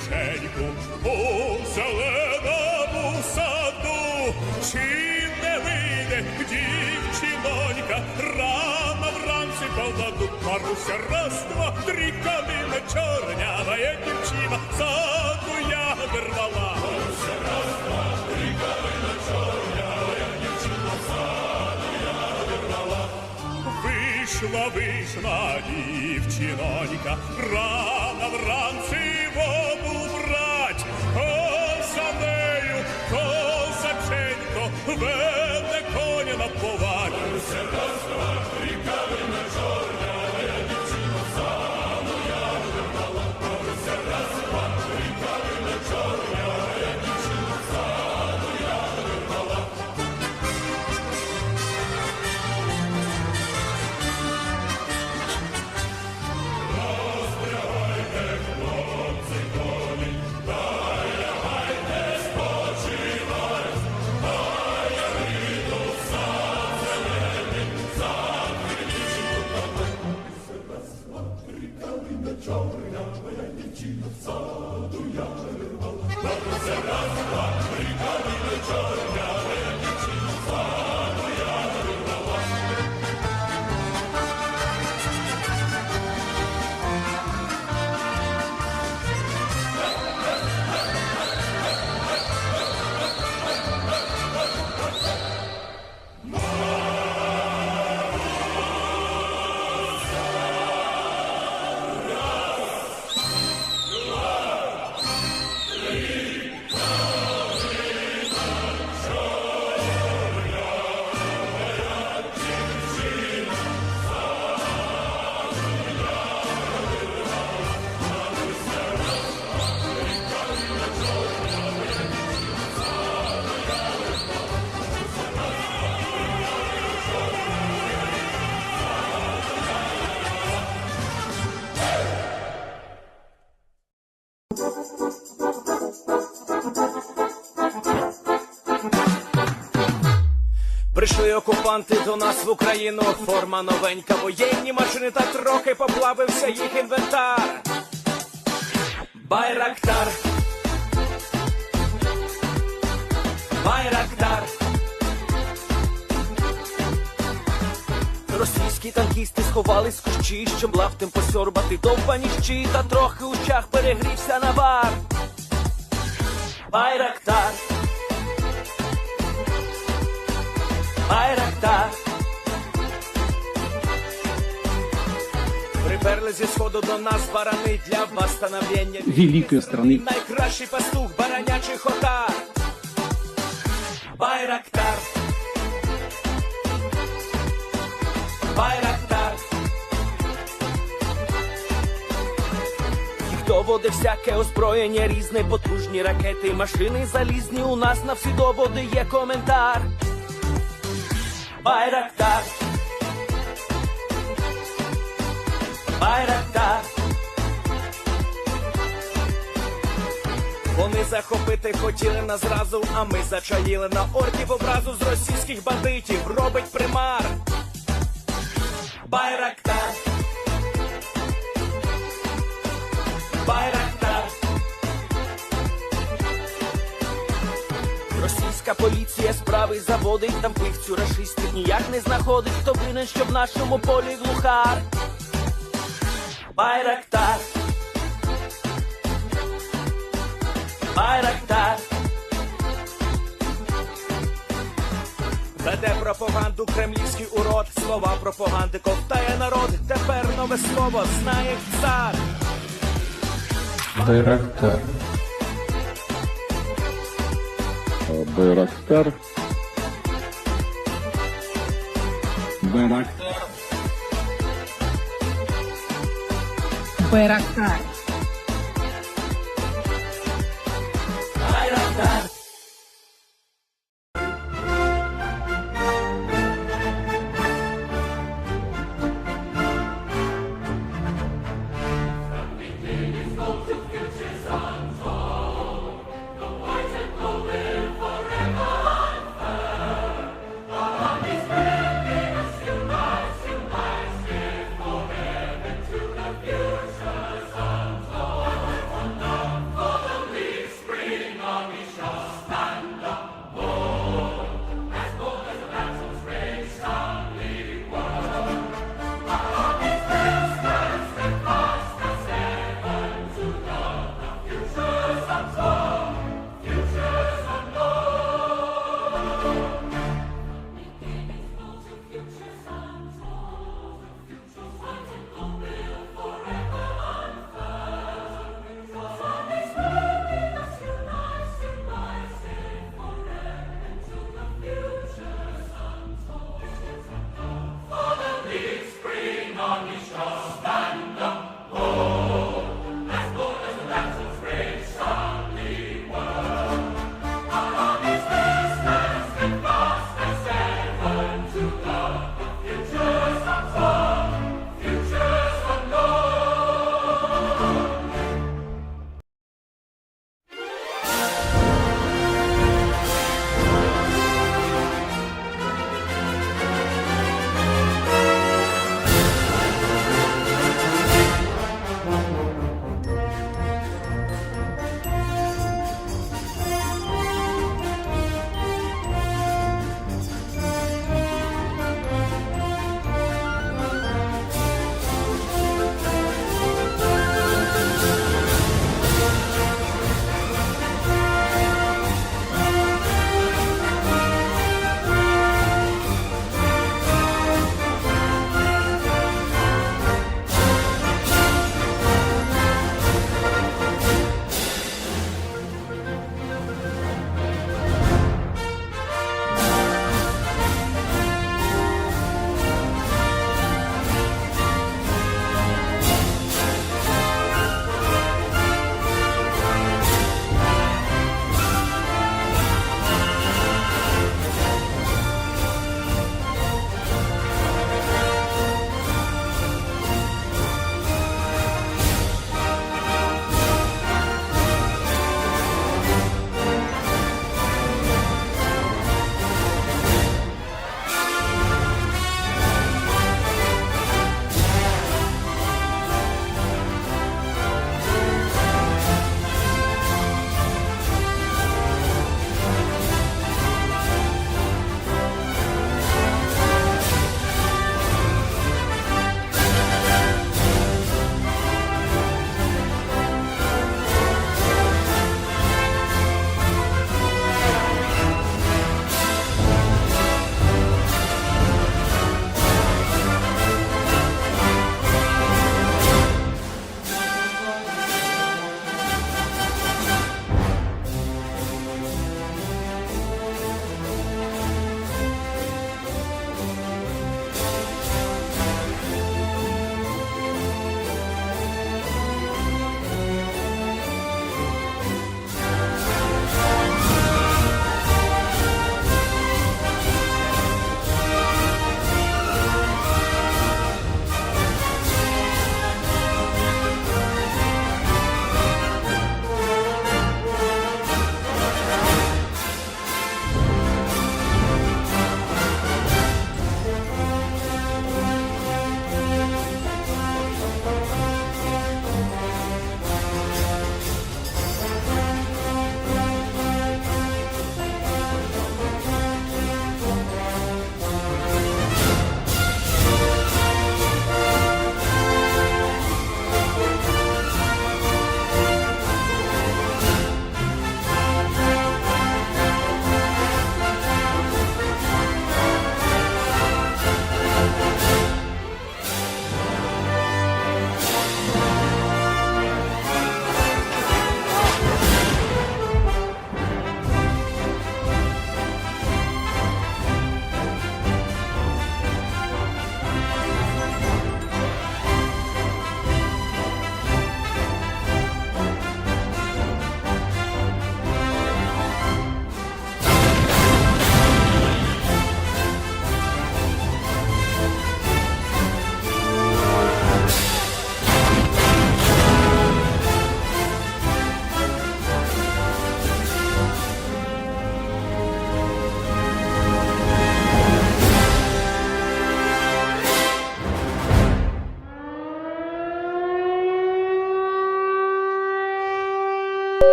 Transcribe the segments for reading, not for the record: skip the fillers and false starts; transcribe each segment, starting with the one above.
дівченьку у зеленому саду. Чи не вийде дівчинонька рано вранці по ладу? Маруся, раз, два, три, калина чорнявая дівчина, саду ягоди рвала. Маруся, раз, два, три, калина чорнявая дівчина, саду ягоди рвала. Вийшла дівчинонька рано вранці воду брать, а за нею козаченько веде коня напувать. Маруся, раз, два, три, калина чорнявая дівчина, саду ягоди рвала. Маруся, раз, два, три, калина чорнявая дівчина, саду ягоди рвала. Прийшли окупанти до нас в Україну, форма новенька, воєнні машини, та трохи поплавився їх інвентар. Байрактар, Байрактар. Російські танкісти сховались в кущі, щоб лаптем посьорбати довбані щі, та трохи у чах перегрівся навар. Байрактар, Байрактар. Приперли зі сходу до нас барани для восстановлення великої страни. Найкращий пастух баранячий хотар. Байрактар, Байрактар. Хто води всяке озброєння різне, потужні ракети, машини залізні, у нас на всі доводи є коментар. Байрактар, Байрактар. Вони захопити хотіли нас зразу, а ми зачаїли на орків образу з російських бандитів, робить примар. Байрактар, Байрактар. Російська поліція справи заводить, там пивцю рашистів ніяк не знаходить, хто винен, що в нашому полі глухар. Байрактар, Байрактар. Веде пропаганду кремлівський урод, слова пропаганди ковтає народ, тепер нове слово знає цар. Байрактар. Байрактар. Байрактар. Байрактар. Байрактар. Future sun.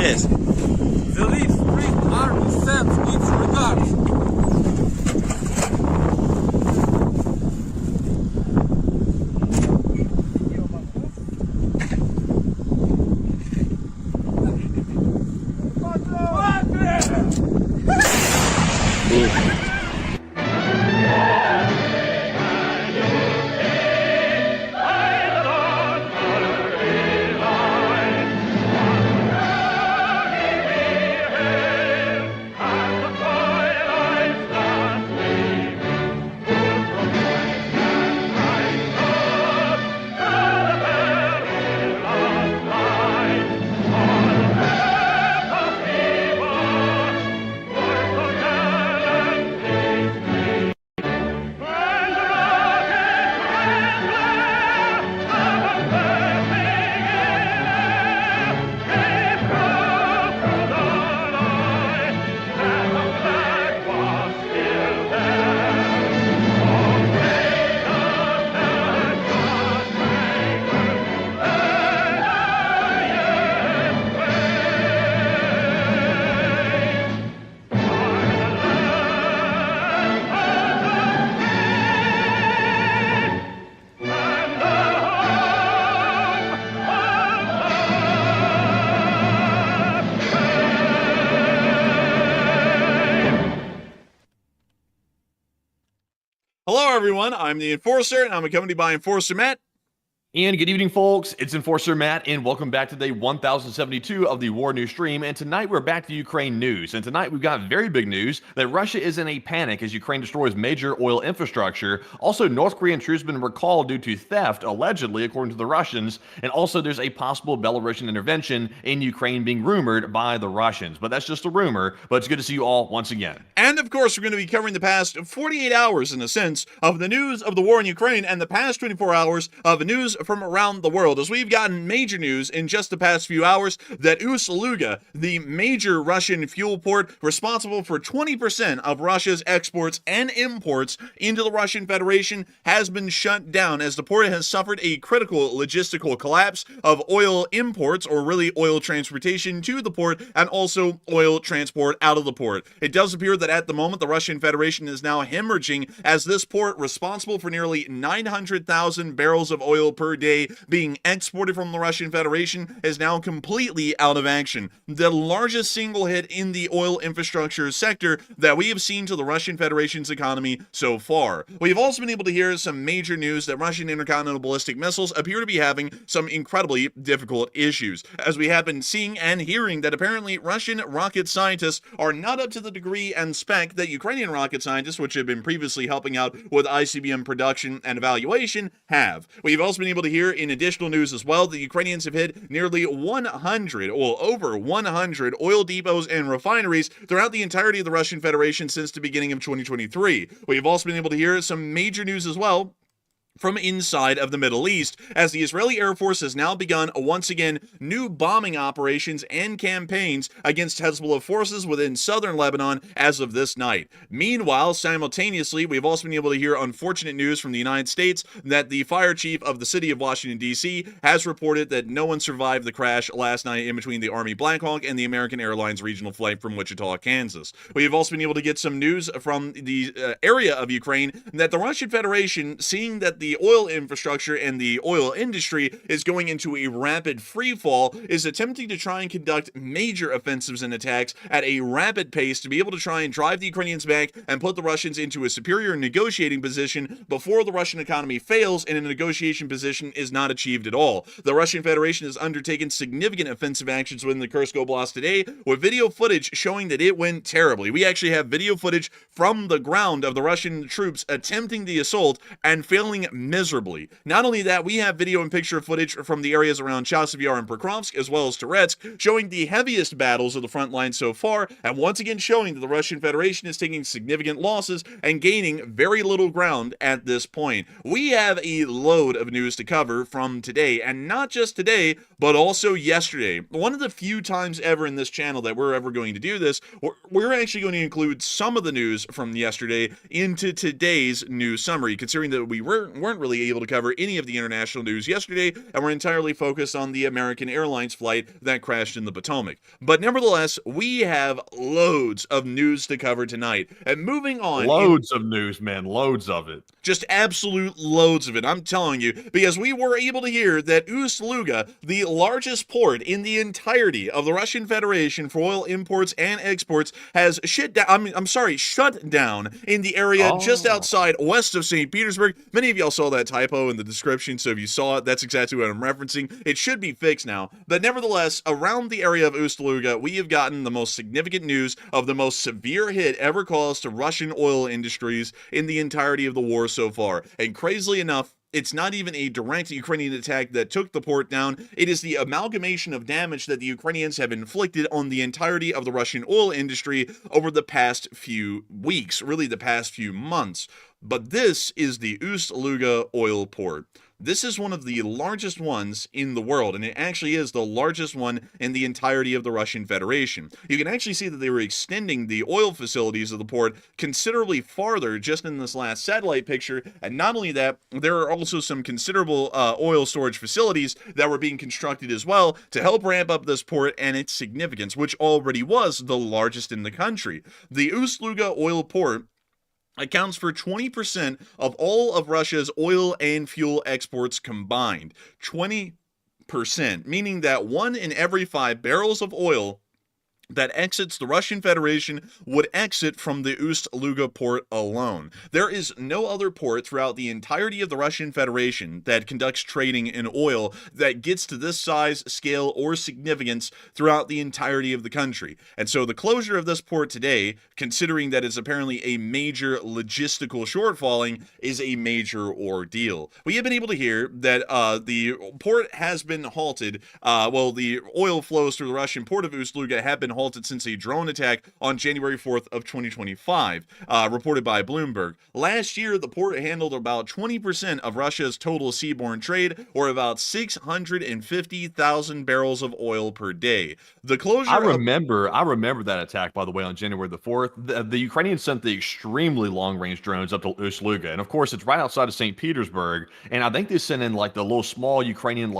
Yes. The Leaf Spring Army sends its regards. Hello, everyone. I'm the Enforcer, and I'm accompanied by Enforcer Matt. And good evening, folks. It's Enforcer Matt, and welcome back to day 1072 of the War News stream. And tonight we're back to Ukraine news. And tonight we've got very big news that Russia is in a panic as Ukraine destroys major oil infrastructure. Also, North Korean troops have been recalled due to theft, allegedly, according to the Russians. And also, there's a possible Belarusian intervention in Ukraine being rumored by the Russians. But that's just a rumor. But it's good to see you all once again. And of course, we're going to be covering the past 48 hours, in a sense, of the news of the war in Ukraine and the past 24 hours of news from around the world, as we've gotten major news in just the past few hours that Ust Luga, the major Russian fuel port responsible for 20% of Russia's exports and imports into the Russian Federation, has been shut down as the port has suffered a critical logistical collapse of oil imports, or really oil transportation to the port, and also oil transport out of the port. It does appear that at the moment the Russian Federation is now hemorrhaging, as this port, responsible for nearly 900,000 barrels of oil per day being exported from the Russian Federation, is now completely out of action. The largest single hit in the oil infrastructure sector that we have seen to the Russian Federation's economy so far. We've also been able to hear some major news that Russian intercontinental ballistic missiles appear to be having some incredibly difficult issues, as we have been seeing and hearing that apparently Russian rocket scientists are not up to the degree and spec that Ukrainian rocket scientists, which have been previously helping out with ICBM production and evaluation, have. We've also been able to hear in additional news as well that Ukrainians have hit nearly 100, or over 100 oil depots and refineries throughout the entirety of the Russian Federation since the beginning of 2023. We've also been able to hear some major news as well from inside of the Middle East, as the Israeli Air Force has now begun once again new bombing operations and campaigns against Hezbollah forces within southern Lebanon as of this night. Meanwhile, simultaneously, we've also been able to hear unfortunate news from the United States that the fire chief of the city of Washington, D.C. has reported that no one survived the crash last night in between the Army Black Hawk and the American Airlines regional flight from Wichita, Kansas. We've also been able to get some news from the area of Ukraine that the Russian Federation, seeing that the the oil infrastructure and the oil industry is going into a rapid free fall, is attempting to try and conduct major offensives and attacks at a rapid pace to be able to try and drive the Ukrainians back and put the Russians into a superior negotiating position before the Russian economy fails and a negotiation position is not achieved at all. The Russian Federation has undertaken significant offensive actions within the Kursk Oblast today, with video footage showing that it went terribly. We actually have video footage from the ground of the Russian troops attempting the assault and failing miserably. Not only that, we have video and picture footage from the areas around Chasiv Yar and Pokrovsk, as well as Toretsk, showing the heaviest battles of the front line so far, and once again showing that the Russian Federation is taking significant losses and gaining very little ground at this point. We have a load of news to cover from today, and not just today, but also yesterday. One of the few times ever in this channel that we're ever going to do this, we're actually going to include some of the news from yesterday into today's news summary, considering that we weren't really able to cover any of the international news yesterday, and we're entirely focused on the American Airlines flight that crashed in the Potomac. But nevertheless, we have loads of news to cover tonight. And moving on... Loads of news, man. Loads of it. Just absolute loads of it, I'm telling you, because we were able to hear that Ust Luga, the largest port in the entirety of the Russian Federation for oil imports and exports, has shut down in the area just outside west of St. Petersburg. Many of y'all saw that typo in the description, so if you saw it, that's exactly what I'm referencing. It should be fixed now. But nevertheless, around the area of Ust Luga, we have gotten the most significant news of the most severe hit ever caused to Russian oil industries in the entirety of the war so far. And crazily enough, it's not even a direct Ukrainian attack that took the port down. It is the amalgamation of damage that the Ukrainians have inflicted on the entirety of the Russian oil industry over the past few weeks, really the past few months. But this is the Ust Luga oil port. This is one of the largest ones in the world, and it actually is the largest one in the entirety of the Russian Federation. You can actually see that they were extending the oil facilities of the port considerably farther just in this last satellite picture, and not only that, there are also some considerable oil storage facilities that were being constructed as well to help ramp up this port and its significance, which already was the largest in the country. The Ust Luga oil port accounts for 20% of all of Russia's oil and fuel exports combined. 20%, meaning that 1 in every 5 barrels of oil that exits the Russian Federation would exit from the Ust Luga port alone. There is no other port throughout the entirety of the Russian Federation that conducts trading in oil that gets to this size, scale, or significance throughout the entirety of the country. And so the closure of this port today, considering that it's apparently a major logistical shortfalling, is a major ordeal. We have been able to hear that the port has been halted. The oil flows through the Russian port of Ust Luga have been halted since a drone attack on January 4th of 2025, reported by Bloomberg. Last year, the port handled about 20% of Russia's total seaborne trade, or about 650,000 barrels of oil per day. The closure I remember that attack, by the way, on January the 4th. The Ukrainians sent the extremely long-range drones up to Ust Luga, and of course, it's right outside of St. Petersburg, and I think they sent in like the little small Ukrainian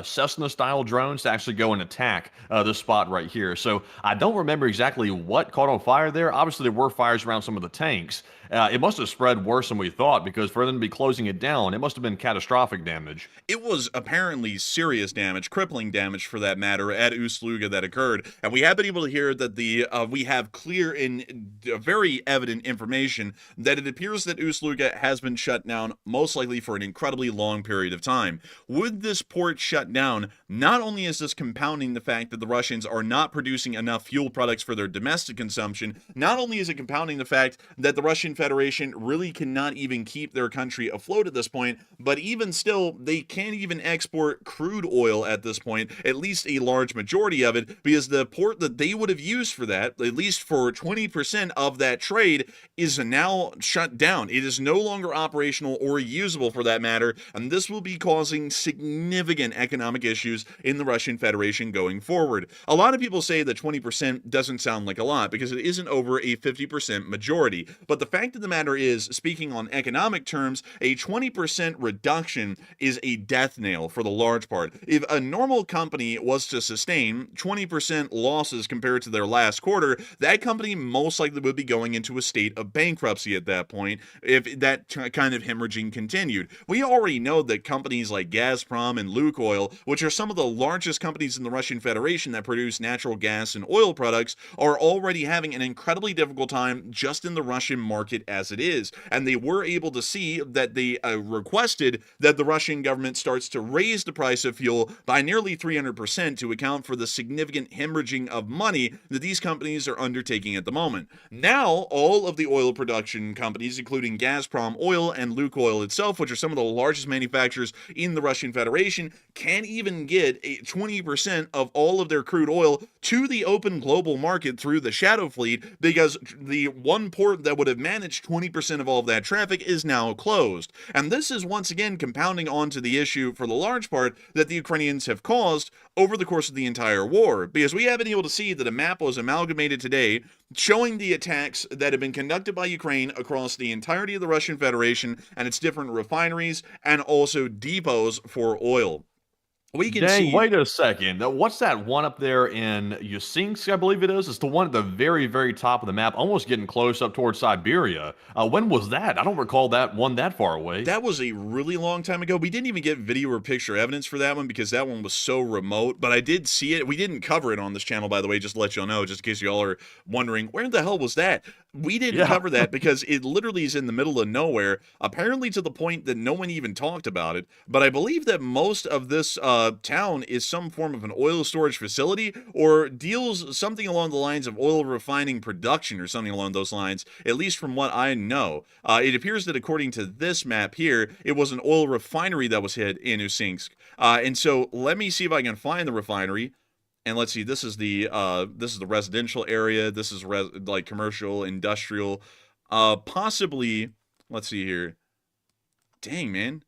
Cessna-style drones to actually go and attack this spot right here. So I don't remember exactly what caught on fire there. Obviously, there were fires around some of the tanks. It must have spread worse than we thought, because for them to be closing it down, it must have been catastrophic damage. It was apparently serious damage, crippling damage for that matter, at Ust Luga that occurred. And we have been able to hear that we have clear and very evident information that it appears that Ust Luga has been shut down, most likely for an incredibly long period of time. With this port shut down, not only is this compounding the fact that the Russians are not producing enough fuel products for their domestic consumption, not only is it compounding the fact that the Russian Federation really cannot even keep their country afloat at this point, but even still, they can't even export crude oil at this point, at least a large majority of it, because the port that they would have used for that, at least for 20% of that trade, is now shut down. It is no longer operational or usable for that matter, and this will be causing significant economic issues in the Russian Federation going forward. A lot of people say that 20% doesn't sound like a lot, because it isn't over a 50% majority, but the fact fact of the matter is, speaking on economic terms, a 20% reduction is a death nail for the large part. If a normal company was to sustain 20% losses compared to their last quarter, that company most likely would be going into a state of bankruptcy at that point if that kind of hemorrhaging continued. We already know that companies like Gazprom and Lukoil, which are some of the largest companies in the Russian Federation that produce natural gas and oil products, are already having an incredibly difficult time just in the Russian market as it is. And they were able to see that they requested that the Russian government starts to raise the price of fuel by nearly 300% to account for the significant hemorrhaging of money that these companies are undertaking at the moment. Now, all of the oil production companies, including Gazprom Oil and Lukoil itself, which are some of the largest manufacturers in the Russian Federation, can't even get 20% of all of their crude oil to the open global market through the shadow fleet, because the one port that would have managed 20% of all of that traffic is now closed. And this is once again compounding onto the issue, for the large part, that the Ukrainians have caused over the course of the entire war, because we have been able to see that a map was amalgamated today showing the attacks that have been conducted by Ukraine across the entirety of the Russian Federation and its different refineries and also depots for oil. We can see. Wait a second. What's that one up there in Usinsk, I believe it is? It's the one at the very, very top of the map, almost getting close up towards Siberia. When was that? I don't recall that one that far away. That was a really long time ago. We didn't even get video or picture evidence for that one because that one was so remote, but I did see it. We didn't cover it on this channel, by the way, just to let y'all know, just in case y'all are wondering, where the hell was that? We didn't cover that because it literally is in the middle of nowhere, apparently to the point that no one even talked about it. But I believe that most of this town is some form of an oil storage facility, or deals something along the lines of oil refining production or something along those lines, at least from what I know. It appears that according to this map here, it was an oil refinery that was hit in Usinsk. And so let me see if I can find the refinery. And let's see, this is the residential area. This is like commercial, industrial, possibly. Let's see here. Dang, man,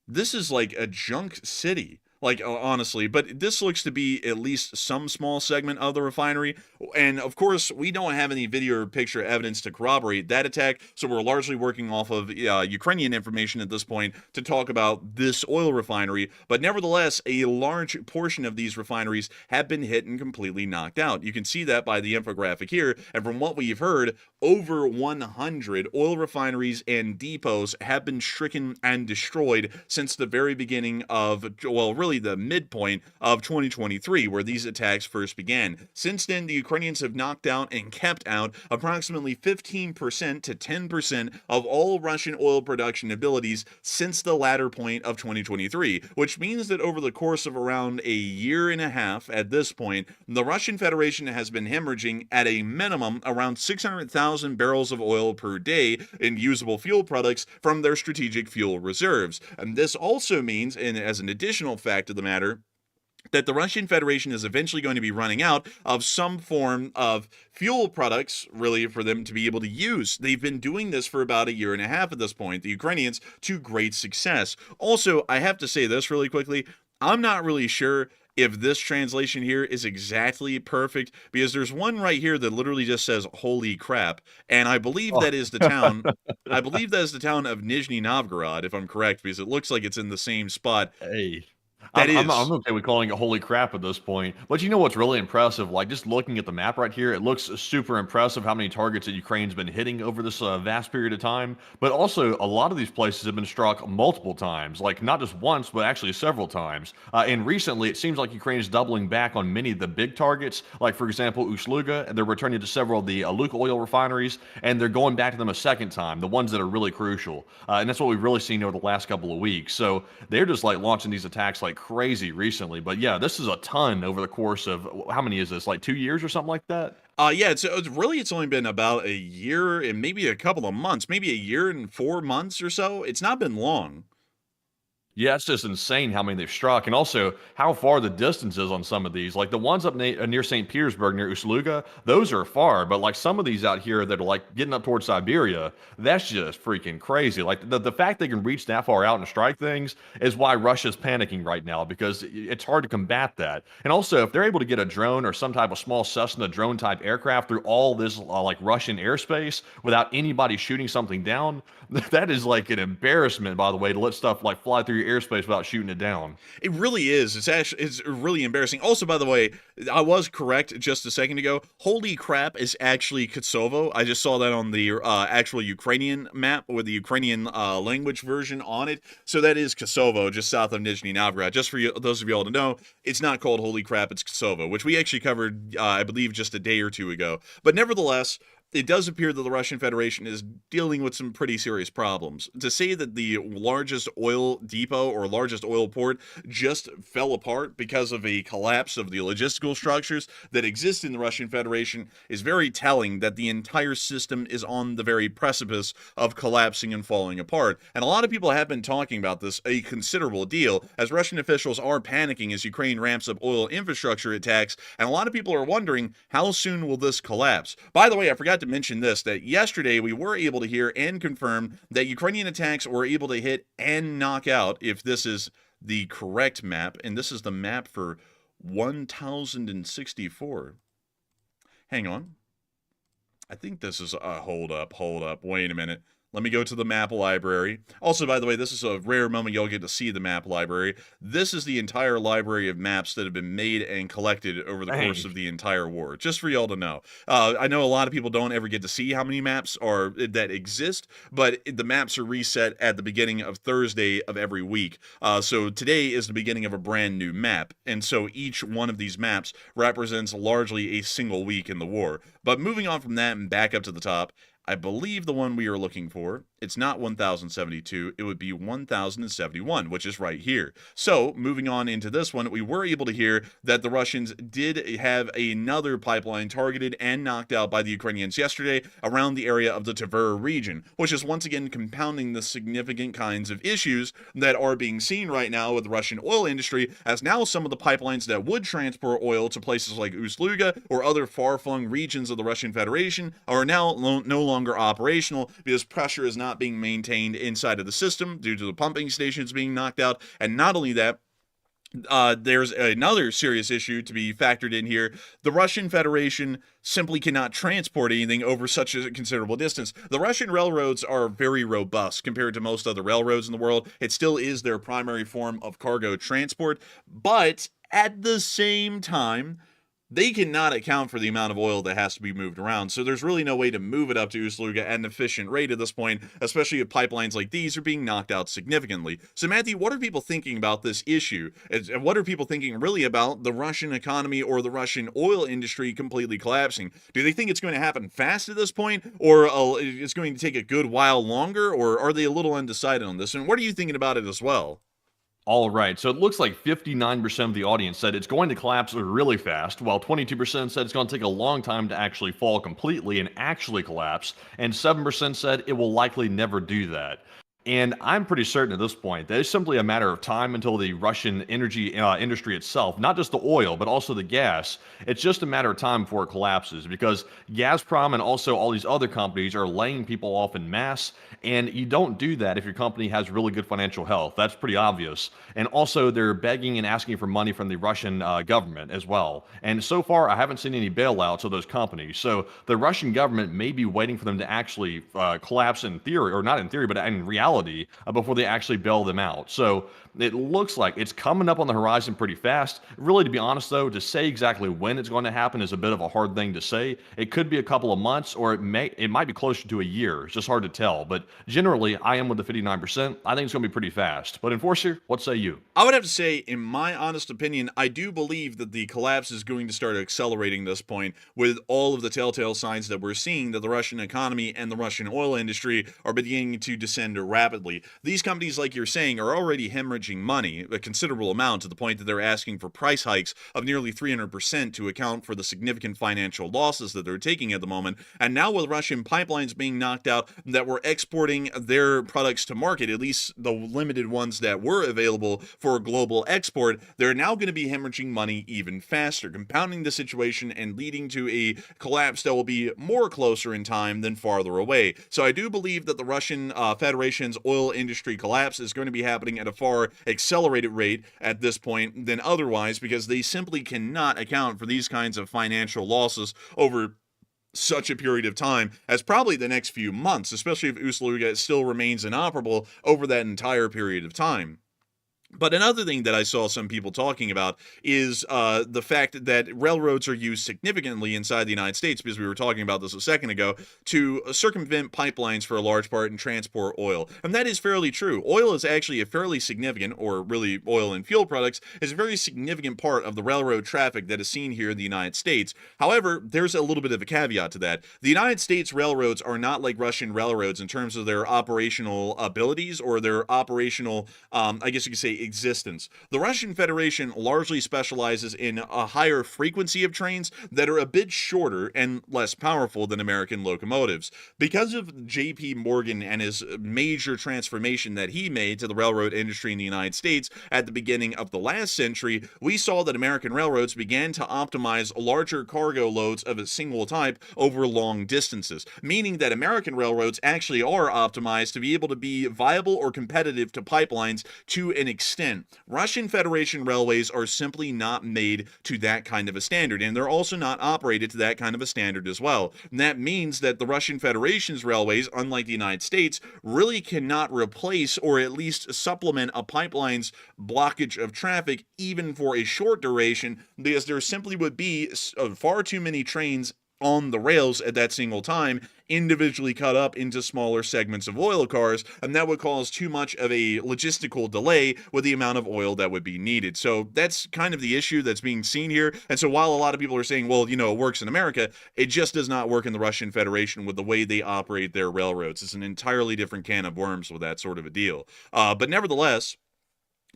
this is like a junk city. Like, honestly, but this looks to be at least some small segment of the refinery. And of course, we don't have any video or picture evidence to corroborate that attack, so we're largely working off of Ukrainian information at this point to talk about this oil refinery. But nevertheless, a large portion of these refineries have been hit and completely knocked out. You can see that by the infographic here. And from what we've heard, over 100 oil refineries and depots have been stricken and destroyed since the very beginning of, well, really the midpoint of 2023, where these attacks first began. Since then, the Ukrainians have knocked out and kept out approximately 15% to 10% of all Russian oil production abilities since the latter point of 2023, which means that over the course of around a year and a half at this point, the Russian Federation has been hemorrhaging at a minimum around 600,000 barrels of oil per day in usable fuel products from their strategic fuel reserves. And this also means, and as an additional fact of the matter, that the Russian Federation is eventually going to be running out of some form of fuel products, really, for them to be able to use. They've been doing this for about a year and a half at this point, the Ukrainians, to great success. Also, I have to say this really quickly. I'm not really sure if this translation here is exactly perfect, because there's one right here that literally just says "holy crap," and I believe that is the town. I believe that is the town of Nizhny Novgorod, if I'm correct, because it looks like it's in the same spot. Hey. I'm okay with calling it holy crap at this point. But you know what's really impressive? Like, just looking at the map right here, it looks super impressive how many targets that Ukraine's been hitting over this vast period of time. But also, a lot of these places have been struck multiple times. Like, not just once, but actually several times. And recently, it seems like Ukraine is doubling back on many of the big targets. Like, for example, Ust Luga. They're returning to several of the Luke oil refineries, and they're going back to them a second time, the ones that are really crucial. And that's what we've really seen over the last couple of weeks. So they're just, like, launching these attacks like crazy recently. But yeah, this is a ton over the course of, how many is this, like 2 years or something like that? Yeah, it's only been about a year and maybe a couple of months, maybe a year and 4 months or so. It's not been long. Yeah, it's just insane how many they've struck, and also how far the distance is on some of these. Like the ones up near St. Petersburg, near Ust Luga, those are far. But like some of these out here that are like getting up towards Siberia, that's just freaking crazy. Like the fact they can reach that far out and strike things is why Russia's panicking right now, because it's hard to combat that. And also, if they're able to get a drone or some type of small Cessna drone type aircraft through all this like Russian airspace without anybody shooting something down, that is like an embarrassment, by the way, to let stuff like fly through your airspace without shooting it down. It really is. It's really embarrassing. Also, by the way, I was correct just a second ago. Holy crap is actually Kosovo. I just saw that on the actual Ukrainian map with the Ukrainian language version on it. So that is Kosovo, just south of Nizhny Novgorod. Just for you, those of you all to know, it's not called Holy crap, it's Kosovo, which we actually covered, I believe, just a day or two ago. But nevertheless, it does appear that the Russian Federation is dealing with some pretty serious problems. To say that the largest oil depot or largest oil port just fell apart because of a collapse of the logistical structures that exist in the Russian Federation is very telling that the entire system is on the very precipice of collapsing and falling apart. And a lot of people have been talking about this a considerable deal, as Russian officials are panicking as Ukraine ramps up oil infrastructure attacks, and a lot of people are wondering, how soon will this collapse? By the way, I forgot to mention this, that yesterday we were able to hear and confirm that Ukrainian attacks were able to hit and knock out, if this is the correct map, and this is the map for 1064. Hang on. I think this is hold up, wait a minute. Let me go to the map library. Also, by the way, this is a rare moment you'll get to see the map library. This is the entire library of maps that have been made and collected over the course of the entire war, just for y'all to know. I know a lot of people don't ever get to see how many maps are that exist, but the maps are reset at the beginning of Thursday of every week. So today is the beginning of a brand new map, and so each one of these maps represents largely a single week in the war. But moving on from that and back up to the top, I believe the one we are looking for, it's not 1072, it would be 1071, which is right here. So, moving on into this one, we were able to hear that the Russians did have another pipeline targeted and knocked out by the Ukrainians yesterday around the area of the Tver region, which is once again compounding the significant kinds of issues that are being seen right now with the Russian oil industry, as now some of the pipelines that would transport oil to places like Ust Luga or other far-flung regions of the Russian Federation are now no longer operational because pressure is not being maintained inside of the system due to the pumping stations being knocked out. And not only that, there's another serious issue to be factored in here. The Russian Federation simply cannot transport anything over such a considerable distance. The Russian railroads are very robust compared to most other railroads in the world. It still is their primary form of cargo transport, but at the same time, they cannot account for the amount of oil that has to be moved around, so there's really no way to move it up to Ust Luga at an efficient rate at this point, especially if pipelines like these are being knocked out significantly. So Matthew, what are people thinking about this issue? And what are people thinking really about the Russian economy or the Russian oil industry completely collapsing? Do they think it's going to happen fast at this point, or it's going to take a good while longer, or are they a little undecided on this? And what are you thinking about it as well? All right, so it looks like 59% of the audience said it's going to collapse really fast, while 22% said it's going to take a long time to actually fall completely and actually collapse, and 7% said it will likely never do that. And I'm pretty certain at this point that it's simply a matter of time until the Russian energy industry itself, not just the oil, but also the gas, it's just a matter of time before it collapses, because Gazprom and also all these other companies are laying people off in mass, and you don't do that if your company has really good financial health. That's pretty obvious. And also, they're begging and asking for money from the Russian government as well. And so far, I haven't seen any bailouts of those companies. So the Russian government may be waiting for them to actually collapse in theory, or not in theory, but in reality, before they actually bail them out. So it looks like it's coming up on the horizon pretty fast. Really, to be honest, though, to say exactly when it's going to happen is a bit of a hard thing to say. It could be a couple of months, or it might be closer to a year. It's just hard to tell. But generally, I am with the 59%. I think it's going to be pretty fast. But Enforcer, what say you? I would have to say, in my honest opinion, I do believe that the collapse is going to start accelerating this point with all of the telltale signs that we're seeing that the Russian economy and the Russian oil industry are beginning to descend rapidly rapidly. These companies, like you're saying, are already hemorrhaging money, a considerable amount, to the point that they're asking for price hikes of nearly 300% to account for the significant financial losses that they're taking at the moment. And now with Russian pipelines being knocked out that were exporting their products to market, at least the limited ones that were available for global export, they're now going to be hemorrhaging money even faster, compounding the situation and leading to a collapse that will be more closer in time than farther away. So I do believe that the Russian Federation's oil industry collapse is going to be happening at a far accelerated rate at this point than otherwise, because they simply cannot account for these kinds of financial losses over such a period of time as probably the next few months, especially if Ust Luga still remains inoperable over that entire period of time. But another thing that I saw some people talking about is the fact that railroads are used significantly inside the United States, because we were talking about this a second ago, to circumvent pipelines for a large part and transport oil. And that is fairly true. Oil is actually a fairly significant, or really oil and fuel products, is a very significant part of the railroad traffic that is seen here in the United States. However, there's a little bit of a caveat to that. The United States railroads are not like Russian railroads in terms of their operational abilities or their operational, I guess you could say, existence. The Russian Federation largely specializes in a higher frequency of trains that are a bit shorter and less powerful than American locomotives. Because of J.P. Morgan and his major transformation that he made to the railroad industry in the United States at the beginning of the last century, we saw that American railroads began to optimize larger cargo loads of a single type over long distances, meaning that American railroads actually are optimized to be able to be viable or competitive to pipelines to an extent. Russian Federation railways are simply not made to that kind of a standard, and they're also not operated to that kind of a standard as well. And that means that the Russian Federation's railways, unlike the United States, really cannot replace or at least supplement a pipeline's blockage of traffic even for a short duration, because there simply would be far too many trains on the rails at that single time, individually cut up into smaller segments of oil cars, and that would cause too much of a logistical delay with the amount of oil that would be needed. So that's kind of the issue that's being seen here. And so while a lot of people are saying, well, it works in America, it just does not work in the Russian Federation with the way they operate their railroads. It's an entirely different can of worms with that sort of a deal. But nevertheless,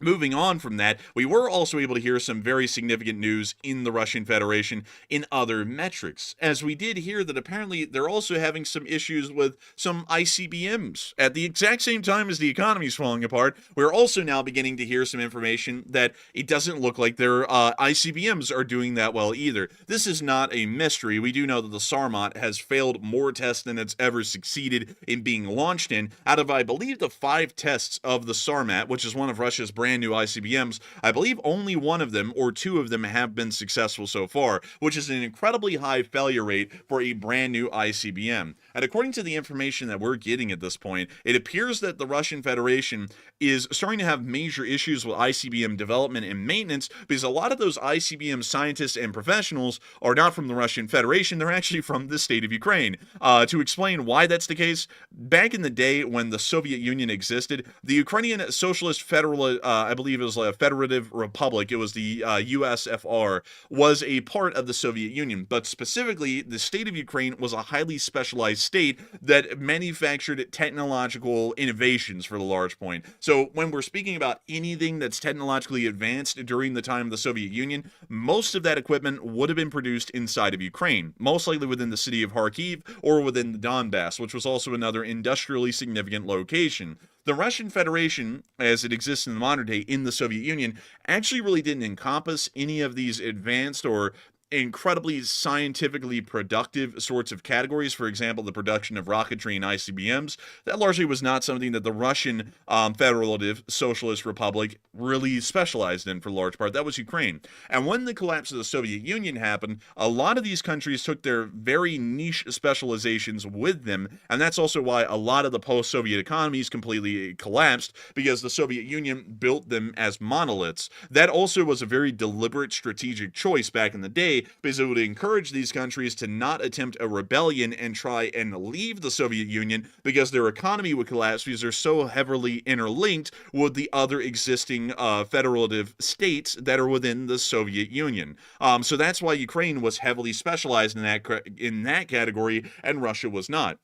moving on from that, we were also able to hear some very significant news in the Russian Federation in other metrics, as we did hear that apparently they're also having some issues with some ICBMs. At the exact same time as the economy's falling apart, we're also now beginning to hear some information that it doesn't look like their ICBMs are doing that well either. This is not a mystery. We do know that the Sarmat has failed more tests than it's ever succeeded in being launched in. Out of, I believe, the 5 tests of the Sarmat, which is one of Russia's brand new ICBMs, I believe only one of them or 2 of them have been successful so far, which is an incredibly high failure rate for a brand new ICBM. And according to the information that we're getting at this point, it appears that the Russian Federation is starting to have major issues with ICBM development and maintenance, because a lot of those ICBM scientists and professionals are not from the Russian Federation, they're actually from the state of Ukraine. To explain why that's the case, back in the day when the Soviet Union existed, the Ukrainian Socialist Federal, I believe it was a Federative Republic, it was the USFR, was a part of the Soviet Union, but specifically the state of Ukraine was a highly specialized state that manufactured technological innovations for the large point. So when we're speaking about anything that's technologically advanced during the time of the Soviet Union, most of that equipment would have been produced inside of Ukraine, most likely within the city of Kharkiv or within the Donbass, which was also another industrially significant location. The Russian Federation, as it exists in the modern day in the Soviet Union, actually really didn't encompass any of these advanced or incredibly scientifically productive sorts of categories. For example, the production of rocketry and ICBMs. That largely was not something that the Russian Federative Socialist Republic really specialized in for large part. That was Ukraine. And when the collapse of the Soviet Union happened, a lot of these countries took their very niche specializations with them, and that's also why a lot of the post-Soviet economies completely collapsed, because the Soviet Union built them as monoliths. That also was a very deliberate strategic choice back in the day, because it would encourage these countries to not attempt a rebellion and try and leave the Soviet Union, because their economy would collapse because they're so heavily interlinked with the other existing federative states that are within the Soviet Union. So that's why Ukraine was heavily specialized in that category, and Russia was not.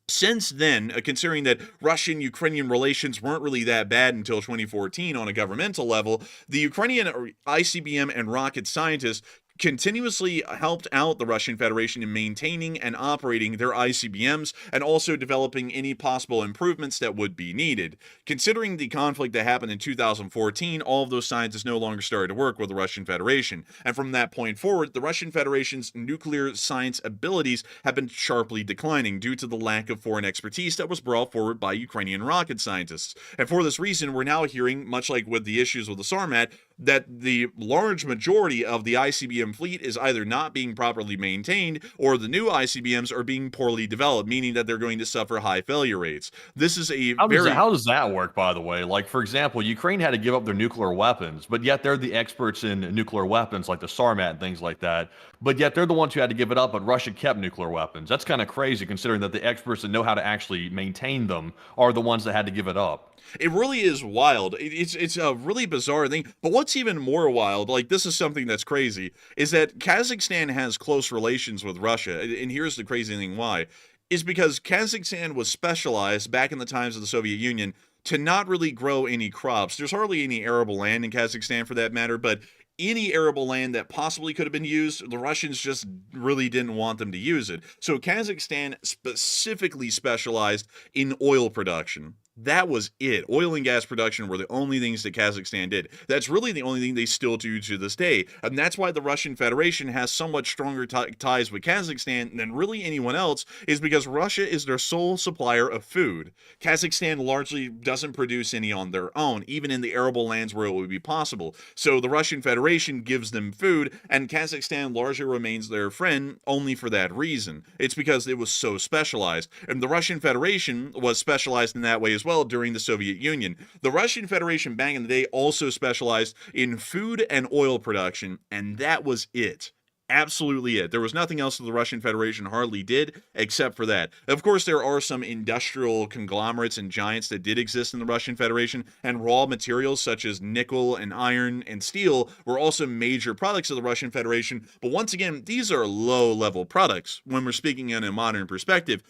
Since then, considering that Russian-Ukrainian relations weren't really that bad until 2014 on a governmental level, the Ukrainian ICBM and rocket scientists continuously helped out the Russian Federation in maintaining and operating their ICBMs and also developing any possible improvements that would be needed. Considering the conflict that happened in 2014, all of those scientists no longer started to work with the Russian Federation. And from that point forward, the Russian Federation's nuclear science abilities have been sharply declining due to the lack of foreign expertise that was brought forward by Ukrainian rocket scientists. And for this reason, we're now hearing, much like with the issues with the Sarmat, that the large majority of the ICBM fleet is either not being properly maintained or the new ICBMs are being poorly developed, meaning that they're going to suffer high failure rates. This is a How does that work, by the way? Like, for example, Ukraine had to give up their nuclear weapons, but yet they're the experts in nuclear weapons, like the Sarmat and things like that. But yet they're the ones who had to give it up, but Russia kept nuclear weapons. That's kind of crazy, considering that the experts that know how to actually maintain them are the ones that had to give it up. It really is wild. It's a really bizarre thing. But what's even more wild, like this is something that's crazy, is that Kazakhstan has close relations with Russia. And here's the crazy thing why. Is because Kazakhstan was specialized back in the times of the Soviet Union to not really grow any crops. There's hardly any arable land in Kazakhstan for that matter, but any arable land that possibly could have been used, the Russians just really didn't want them to use it. So Kazakhstan specifically specialized in oil production. That was it. Oil and gas production were the only things that Kazakhstan did. That's really the only thing they still do to this day. And that's why the Russian Federation has so much stronger ties with Kazakhstan than really anyone else, is because Russia is their sole supplier of food. Kazakhstan largely doesn't produce any on their own, even in the arable lands where it would be possible. So the Russian Federation gives them food, and Kazakhstan largely remains their friend only for that reason. It's because it was so specialized. And the Russian Federation was specialized in that way as well during the Soviet Union. The Russian Federation back in the day also specialized in food and oil production, and that was it. Absolutely it. There was nothing else that the Russian Federation hardly did except for that. Of course, there are some industrial conglomerates and giants that did exist in the Russian Federation, and raw materials such as nickel and iron and steel were also major products of the Russian Federation. But once again, these are low-level products when we're speaking in a modern perspective.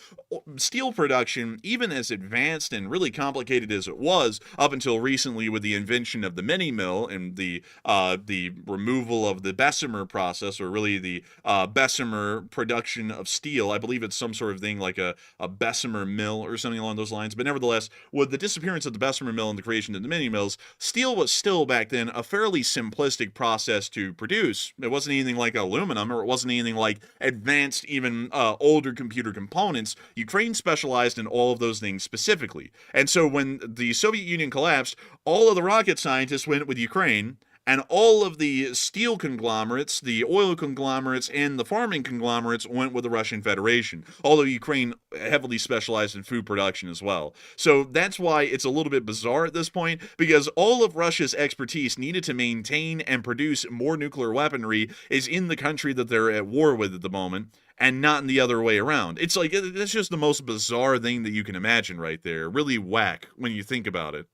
Steel production, even as advanced and really complicated as it was up until recently with the invention of the mini mill and the removal of the Bessemer process, or really the Bessemer production of steel. I believe it's some sort of thing like a Bessemer mill or something along those lines. But nevertheless, with the disappearance of the Bessemer mill and the creation of the mini mills, steel was still back then a fairly simplistic process to produce. It wasn't anything like aluminum, or it wasn't anything like advanced, even older computer components. Ukraine specialized in all of those things specifically. And so when the Soviet Union collapsed, all of the rocket scientists went with Ukraine, and all of the steel conglomerates, the oil conglomerates, and the farming conglomerates went with the Russian Federation, although Ukraine heavily specialized in food production as well. So that's why it's a little bit bizarre at this point, because all of Russia's expertise needed to maintain and produce more nuclear weaponry is in the country that they're at war with at the moment, and not in the other way around. It's like, that's just the most bizarre thing that you can imagine right there. Really whack when you think about it.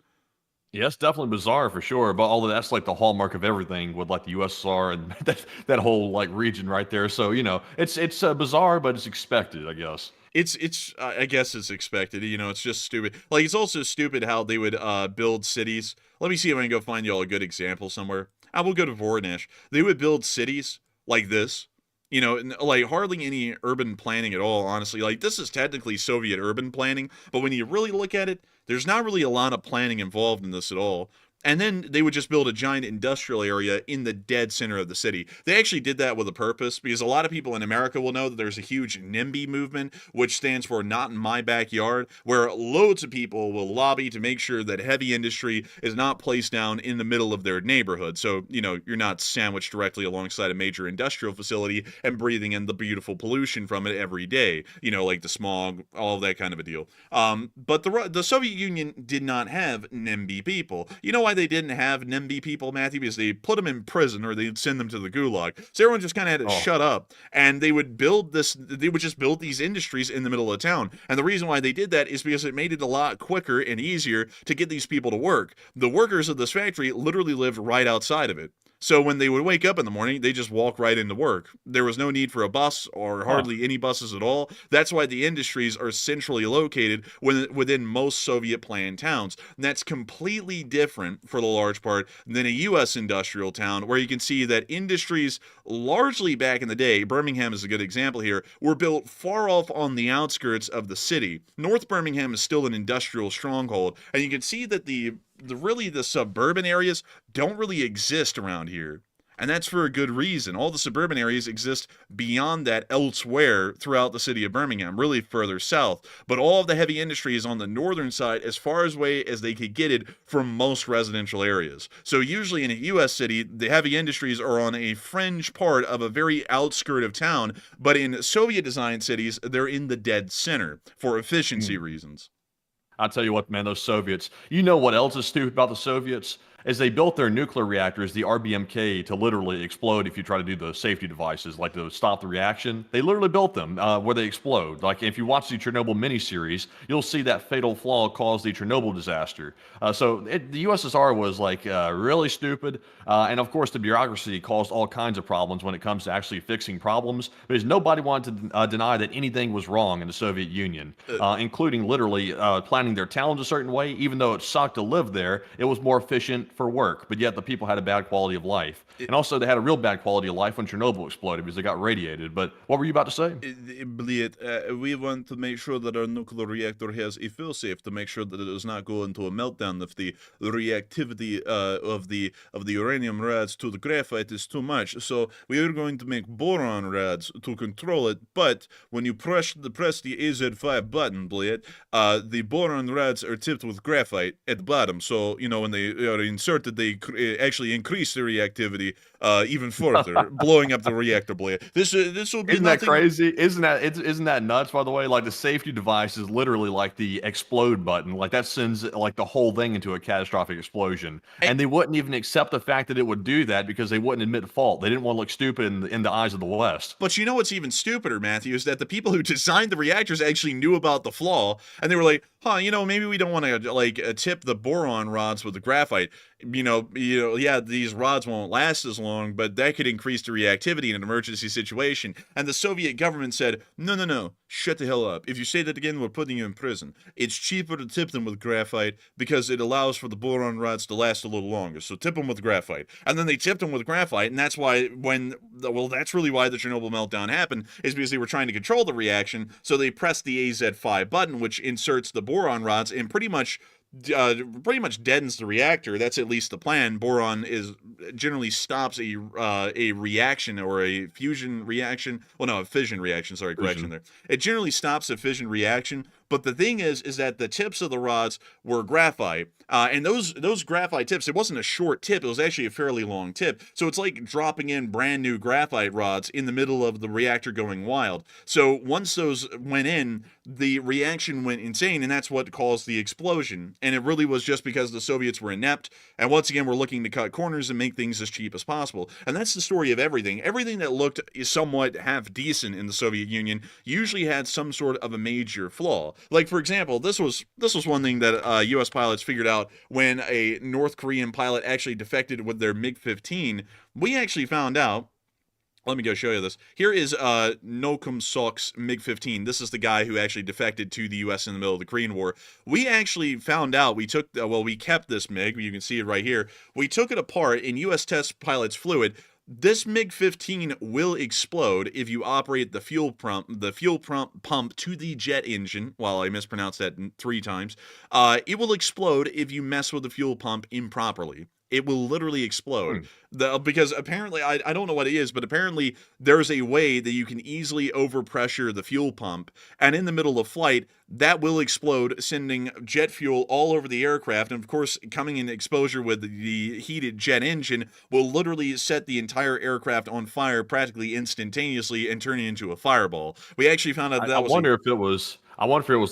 Yeah, it's definitely bizarre for sure, but all of that's like the hallmark of everything with like the USSR and that whole like region right there. So, you know, it's bizarre, but it's expected, I guess. I guess it's expected. You know, it's just stupid. Like, it's also stupid how they would build cities. Let me see if I can go find y'all a good example somewhere. I will go to Voronezh. They would build cities like this. You know, like hardly any urban planning at all, honestly. Like, this is technically Soviet urban planning, but when you really look at it, there's not really a lot of planning involved in this at all. And then they would just build a giant industrial area in the dead center of the city. They actually did that with a purpose, because a lot of people in America will know that there's a huge NIMBY movement, which stands for Not in My Backyard, where loads of people will lobby to make sure that heavy industry is not placed down in the middle of their neighborhood. So, you know, you're not sandwiched directly alongside a major industrial facility and breathing in the beautiful pollution from it every day, you know, like the smog, all of that kind of a deal. But the Soviet Union did not have NIMBY people. You know why they didn't have NIMBY people, Matthew? Because they put them in prison, or they'd send them to the gulag. So everyone just kind of had to shut up, and they would just build these industries in the middle of town. And the reason why they did that is because it made it a lot quicker and easier to get these people to work. The workers of this factory literally lived right outside of it. So when they would wake up in the morning, they just walk right into work. There was no need for a bus or hardly any buses at all. That's why the industries are centrally located within most Soviet-planned towns. And that's completely different, for the large part, than a U.S. industrial town, where you can see that industries largely back in the day, Birmingham is a good example here, were built far off on the outskirts of the city. North Birmingham is still an industrial stronghold, and you can see that the suburban areas don't really exist around here. And that's for a good reason. All the suburban areas exist beyond that elsewhere throughout the city of Birmingham, really further south. But all of the heavy industry is on the northern side, as far away as they could get it from most residential areas. So usually in a U.S. city, the heavy industries are on a fringe part of a very outskirt of town. But in Soviet-designed cities, they're in the dead center for efficiency reasons. I'll tell you what, man, those Soviets, you know what else is stupid about the Soviets? Is they built their nuclear reactors, the RBMK, to literally explode if you try to do the safety devices, like to stop the reaction. They literally built them where they explode. Like if you watch the Chernobyl miniseries, you'll see that fatal flaw caused the Chernobyl disaster. The USSR was like really stupid. And of course, the bureaucracy caused all kinds of problems when it comes to actually fixing problems, because nobody wanted to deny that anything was wrong in the Soviet Union, including literally planning their towns a certain way. Even though it sucked to live there, it was more efficient for work, but yet the people had a bad quality of life. And also they had a real bad quality of life when Chernobyl exploded because they got radiated. But what were you about to say? We want to make sure that our nuclear reactor has a fail-safe to make sure that it does not go into a meltdown if the reactivity of the uranium rods to the graphite is too much. So we are going to make boron rods to control it. But when you press the AZ5 button, the boron rods are tipped with graphite at the bottom. So when they are inserted, they actually increase the reactivity even further, blowing up the reactor blade. This will be Isn't that crazy? Isn't that nuts? By the way, like the safety device is literally like the explode button. Like that sends like the whole thing into a catastrophic explosion. And they wouldn't even accept the fact that it would do that because they wouldn't admit fault. They didn't want to look stupid in the eyes of the West. But you know what's even stupider, Matthew, is that the people who designed the reactors actually knew about the flaw, and they were like, maybe we don't want to tip the boron rods with the graphite. These rods won't last as long, but that could increase the reactivity in an emergency situation. And the Soviet government said, no, shut the hell up. If you say that again, we're putting you in prison. It's cheaper to tip them with graphite because it allows for the boron rods to last a little longer. So tip them with graphite. And then they tipped them with graphite, and that's why that's really why the Chernobyl meltdown happened, is because they were trying to control the reaction. So they pressed the AZ5 button, which inserts the boron rods and pretty much deadens the reactor. That's at least the plan. Boron generally stops a reaction or a fusion reaction. Well, no, a fission reaction. Sorry, correction there. It generally stops a fission reaction. But the thing is that the tips of the rods were graphite, and those graphite tips, it wasn't a short tip, it was actually a fairly long tip. So it's like dropping in brand new graphite rods in the middle of the reactor going wild. So once those went in, the reaction went insane, and that's what caused the explosion. And it really was just because the Soviets were inept, and once again were looking to cut corners and make things as cheap as possible. And that's the story of everything. Everything that looked somewhat half decent in the Soviet Union usually had some sort of a major flaw. Like, for example, this was one thing that U.S. pilots figured out when a North Korean pilot actually defected with their MiG-15. We actually found out. Let me go show you this. Here is Nokum Sok's MiG-15. This is the guy who actually defected to the U.S. in the middle of the Korean War. We actually found out, we kept this MiG. You can see it right here. We took it apart, and U.S. test pilots flew it. This MiG-15 will explode if you operate the fuel pump to the jet engine. Well, I mispronounced that 3 times. It will explode if you mess with the fuel pump improperly. It will literally explode. Because apparently, I don't know what it is, but apparently there's a way that you can easily overpressure the fuel pump, and in the middle of flight, that will explode, sending jet fuel all over the aircraft. And of course, coming in exposure with the heated jet engine will literally set the entire aircraft on fire practically instantaneously and turn it into a fireball. We actually found out that I wonder if it was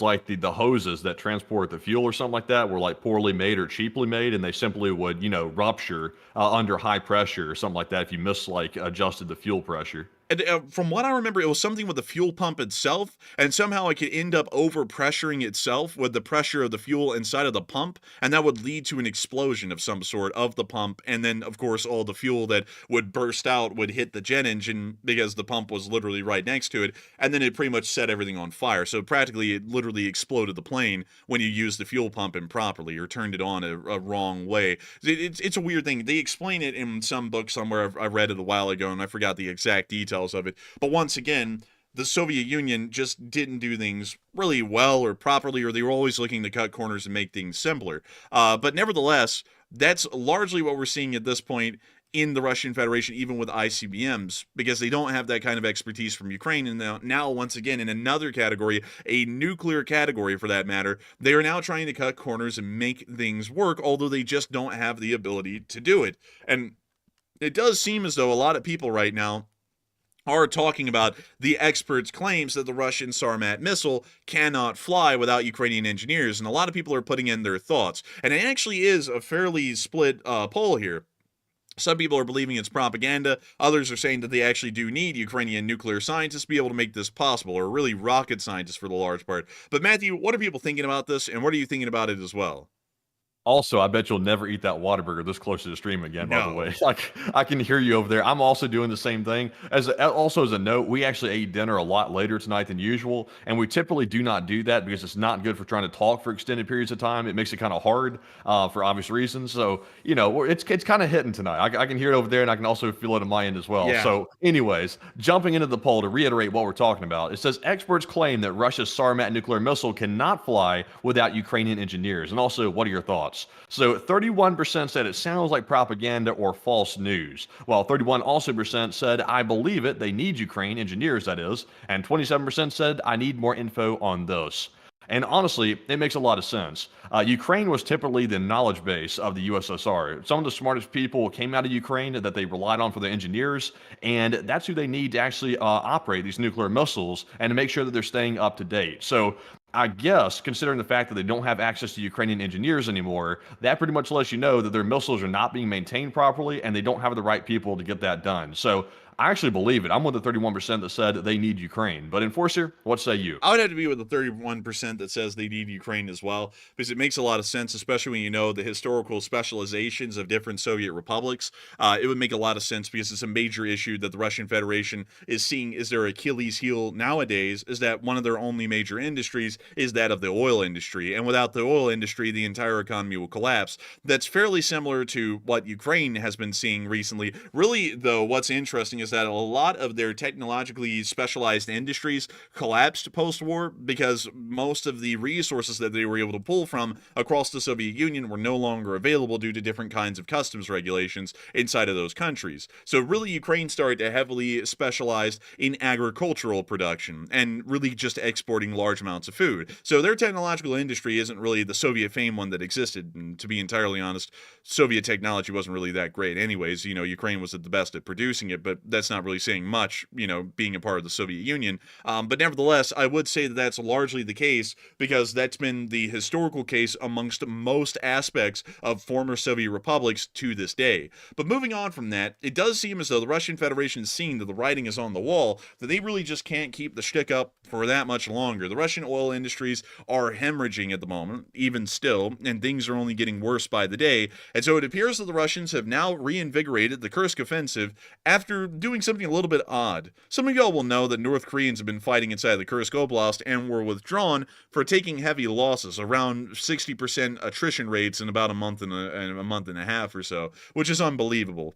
like the hoses that transport the fuel or something like that were like poorly made or cheaply made, and they simply would, rupture under high pressure or something like that if you adjusted the fuel pressure. And from what I remember, it was something with the fuel pump itself, and somehow it could end up over-pressuring itself with the pressure of the fuel inside of the pump, and that would lead to an explosion of some sort of the pump, and then, of course, all the fuel that would burst out would hit the jet engine because the pump was literally right next to it, and then it pretty much set everything on fire. So practically, it literally exploded the plane when you used the fuel pump improperly or turned it on a wrong way. It's a weird thing. They explain it in some book somewhere. I read it a while ago, and I forgot the exact details of it. But once again, the Soviet Union just didn't do things really well or properly, or they were always looking to cut corners and make things simpler. But nevertheless, that's largely what we're seeing at this point in the Russian Federation, even with ICBMs, because they don't have that kind of expertise from Ukraine. And now, once again, in another category, a nuclear category for that matter, they are now trying to cut corners and make things work, although they just don't have the ability to do it. And it does seem as though a lot of people right now are talking about the experts' claims that the Russian Sarmat missile cannot fly without Ukrainian engineers, and a lot of people are putting in their thoughts. And it actually is a fairly split poll here. Some people are believing it's propaganda. Others are saying that they actually do need Ukrainian nuclear scientists to be able to make this possible, or really rocket scientists for the large part. But Matthew, what are people thinking about this, and what are you thinking about it as well? Also, I bet you'll never eat that Whataburger this close to the stream again, by the No. way. Like, I can hear you over there. I'm also doing the same thing. Also, as a note, we actually ate dinner a lot later tonight than usual, and we typically do not do that because it's not good for trying to talk for extended periods of time. It makes it kind of hard for obvious reasons. So, you know, it's kind of hitting tonight. I can hear it over there, and I can also feel it on my end as well. Yeah. So, anyways, jumping into the poll to reiterate what we're talking about, it says experts claim that Russia's Sarmat nuclear missile cannot fly without Ukrainian engineers. And also, what are your thoughts? So 31% said it sounds like propaganda or false news, while 31% said I believe it, they need Ukraine, engineers that is, and 27% said I need more info on this. And honestly, it makes a lot of sense. Ukraine was typically the knowledge base of the USSR. Some of the smartest people came out of Ukraine that they relied on for their engineers, and that's who they need to actually operate these nuclear missiles and to make sure that they're staying up to date. So I guess, considering the fact that they don't have access to Ukrainian engineers anymore, that pretty much lets you know that their missiles are not being maintained properly and they don't have the right people to get that done. So I actually believe it. I'm with the 31% that said that they need Ukraine. But Enforcer, what say you? I would have to be with the 31% that says they need Ukraine as well, because it makes a lot of sense, especially when you know the historical specializations of different Soviet republics. It would make a lot of sense because it's a major issue that the Russian Federation is seeing is their Achilles heel nowadays, is that one of their only major industries is that of the oil industry. And without the oil industry, the entire economy will collapse. That's fairly similar to what Ukraine has been seeing recently. Really, though, what's interesting is that a lot of their technologically specialized industries collapsed post-war because most of the resources that they were able to pull from across the Soviet Union were no longer available due to different kinds of customs regulations inside of those countries. So really, Ukraine started to heavily specialize in agricultural production and really just exporting large amounts of food. So their technological industry isn't really the Soviet fame one that existed. And to be entirely honest, Soviet technology wasn't really that great anyways. You know, Ukraine was at the best at producing it, but that's not really saying much, you know, being a part of the Soviet Union. But nevertheless, I would say that that's largely the case because that's been the historical case amongst most aspects of former Soviet republics to this day. But moving on from that, it does seem as though the Russian Federation is seeing that the writing is on the wall, that they really just can't keep the shtick up for that much longer. The Russian oil industries are hemorrhaging at the moment, even still, and things are only getting worse by the day. And so it appears that the Russians have now reinvigorated the Kursk offensive after doing something a little bit odd. Some of y'all will know that North Koreans have been fighting inside the Kursk Oblast and were withdrawn for taking heavy losses, around 60% attrition rates in about a month and a half or so, which is unbelievable,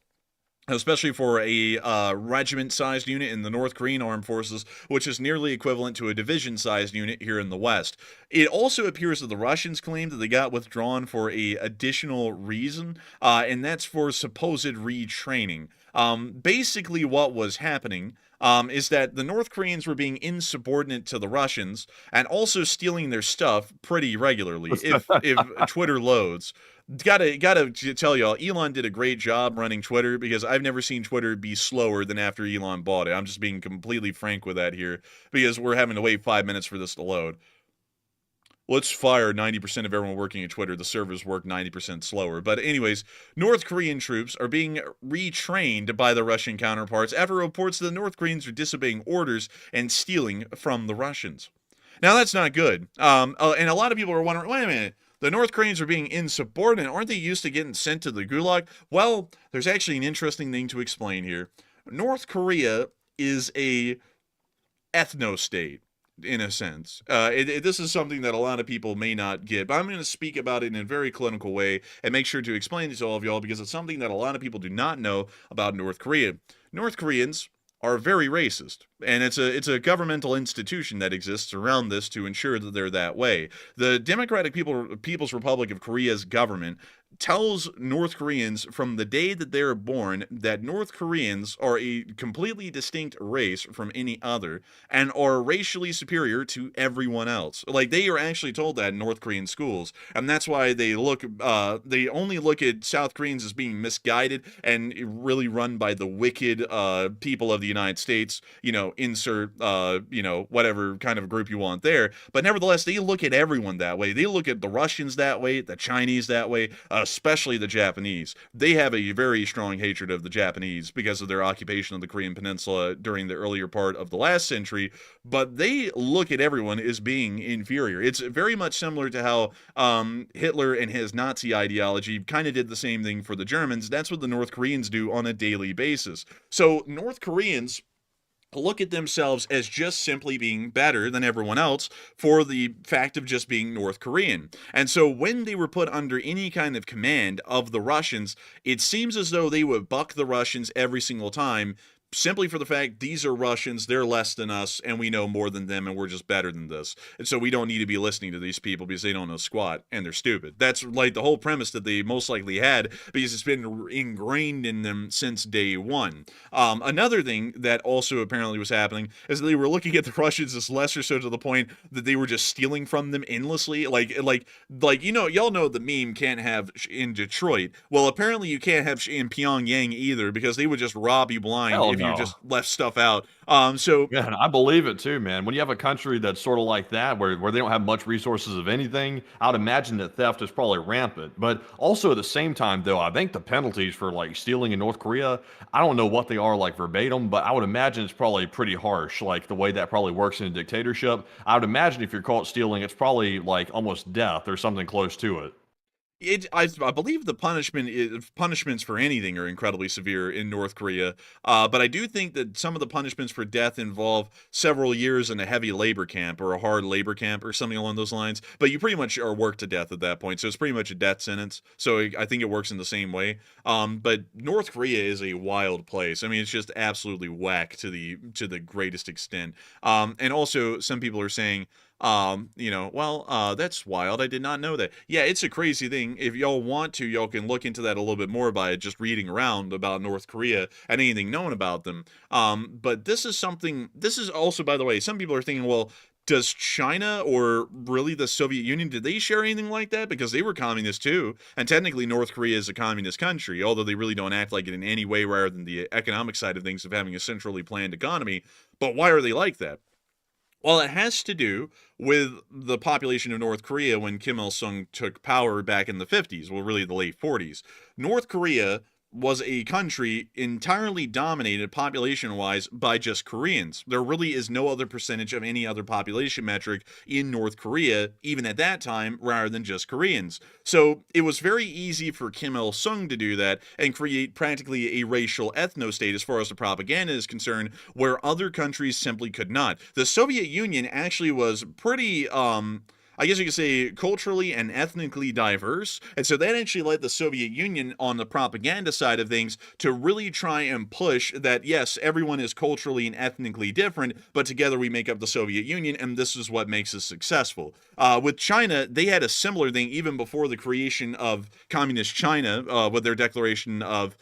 especially for a regiment-sized unit in the North Korean Armed Forces, which is nearly equivalent to a division-sized unit here in the West. It also appears that the Russians claim that they got withdrawn for a additional reason, and that's for supposed retraining. Basically what was happening is that the North Koreans were being insubordinate to the Russians and also stealing their stuff pretty regularly if Twitter loads. Gotta tell y'all, Elon did a great job running Twitter because I've never seen Twitter be slower than after Elon bought it. I'm just being completely frank with that here because we're having to wait 5 minutes for this to load. let's fire 90% of everyone working at Twitter. The servers work 90% slower. But anyways, North Korean troops are being retrained by the Russian counterparts after reports that the North Koreans are disobeying orders and stealing from the Russians. Now, that's not good. And a lot of people are wondering, wait a minute, the North Koreans are being insubordinate. Aren't they used to getting sent to the gulag? Well, there's actually an interesting thing to explain here. North Korea is a ethno-state, in a sense. This is something that a lot of people may not get, but I'm going to speak about it in a very clinical way and make sure to explain this to all of y'all because it's something that a lot of people do not know about North Korea. North Koreans are very racist, and it's a governmental institution that exists around this to ensure that they're that way. The Democratic People's Republic of Korea's government tells North Koreans from the day that they're born that North Koreans are a completely distinct race from any other and are racially superior to everyone else. Like, they are actually told that in North Korean schools, and that's why they only look at South Koreans as being misguided and really run by the wicked people of the United States, insert whatever kind of group you want there. But nevertheless, they look at everyone that way. They look at the Russians that way, the Chinese that way, especially the Japanese. They have a very strong hatred of the Japanese because of their occupation of the Korean Peninsula during the earlier part of the last century, but they look at everyone as being inferior. It's very much similar to how Hitler and his Nazi ideology kind of did the same thing for the Germans. That's what the North Koreans do on a daily basis. So North Koreans look at themselves as just simply being better than everyone else for the fact of just being North Korean. And so when they were put under any kind of command of the Russians, it seems as though they would buck the Russians every single time, simply for the fact these are Russians, they're less than us, and we know more than them, and we're just better than this. And so we don't need to be listening to these people because they don't know squat, and they're stupid. That's like the whole premise that they most likely had because it's been ingrained in them since day one. Another thing that also apparently was happening is that they were looking at the Russians as lesser so to the point that they were just stealing from them endlessly. Like y'all know the meme can't have in Detroit. Well, apparently you can't have in Pyongyang either because they would just rob you blind if you just left stuff out. Yeah, I believe it too, man. When you have a country that's sort of like that, where they don't have much resources of anything, I would imagine that theft is probably rampant. But also at the same time, though, I think the penalties for like stealing in North Korea, I don't know what they are like verbatim, but I would imagine it's probably pretty harsh, like the way that probably works in a dictatorship. I would imagine if you're caught stealing, it's probably like almost death or something close to it. I believe the punishments for anything are incredibly severe in North Korea, but I do think that some of the punishments for death involve several years in a heavy labor camp or a hard labor camp or something along those lines. But you pretty much are worked to death at that point, so it's pretty much a death sentence. So I think it works in the same way. But North Korea is a wild place. I mean, it's just absolutely whack to the greatest extent. And also, some people are saying, that's wild. I did not know that. Yeah, it's a crazy thing. If y'all want to, y'all can look into that a little bit more by just reading around about North Korea and anything known about them. But this is also, by the way, some people are thinking, well, does China or really the Soviet Union, did they share anything like that? Because they were communist too. And technically North Korea is a communist country, although they really don't act like it in any way rather than the economic side of things of having a centrally planned economy. But why are they like that? Well, it has to do with the population of North Korea when Kim Il-sung took power back in the 50s, well, really the late 40s. North Korea was a country entirely dominated population-wise by just Koreans. There really is no other percentage of any other population metric in North Korea, even at that time, rather than just Koreans. So it was very easy for Kim Il-sung to do that and create practically a racial ethno-state as far as the propaganda is concerned, where other countries simply could not. The Soviet Union actually was pretty, I guess you could say, culturally and ethnically diverse. And so that actually led the Soviet Union on the propaganda side of things to really try and push that, yes, everyone is culturally and ethnically different, but together we make up the Soviet Union, and this is what makes us successful. With China, they had a similar thing even before the creation of Communist China, with their declaration of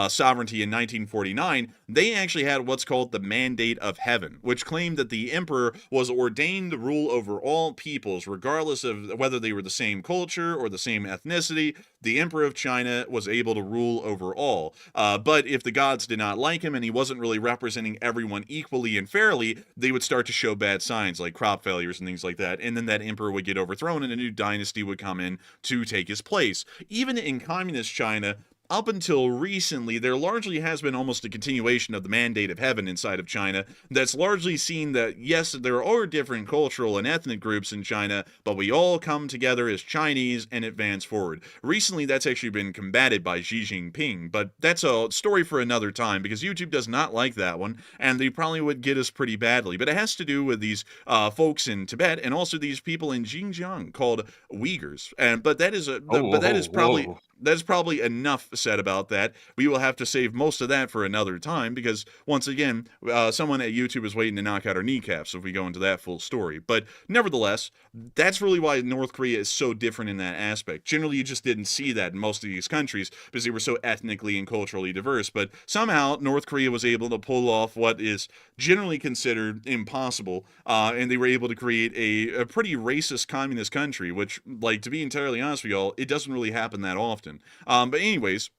sovereignty in 1949. They actually had what's called the Mandate of Heaven, which claimed that the emperor was ordained to rule over all peoples, regardless regardless of whether they were the same culture or the same ethnicity, the Emperor of China was able to rule over all. But if the gods did not like him and he wasn't really representing everyone equally and fairly, they would start to show bad signs like crop failures and things like that. And then that emperor would get overthrown and a new dynasty would come in to take his place. Even in communist China, up until recently, there largely has been almost a continuation of the mandate of heaven inside of China that's largely seen that, yes, there are different cultural and ethnic groups in China, but we all come together as Chinese and advance forward. Recently, that's actually been combated by Xi Jinping, but that's a story for another time because YouTube does not like that one, and they probably would get us pretty badly. But it has to do with these folks in Tibet and also these people in Xinjiang called Uyghurs. But that is probably enough said about that. We will have to save most of that for another time because, once again, someone at YouTube is waiting to knock out our kneecaps if we go into that full story. But nevertheless, that's really why North Korea is so different in that aspect. Generally, you just didn't see that in most of these countries because they were so ethnically and culturally diverse. But somehow, North Korea was able to pull off what is generally considered impossible, and they were able to create a pretty racist communist country, which, like, to be entirely honest with y'all, it doesn't really happen that often. But anyways,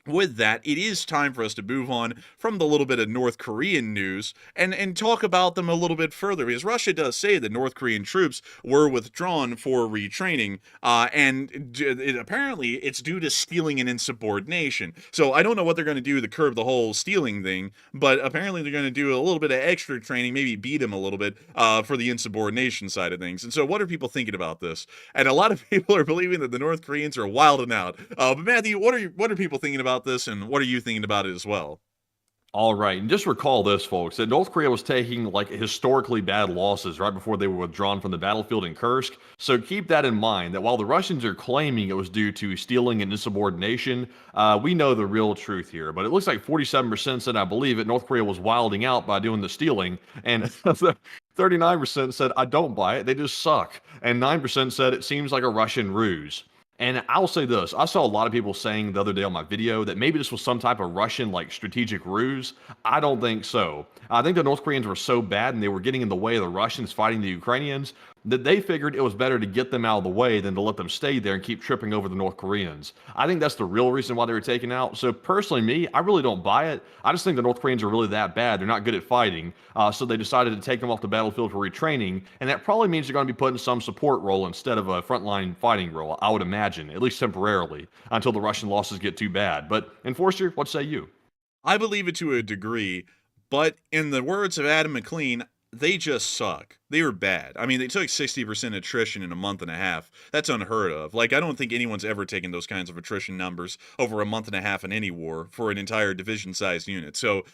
with that, it is time for us to move on from the little bit of North Korean news and talk about them a little bit further, because Russia does say that North Korean troops were withdrawn for retraining, and apparently it's due to stealing and insubordination. So I don't know what they're going to do to curb the whole stealing thing, but apparently they're going to do a little bit of extra training, maybe beat them a little bit for the insubordination side of things. And so what are people thinking about this? And a lot of people are believing that the North Koreans are wilding out. But Matthew, what are people thinking about this, and what are you thinking about it as well? All right, and just recall this, folks, that North Korea was taking like historically bad losses right before they were withdrawn from the battlefield in Kursk. So keep that in mind, that while the Russians are claiming it was due to stealing and insubordination, we know the real truth here. But it looks like 47% said, I believe it, North Korea was wilding out by doing the stealing, and 39% said, I don't buy it, they just suck. And 9% said it seems like a Russian ruse. And I'll say this, I saw a lot of people saying the other day on my video that maybe this was some type of Russian like strategic ruse. I don't think so. I think the North Koreans were so bad and they were getting in the way of the Russians fighting the Ukrainians that they figured it was better to get them out of the way than to let them stay there and keep tripping over the North Koreans. I think that's the real reason why they were taken out. So personally, me, I really don't buy it. I just think the North Koreans are really that bad. They're not good at fighting. So they decided to take them off the battlefield for retraining. And that probably means they're going to be put in some support role instead of a frontline fighting role, I would imagine, at least temporarily, until the Russian losses get too bad. But Enforcer, what say you? I believe it to a degree, but in the words of Adam McLean, they just suck. They were bad. I mean, they took 60% attrition in a month and a half. That's unheard of. Like, I don't think anyone's ever taken those kinds of attrition numbers over a month and a half in any war for an entire division-sized unit. So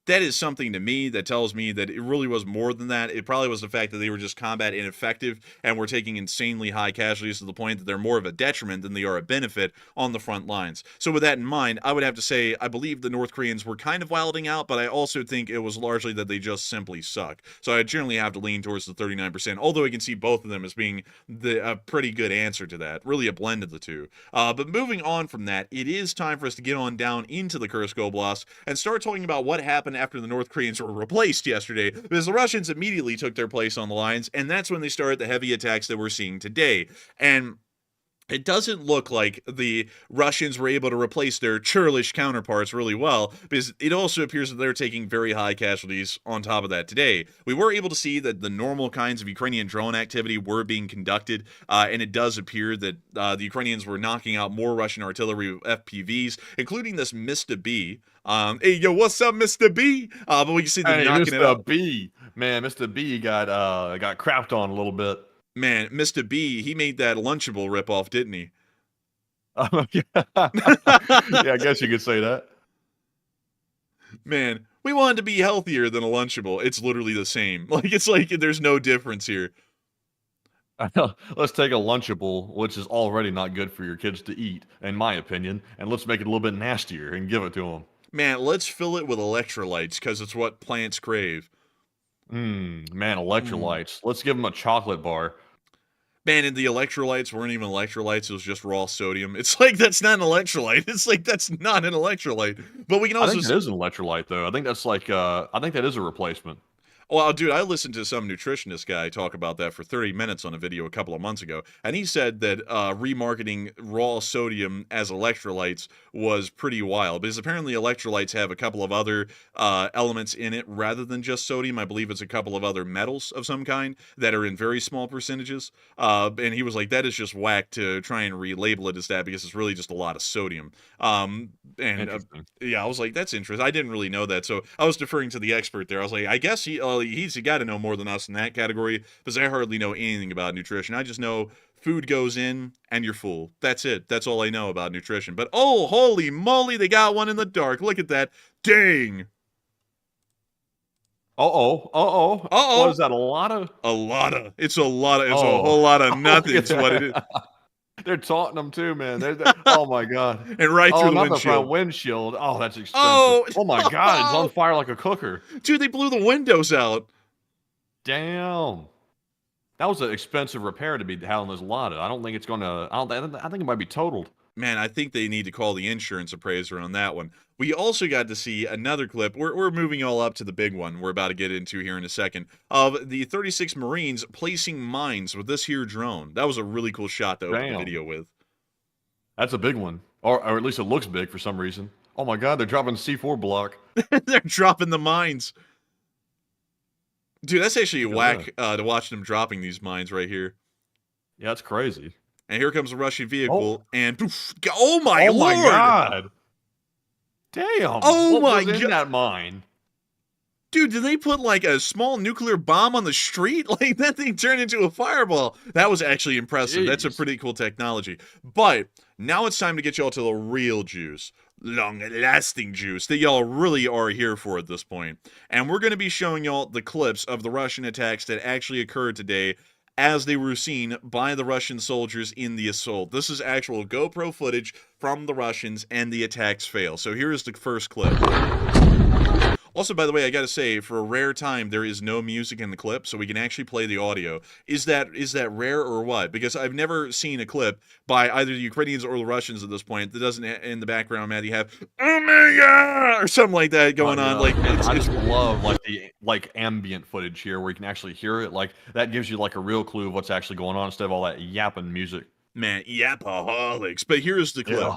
that is something to me that tells me that it really was more than that. It probably was the fact that they were just combat ineffective and were taking insanely high casualties to the point that they're more of a detriment than they are a benefit on the front lines. So with that in mind, I would have to say I believe the North Koreans were kind of wilding out, but I also think it was largely that they just simply suck. So I generally have to lean towards the 39%, although I can see both of them as being a pretty good answer to that, really a blend of the two. But moving on from that, it is time for us to get on down into the Kursk Oblast and start talking about what happened after the North Koreans were replaced yesterday, because the Russians immediately took their place on the lines, and that's when they started the heavy attacks that we're seeing today. And it doesn't look like the Russians were able to replace their churlish counterparts really well, because it also appears that they're taking very high casualties on top of that today. We were able to see that the normal kinds of Ukrainian drone activity were being conducted, and it does appear that the Ukrainians were knocking out more Russian artillery with FPVs, including this Mr. B. Hey, yo, what's up, Mr. B? But we can see them knocking it out. Mr. B. Man, Mr. B got crapped on a little bit. Man, Mr. B, he made that Lunchable ripoff, didn't he? Yeah. Yeah, I guess you could say that. Man, we wanted to be healthier than a Lunchable. It's literally the same. It's like there's no difference here. Let's take a Lunchable, which is already not good for your kids to eat, in my opinion, and let's make it a little bit nastier and give it to them. Man, let's fill it with electrolytes, because it's what plants crave. Man, electrolytes. Let's give them a chocolate bar. Man, and the electrolytes weren't even electrolytes, it was just raw sodium. It's like, that's not an electrolyte. It's like, that's not an electrolyte. But we can also... I think it is an electrolyte, though. I think that's like, I think that is a replacement. Well, dude, I listened to some nutritionist guy talk about that for 30 minutes on a video a couple of months ago, and he said that remarketing raw sodium as electrolytes was pretty wild, because apparently electrolytes have a couple of other elements in it rather than just sodium. I believe it's a couple of other metals of some kind that are in very small percentages, and he was like, that is just whack to try and relabel it as that, because it's really just a lot of sodium. Yeah, I was like, that's interesting. I didn't really know that, so I was deferring to the expert there. I was like, I guess he's got to know more than us in that category, because I hardly know anything about nutrition. I just know food goes in and you're full. That's it. That's all I know about nutrition. But oh, holy moly, they got one in the dark. Look at that. Dang. What is that? A lot of? It's a whole lot of nothing. It's what it is. They're taunting them too, man. Oh my god! And right through the not windshield. The front windshield. Oh, that's expensive. Oh my god! It's on fire like a cooker. Dude, they blew the windows out. Damn. That was an expensive repair to be having this lotted. I don't think it's gonna. I think it might be totaled. Man, I think they need to call the insurance appraiser on that one. We also got to see another clip. We're moving all up to the big one we're about to get into here in a second, of the 36 Marines placing mines with this here drone. That was a really cool shot to open the video with. That's a big one. Or at least it looks big for some reason. Oh my god, they're dropping C4 block. They're dropping the mines. Dude, that's actually whack to watch them dropping these mines right here. Yeah, it's crazy. And here comes a Russian vehicle, and poof, oh my lord! Oh my god! Damn! Oh what my was in that mine? Dude, did they put like a small nuclear bomb on the street? Like that thing turned into a fireball. That was actually impressive. Jeez. That's a pretty cool technology. But now it's time to get y'all to the real juice. Long-lasting juice that y'all really are here for at this point. And we're going to be showing y'all the clips of the Russian attacks that actually occurred today as they were seen by the Russian soldiers in the assault. This is actual GoPro footage from the Russians, and the attacks fail. So here is the first clip. Also, by the way, I gotta say, for a rare time, there is no music in the clip, so we can actually play the audio. Is that rare or what? Because I've never seen a clip by either the Ukrainians or the Russians at this point that doesn't, in the background, Matt, you have, oh my god, or something like that going on. Like, I just love the ambient footage here where you can actually hear it. Like, that gives you like a real clue of what's actually going on instead of all that yapping music. Man, yapaholics. But here's the clip.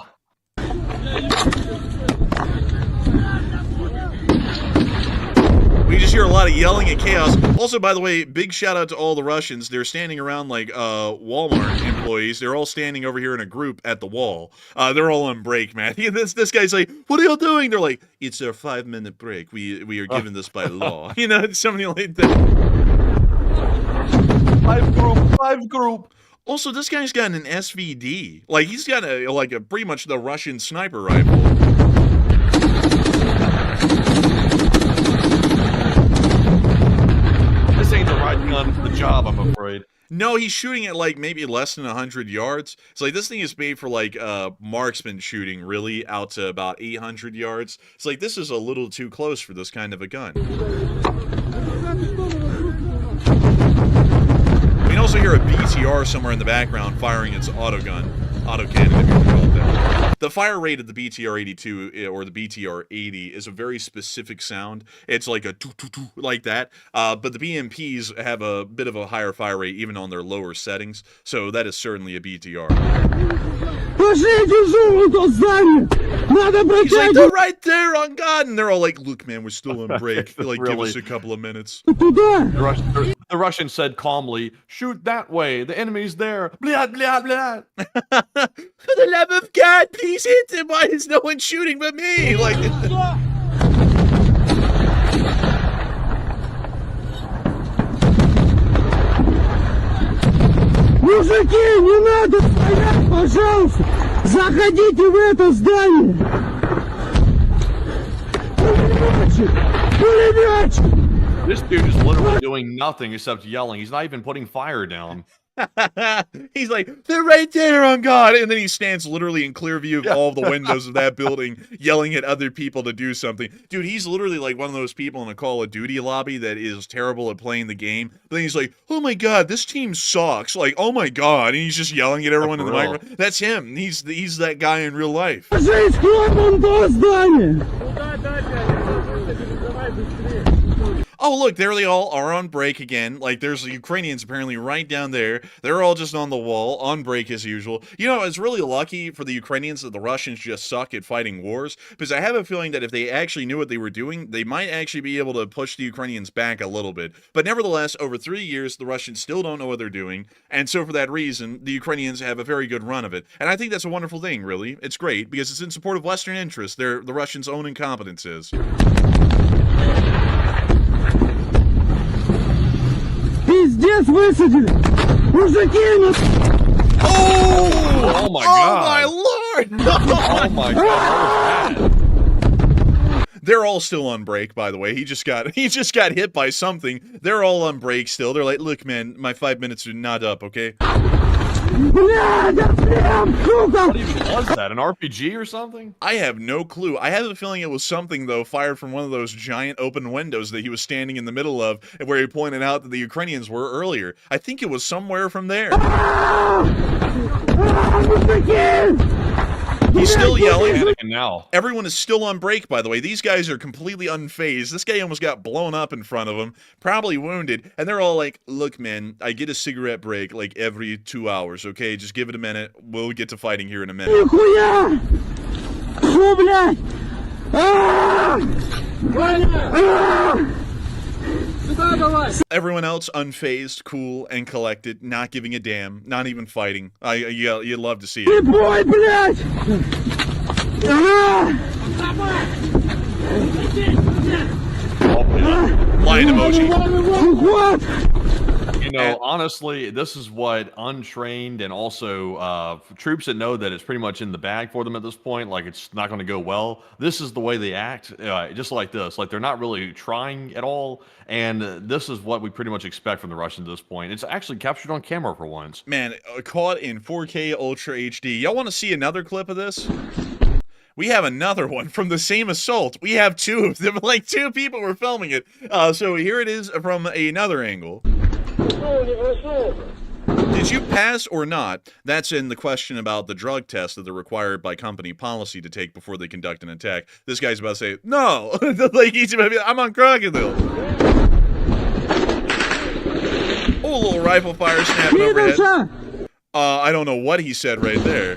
We just hear a lot of yelling and chaos. Also, by the way, big shout out to all the Russians. They're standing around like Walmart employees. They're all standing over here in a group at the wall. They're all on break, man. This guy's like, what are y'all doing? They're like, it's our 5-minute break. We are given this by law. You know, something like that. Five group. Also, this guy's got an SVD. Like, he's got a pretty much the Russian sniper rifle. This ain't the right gun for the job, I'm afraid. No, he's shooting at like maybe less than 100 yards. It's like this thing is made for like marksman shooting, really, out to about 800 yards. It's like this is a little too close for this kind of a gun. We can also hear a BTR somewhere in the background firing its autocannon, if you want to call it that. The fire rate of the BTR-82 or the BTR-80 is a very specific sound. It's like a doo-doo-doo like that. But the BMPs have a bit of a higher fire rate even on their lower settings. So that is certainly a BTR. He's like, they're right there on God. And they're all like, look, man, we're still on break. Like, really? Give us a couple of minutes. The Russian said calmly, shoot that way. The enemy's there. Blah, blah, blah. For the love of God, please hit him. Why is no one shooting but me? Like, Мужики, не надо стоять, пожалуйста! Заходите в это здание! Пулеметчик! This dude is literally doing nothing except yelling. He's not even putting fire down. He's like, they're right there on God. And then he stands literally in clear view of all the windows of that building, yelling at other people to do something. Dude, he's literally like one of those people in a Call of Duty lobby that is terrible at playing the game. But then he's like, oh my God, this team sucks. Like, oh my God. And he's just yelling at everyone in the microphone. That's him. He's that guy in real life. Oh, look, there they all are on break again. Like, there's the Ukrainians apparently right down there. They're all just on the wall, on break as usual. You know, it's really lucky for the Ukrainians that the Russians just suck at fighting wars, because I have a feeling that if they actually knew what they were doing, they might actually be able to push the Ukrainians back a little bit. But nevertheless, over 3 years, the Russians still don't know what they're doing, and so for that reason, the Ukrainians have a very good run of it. And I think that's a wonderful thing, really. It's great, because it's in support of Western interests. They're the Russians' own incompetence is. Пиздец высадили! Мужики нас... Oh my god! Oh my lord! Oh my god! What was that? They're all still on break, by the way. He just got hit by something. They're all on break still. They're like, look, man, my 5 minutes are not up, okay? Блядь, прям, сука! What even was that? An RPG or something? I have no clue. I have a feeling it was something, though, fired from one of those giant open windows that he was standing in the middle of, where he pointed out that the Ukrainians were earlier. I think it was somewhere from there. He's still yelling. Panicking now. Everyone is still on break, by the way. These guys are completely unfazed. This guy almost got blown up in front of him, probably wounded, and they're all like, look, man, I get a cigarette break like every 2 hours, okay? Just give it a minute. We'll get to fighting here in a minute. Нихуя! Фу, блядь! Everyone else unfazed, cool, and collected, not giving a damn, not even fighting. You'd love to see it. Бой, блядь! Lion emoji. What? You know, honestly, this is what untrained and also troops that know that it's pretty much in the bag for them at this point, like it's not going to go well. This is the way they act, just like this. Like they're not really trying at all, and this is what we pretty much expect from the Russians at this point. It's actually captured on camera for once. Man, caught in 4K Ultra HD. Y'all want to see another clip of this? We have another one from the same assault. We have two of them, like two people were filming it. So here it is from another angle. Did you pass or not? That's in the question about the drug test that they're required by company policy to take before they conduct an attack. This guy's about to say, no! Like he's about to be like, I'm on crocodile. Oh, a little rifle fire snapping overhead. I don't know what he said right there.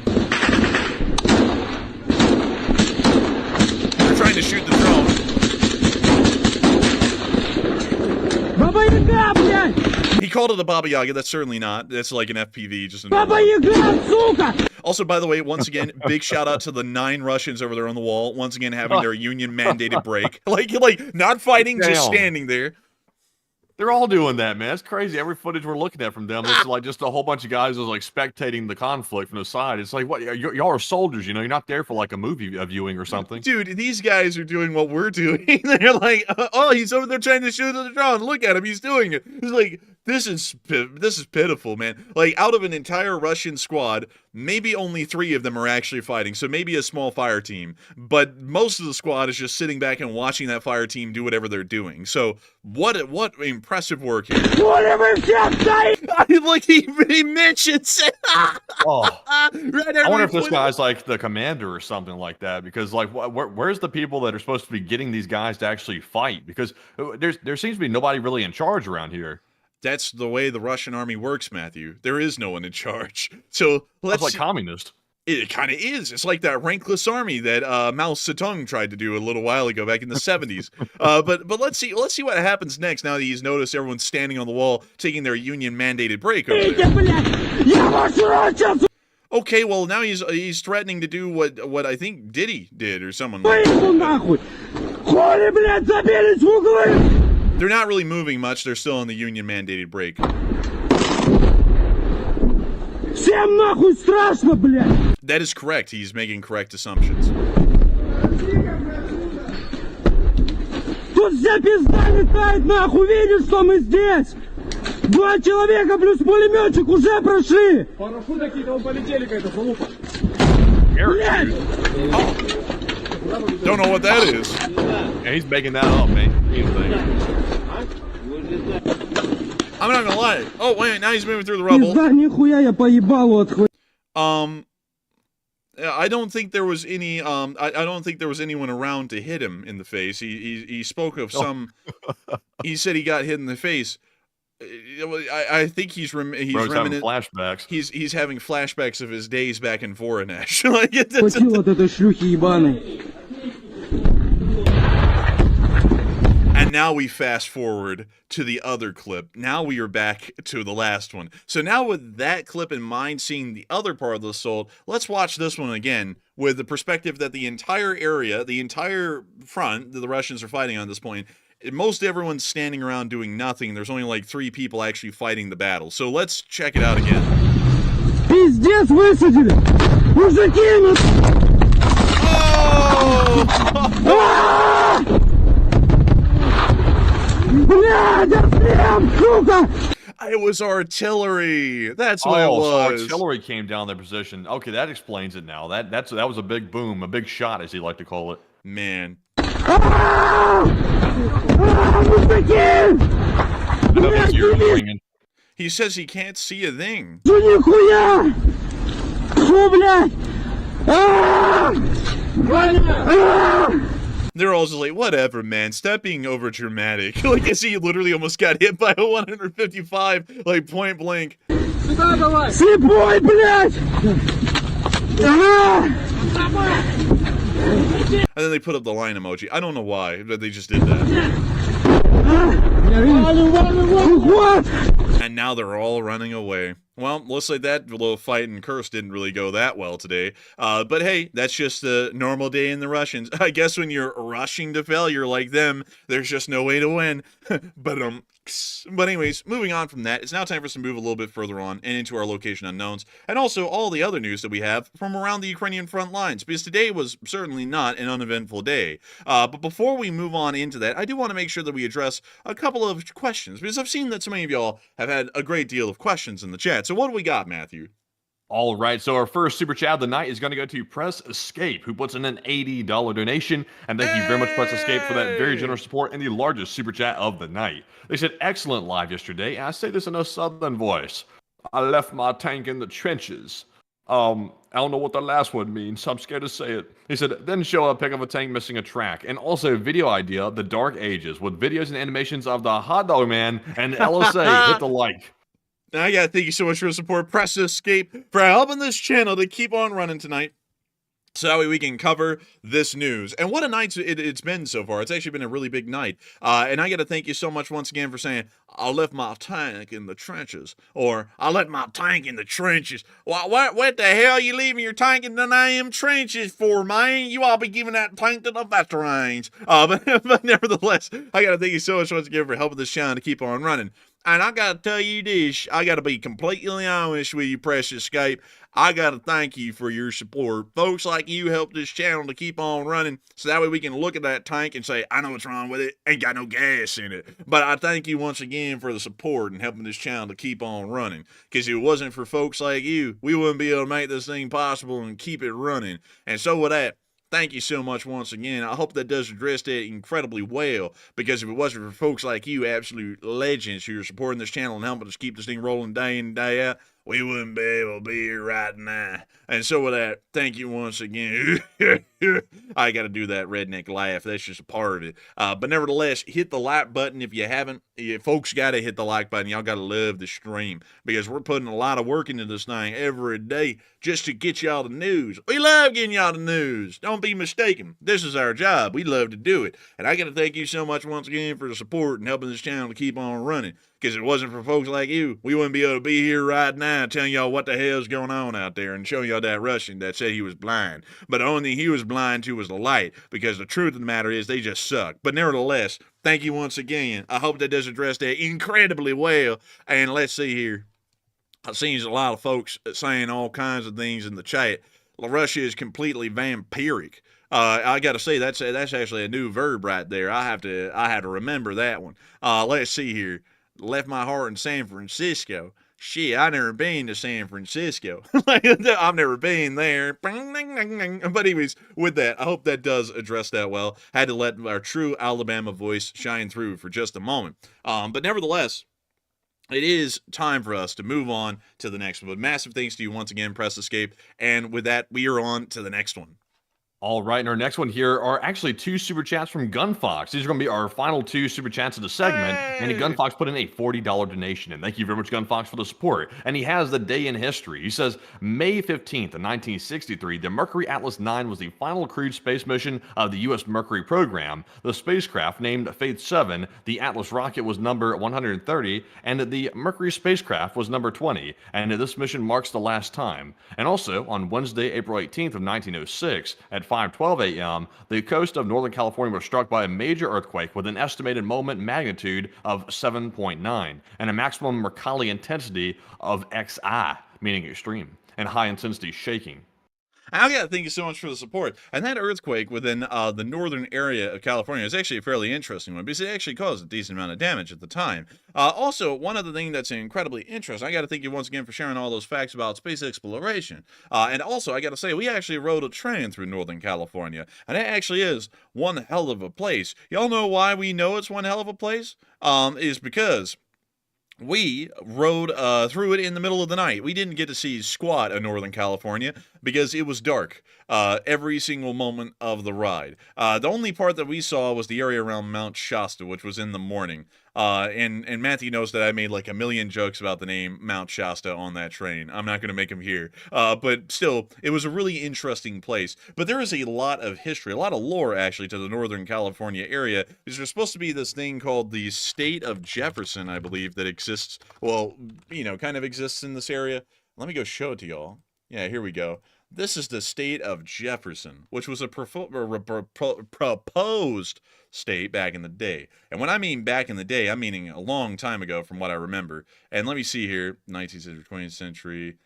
They're trying to shoot the drone. Baba Yaga, блядь! He called it a Baba Yaga. That's certainly not. That's like an FPV. Just Baba Yaga, сука! Also, by the way, once again, big shout out to the 9 Russians over there on the wall. Once again, having their union mandated break. Like not fighting, just standing there. They're all doing that, man. It's crazy. Every footage we're looking at from them, it's like just a whole bunch of guys who's like spectating the conflict from the side. It's like, what? Y'all are soldiers, you know? You're not there for like a movie viewing or something. Dude, these guys are doing what we're doing. They're like, oh, he's over there trying to shoot the drone. Look at him. He's doing it. It's like, this is pitiful, man. Like, out of an entire Russian squad, maybe only 3 of them are actually fighting. So maybe a small fire team. But most of the squad is just sitting back and watching that fire team do whatever they're doing. So what impressive work here. Like he mentions it. Oh. Right, I wonder if this guy's like the commander or something like that, because like where's the people that are supposed to be getting these guys to actually fight? Because there seems to be nobody really in charge around here. That's the way the Russian army works, Matthew. There is no one in charge. So let's That's like communist. It kind of is. It's like that rankless army that Mao Zedong tried to do a little while ago, back in the 70s. But let's see what happens next. Now that he's noticed everyone's standing on the wall, taking their union mandated break over there. Okay, well now he's threatening to do what I think Diddy did or someone like that. They're not really moving much. They're still on the union mandated break. That is correct. He's making correct assumptions. Тут вся пизда летает, нахуй, видишь, что мы здесь? 2 человека плюс пулеметчик уже прошли. Парашюты какие-то полетели, какая-то залупа. Don't know what that is. Yeah, he's making that up, man. I'm not gonna lie. Oh wait, now he's moving through the rubble. I don't think there was any. I don't think there was anyone around to hit him in the face. He spoke of some. He said he got hit in the face. I think he's Bro's having reminiscent. flashbacks. He's having flashbacks of his days back in Voronezh. Like, Хватило от этой шлюхи ебаной. and now we fast forward to the other clip. Now we are back to the last one. So now with that clip in mind, seeing the other part of the assault, let's watch this one again with the perspective that the entire area, the entire front that the Russians are fighting on this point, most everyone's standing around doing nothing. There's only like 3 people actually fighting the battle. So let's check it out again. Пиздец высадили! Мужики, ну... Oh! Блядь, отстрел, сука! It was artillery. That's what Oh, it so was. artillery came down their position. Okay, that explains it now. That was a big boom, a big shot, as he like to call it. Man. Мужики! Another ears ringing. He says he can't see a thing. Ну нихуя! Фу, блядь! They're all just like, whatever, man. Stop being over dramatic. Like, as he literally almost got hit by a 155, like, point blank. Слепой, блядь! And then they put up the line emoji. I don't know why, but they just did that. What? And now they're all running away. Well, looks like that little fight in Kursk didn't really go that well today. But hey, that's just a normal day in the Russians. I guess when you're rushing to failure like them, there's just no way to win. But anyways, moving on from that, it's now time for us to move a little bit further on and into our location unknowns, and also all the other news that we have from around the Ukrainian front lines, because today was certainly not an uneventful day. But before we move on into that, I do want to make sure that we address a couple of questions, because I've seen that so many of y'all have had a great deal of questions in the chat. So what do we got, Matthew? All right, so our first super chat of the night is going to go to Press Escape, who puts in an $80 donation. And thank you very much, Press Escape, for that very generous support and the largest super chat of the night. They said, excellent live yesterday. And I say this in a southern voice. I left my tank in the trenches. I don't know what the last one means, so I'm scared to say it. He said, then show a pic of a tank missing a track. And also video idea, The Dark Ages, with videos and animations of the Hot Dog Man and LSA. Hit the like. I gotta thank you so much for your support, Press Escape, for helping this channel to keep on running tonight. So that way we can cover this news. And what a night it's been so far. It's actually been a really big night. And I got to thank you so much once again for saying, I left my tank in the trenches. Or, I left my tank in the trenches. What the hell are you leaving your tank in the damn trenches for, man? You all be giving that tank to the veterans. But nevertheless, I got to thank you so much once again for helping this channel to keep on running. And I got to tell you this, I got to be completely honest with you, Press Escape. I got to thank you for your support. Folks like you help this channel to keep on running, so that way we can look at that tank and say, I know what's wrong with it, ain't got no gas in it. But I thank you once again for the support and helping this channel to keep on running. Because if it wasn't for folks like you, we wouldn't be able to make this thing possible and keep it running. And so with that, thank you so much once again. I hope that does address that incredibly well, because if it wasn't for folks like you, absolute legends who are supporting this channel and helping us keep this thing rolling day in and day out, we wouldn't be able to be here right now. And so with that, thank you once again. I got to do that redneck laugh. That's just a part of it. But nevertheless, hit the like button if you haven't. Folks got to hit the like button. Y'all got to love the stream, because we're putting a lot of work into this thing every day just to get y'all the news. We love getting y'all the news. Don't be mistaken. This is our job. We love to do it. And I got to thank you so much once again for the support and helping this channel to keep on running. Because if it wasn't for folks like you, we wouldn't be able to be here right now telling y'all what the hell's going on out there and showing y'all that Russian that said he was blind. But the only thing he was blind to was the light, because the truth of the matter is they just suck. But nevertheless, thank you once again. I hope that does address that incredibly well. And let's see here. I've seen a lot of folks saying all kinds of things in the chat. Russia is completely vampiric. I got to say that's actually a new verb right there. I have to remember that one. Let's see here. Left my heart in San Francisco. Shit, I never been to San Francisco. I've never been there. But anyways, with that, I hope that does address that well. Had to let our true Alabama voice shine through for just a moment. But nevertheless, it is time for us to move on to the next one. But massive thanks to you once again, Press Escape. And with that, we are on to the next one. All right, and our next one here are actually 2 super chats from Gunfox. These are going to be our final 2 super chats of the segment. And Gunfox put in a $40 donation. And thank you very much, Gunfox, for the support. And he has the day in history. He says, May 15th of 1963, the Mercury Atlas 9 was the final crewed space mission of the U.S. Mercury program. The spacecraft, named Faith 7, the Atlas rocket was number 130, and the Mercury spacecraft was number 20. And this mission marks the last time. And also, on Wednesday, April 18th of 1906, at 5:12 a.m., the coast of Northern California was struck by a major earthquake with an estimated moment magnitude of 7.9 and a maximum Mercalli intensity of XI, meaning extreme, and high intensity shaking. I gotta thank you so much for the support. And that earthquake within the northern area of California is actually a fairly interesting one because it actually caused a decent amount of damage at the time. Also, one other thing that's incredibly interesting, I gotta thank you once again for sharing all those facts about space exploration. And also, I gotta say, we actually rode a train through Northern California, and it actually is one hell of a place. Y'all know why we know it's one hell of a place? Is because we rode through it in the middle of the night. We didn't get to see squat in Northern California because it was dark every single moment of the ride. The only part that we saw was the area around Mount Shasta, which was in the morning. And Matthew knows that I made like a million jokes about the name Mount Shasta on that train. I'm not going to make them here. But still, it was a really interesting place. But there is a lot of history, a lot of lore actually to the Northern California area. There's supposed to be this thing called the State of Jefferson, I believe, that exists. Well, kind of exists in this area. Let me go show it to y'all. Yeah, here we go. This is the state of Jefferson, which was a proposed state back in the day. And when I mean back in the day, I'm meaning a long time ago from what I remember. And let me see here, 19th century, 20th century.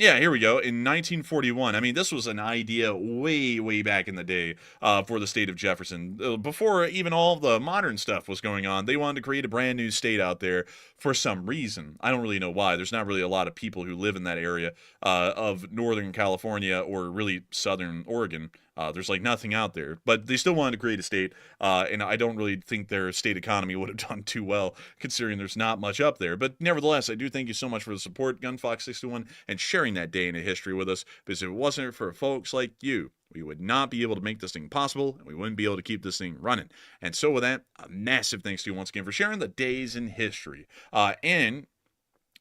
Yeah, here we go. In 1941, I mean, this was an idea way, way back in the day for the state of Jefferson. Before even all the modern stuff was going on, they wanted to create a brand new state out there for some reason. I don't really know why. There's not really a lot of people who live in that area of Northern California or really Southern Oregon. There's like nothing out there, but they still wanted to create a state, and I don't really think their state economy would have done too well, considering there's not much up there. But nevertheless, I do thank you so much for the support, Gunfox61, and sharing that day in history with us, because if it wasn't for folks like you, we would not be able to make this thing possible, and we wouldn't be able to keep this thing running. And so with that, a massive thanks to you once again for sharing the days in history. And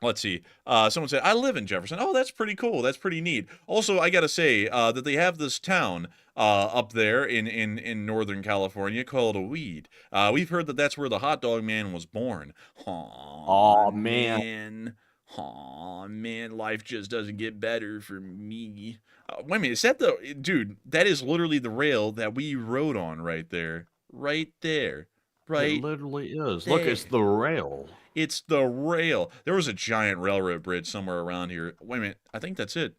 let's see. Someone said, I live in Jefferson. Oh, that's pretty cool. That's pretty neat. Also, I got to say that they have this town up there in Northern California called a Weed. We've heard that that's where the hot dog man was born. Aw, man. Aw, man, life just doesn't get better for me. Wait a minute, is that the... Dude, that is literally the rail that we rode on right there. Right there. Right It literally is. there. Look, it's the rail. It's the rail. There was a giant railroad bridge somewhere around here. Wait a minute. I think that's it.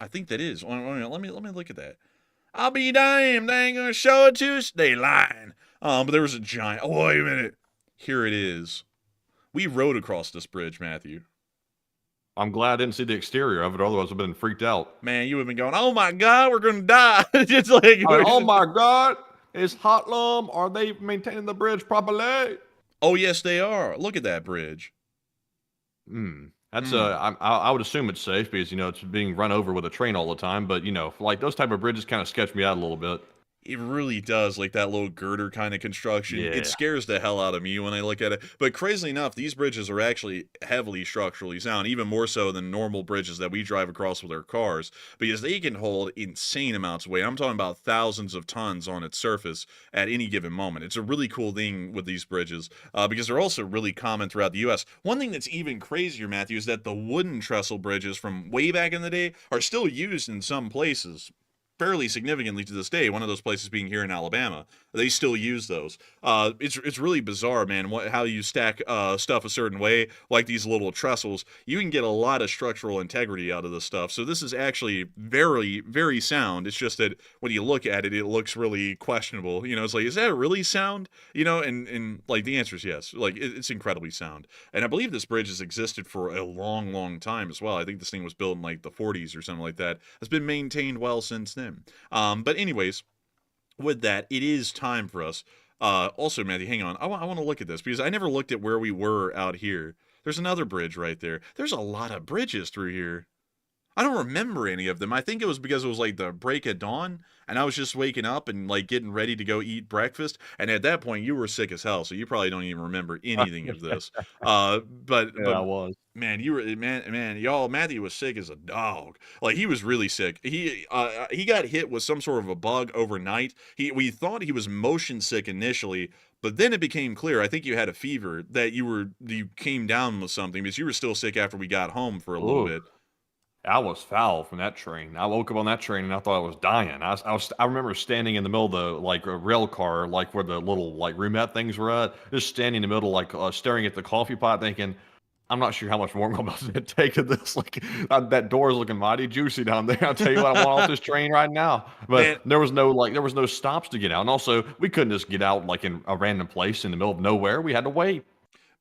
I think that is. Wait a minute. Let me look at that. I'll be damned. They ain't gonna show it to us. They lying. But there was a giant... Oh, wait a minute. Here it is. We rode across this bridge, Matthew. I'm glad I didn't see the exterior of it, otherwise I've been freaked out. Man, you would have been going, oh my God, we're gonna die. Just like... Oh my God, is Hotlum, are they maintaining the bridge properly? Oh, yes, they are. Look at that bridge. That's I would assume it's safe because it's being run over with a train all the time. But like those type of bridges kind of sketch me out a little bit. It really does, like that little girder kind of construction. Yeah. It scares the hell out of me when I look at it. But crazily enough, these bridges are actually heavily structurally sound, even more so than normal bridges that we drive across with our cars, because they can hold insane amounts of weight. I'm talking about thousands of tons on its surface at any given moment. It's a really cool thing with these bridges because they're also really common throughout the U.S. One thing that's even crazier, Matthew, is that the wooden trestle bridges from way back in the day are still used in some places. Fairly significantly to this day, one of those places being here in Alabama. They still use those. It's really bizarre, man, how you stack stuff a certain way, like these little trestles. You can get a lot of structural integrity out of this stuff. So this is actually very, very sound. It's just that when you look at it, it looks really questionable. It's like, is that really sound? And like the answer is yes. Like it's incredibly sound. And I believe this bridge has existed for a long, long time as well. I think this thing was built in like the 40s or something like that. It's been maintained well since then. But anyways, with that, it is time for us Also, Matthew, hang on. I want to look at this because I never looked at where we were out here. There's another bridge right there. There's a lot of bridges through here. I don't remember any of them. I think it was because it was like the break of dawn, and I was just waking up and like getting ready to go eat breakfast. And at that point, you were sick as hell, so you probably don't even remember anything of this. But I was. man, y'all. Matthew was sick as a dog. Like he was really sick. He got hit with some sort of a bug overnight. We thought he was motion sick initially. But then it became clear, I think you had a fever, that you came down with something because you were still sick after we got home for a little bit. I was foul from that train. I woke up on that train and I thought I was dying. I remember standing in the middle of the like a rail car, like where the little like roomette things were at, just standing in the middle, like staring at the coffee pot, thinking, I'm not sure how much more I'm about to take of this. Like that door is looking mighty juicy down there. I'll tell you what, I want off this train right now. But Man. there was no stops to get out, and also we couldn't just get out like in a random place in the middle of nowhere. We had to wait.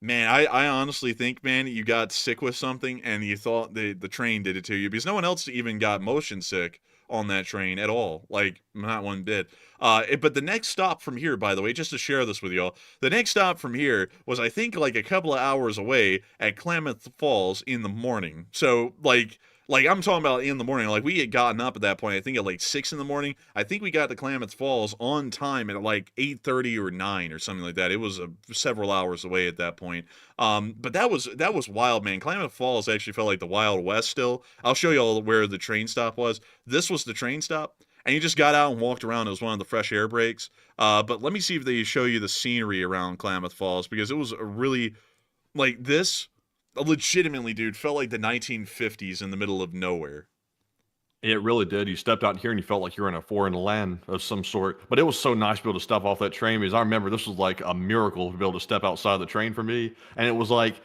Man, I honestly think, man, you got sick with something and you thought the train did it to you because no one else even got motion sick on that train at all. Like, not one bit. But the next stop from here, by the way, just to share this with y'all, the next stop from here was, I think, like a couple of hours away at Klamath Falls in the morning. So, like I'm talking about in the morning. Like, we had gotten up at that point, I think at like 6 in the morning. I think we got to Klamath Falls on time at like 8:30 or 9 or something like that. It was several hours away at that point. But that was wild, man. Klamath Falls actually felt like the Wild West still. I'll show you all where the train stop was. This was the train stop. And you just got out and walked around. It was one of the fresh air breaks. But let me see if they show you the scenery around Klamath Falls, because it was a really, like, this legitimately, dude, felt like the 1950s in the middle of nowhere. It really did. You stepped out here and you felt like you were in a foreign land of some sort. But it was so nice to be able to step off that train, because I remember this was like a miracle to be able to step outside the train for me. And it was like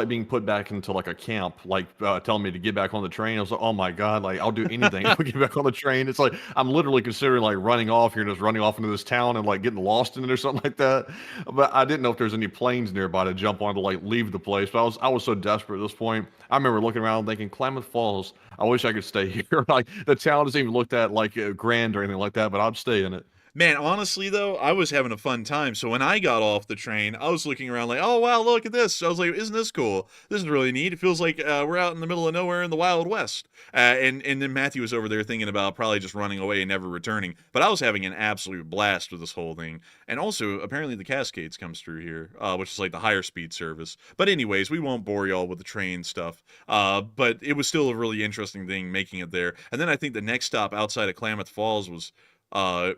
being put back into like a camp, like telling me to get back on the train. I was like, oh my God, like I'll do anything to get back on the train. It's like I'm literally considering like running off here, just running off into this town and like getting lost in it or something like that. But I didn't know if there's any planes nearby to jump on to like leave the place. But I was so desperate at this point. I remember looking around thinking, Klamath Falls, I wish I could stay here. Like the town doesn't even look that like grand or anything like that, but I'd stay in it. Man, honestly, though, I was having a fun time. So when I got off the train, I was looking around like, oh, wow, look at this. I was like, isn't this cool? This is really neat. It feels like we're out in the middle of nowhere in the Wild West. And then Matthew was over there thinking about probably just running away and never returning. But I was having an absolute blast with this whole thing. And also, apparently the Cascades comes through here, which is like the higher speed service. But anyways, we won't bore y'all with the train stuff. But it was still a really interesting thing making it there. And then I think the next stop outside of Klamath Falls was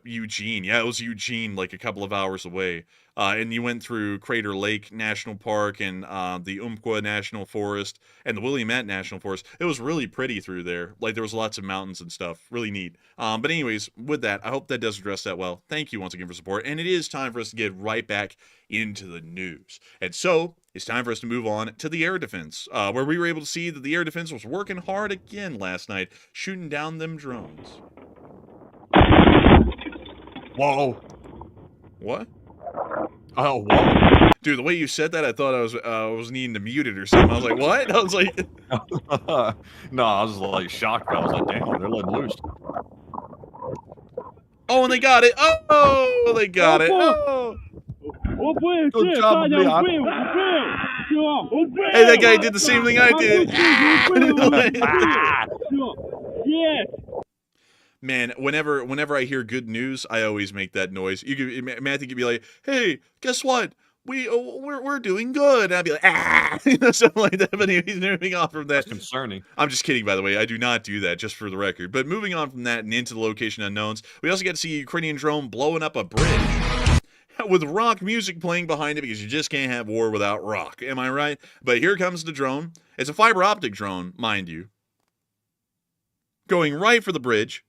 Eugene. Yeah, it was Eugene, like a couple of hours away. And you went through Crater Lake National Park and the Umpqua National Forest and the Willamette National Forest. It was really pretty through there. Like, there was lots of mountains and stuff. Really neat. But anyways, with that, I hope that does address that well. Thank you once again for support. And it is time for us to get right back into the news. And so, it's time for us to move on to the air defense, where we were able to see that the air defense was working hard again last night, shooting down them drones. Whoa. What? Oh, whoa. Dude, the way you said that, I thought I was needing to mute it or something. I was like, what? I was like... No, I was like shocked. I was like, damn, they're letting loose. Oh, and they got it. Oh, they got it. Oh. Good job, Leon. Hey, that guy did the same thing I did. Yes. Man, whenever I hear good news, I always make that noise. Matthew could be like, "Hey, guess what? We're doing good." And I'd be like, "Ah," something like that. But he's moving on from that. That's concerning. I'm just kidding, by the way. I do not do that, just for the record. But moving on from that and into the location unknowns, we also get to see a Ukrainian drone blowing up a bridge with rock music playing behind it, because you just can't have war without rock. Am I right? But here comes the drone. It's a fiber optic drone, mind you, going right for the bridge.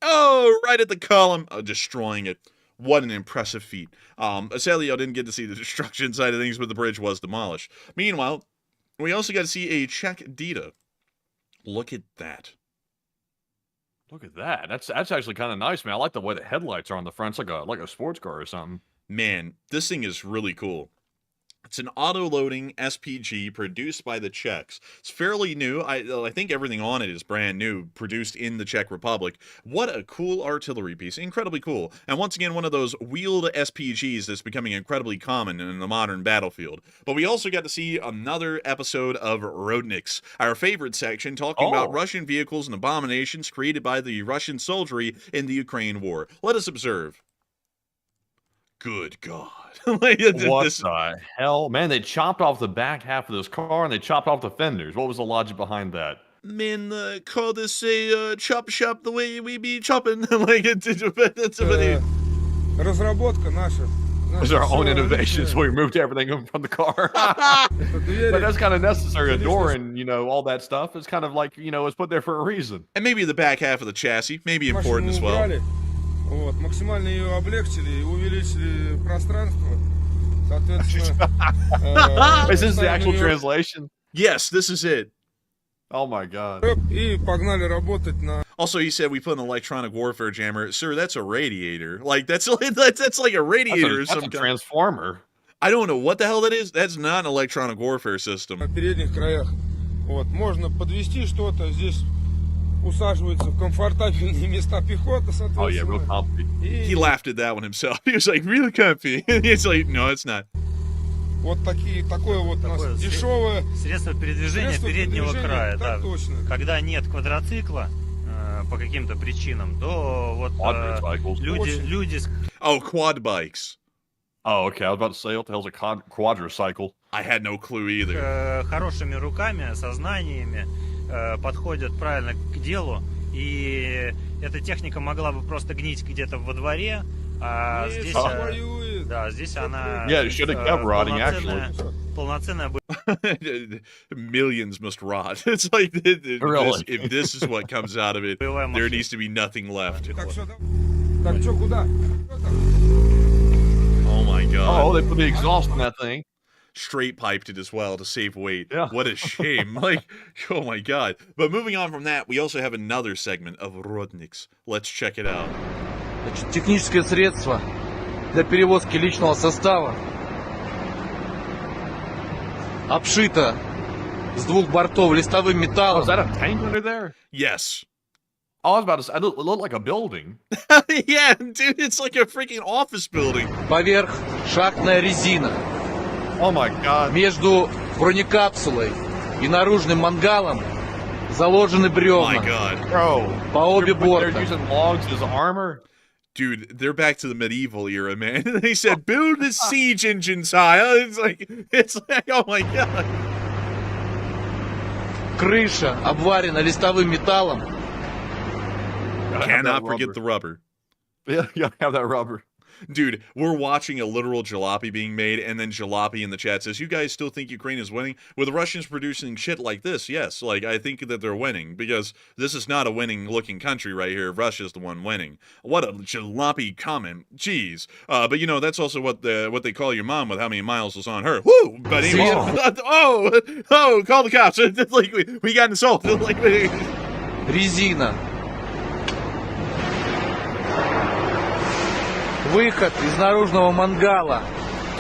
Oh, right at the column, destroying it. What an impressive feat. Sadly, I didn't get to see the destruction side of things, but the bridge was demolished. Meanwhile, we also got to see a Czech Dita. Look at that. Look at that. That's actually kind of nice, man. I like the way the headlights are on the front. It's like a sports car or something. Man, this thing is really cool. It's an auto-loading SPG produced by the Czechs. It's fairly new. I think everything on it is brand new, produced in the Czech Republic. What a cool artillery piece. Incredibly cool. And once again, one of those wheeled SPGs that's becoming incredibly common in the modern battlefield. But we also got to see another episode of Rodniks, our favorite section, talking about Russian vehicles and abominations created by the Russian soldiery in the Ukraine war. Let us observe. Good God. What the hell? Man, they chopped off the back half of this car and they chopped off the fenders. What was the logic behind that? Man, call this a chop shop the way we be chopping. Like, that's Разработка наша. It was our own innovation, so we moved everything from the car. But that's kind of necessary. A door and, all that stuff. It's kind of like, it's put there for a reason. And maybe the back half of the chassis, maybe important as well. Вот, максимально ее облегчили и увеличили пространство. Соответственно, is this the actual translation? Yes, this is it. Oh my God. И погнали работать на... Also, he said we put an electronic warfare jammer. Sir, that's a radiator. Like, that's like a radiator or something. That's a transformer. I don't know what the hell that is. That's not an electronic warfare system. На передних краях. Вот, можно подвести что-то здесь. Усаживается в комфортабельные места пехоты, соответственно. Oh yeah, real comfy. He laughed at that one himself. He was like, really comfy. It's like, no, it's not. Вот такое вот у нас дешевое средство передвижения переднего края, да. Точно. Когда нет квадроцикла по каким-то причинам, то вот люди. Oh, quad bikes. Oh, okay. I was about to say, what the hell's a quadricycle? I had no clue either. Хорошими руками, сознаниями подходят правильно к делу, и эта техника могла бы просто гнить где-то во дворе, а здесь, здесь она полноценная. Millions must rot. It's like if this is what comes out of it, there needs to be nothing left. Oh my God! Oh, they put the exhaust on that thing. Straight piped it as well to save weight. Yeah. What a shame. Like, oh my God. But moving on from that, we also have another segment of Rodniks. Let's check it out. Значит, техническое средство для перевозки личного состава обшито с двух бортов листовым металлом. Oh, is that a tank under there? Yes. Oh, I was about to say, it looked like a building. Yeah, dude, it's like a freaking office building. Поверх шахтная резина. Oh my God. Между бронекапсулой и наружным мангалом заложены бревна. My God. Bro, по обе борта. They're using logs as armor? Dude, they're back to the medieval era, man. They said, build the siege engines high. It's like, oh my God. Крыша обварена листовым металлом. Cannot forget the rubber. Yeah, you gotta have that rubber. Dude, we're watching a literal jalopy being made, and then jalopy in the chat says, you guys still think Ukraine is winning? With the Russians producing shit like this, yes. Like, I think that they're winning, because this is not a winning-looking country right here. Russia's the one winning. What a jalopy comment. Jeez. But, that's also what they call your mom with how many miles was on her. Woo! But anyway, call the cops. Like, we got insulted. Like, Резина. Выход из наружного мангала.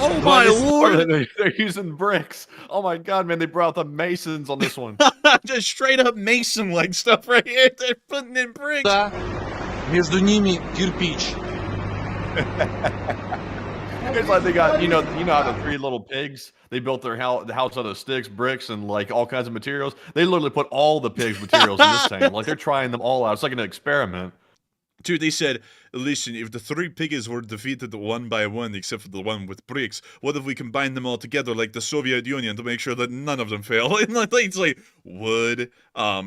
Oh my Lord! They're using bricks. Oh my God, man, they brought the masons on this one. Just straight up mason-like stuff right here. They're putting in bricks. Да, между ними кирпич. It's like they got, how the three little pigs, they built the house out of sticks, bricks, and like all kinds of materials. They literally put all the pigs' materials in this thing. Like they're trying them all out. It's like an experiment. Dude, they said, listen, if the three piggies were defeated one by one, except for the one with bricks, what if we combine them all together like the Soviet Union to make sure that none of them fail? And it's like wood,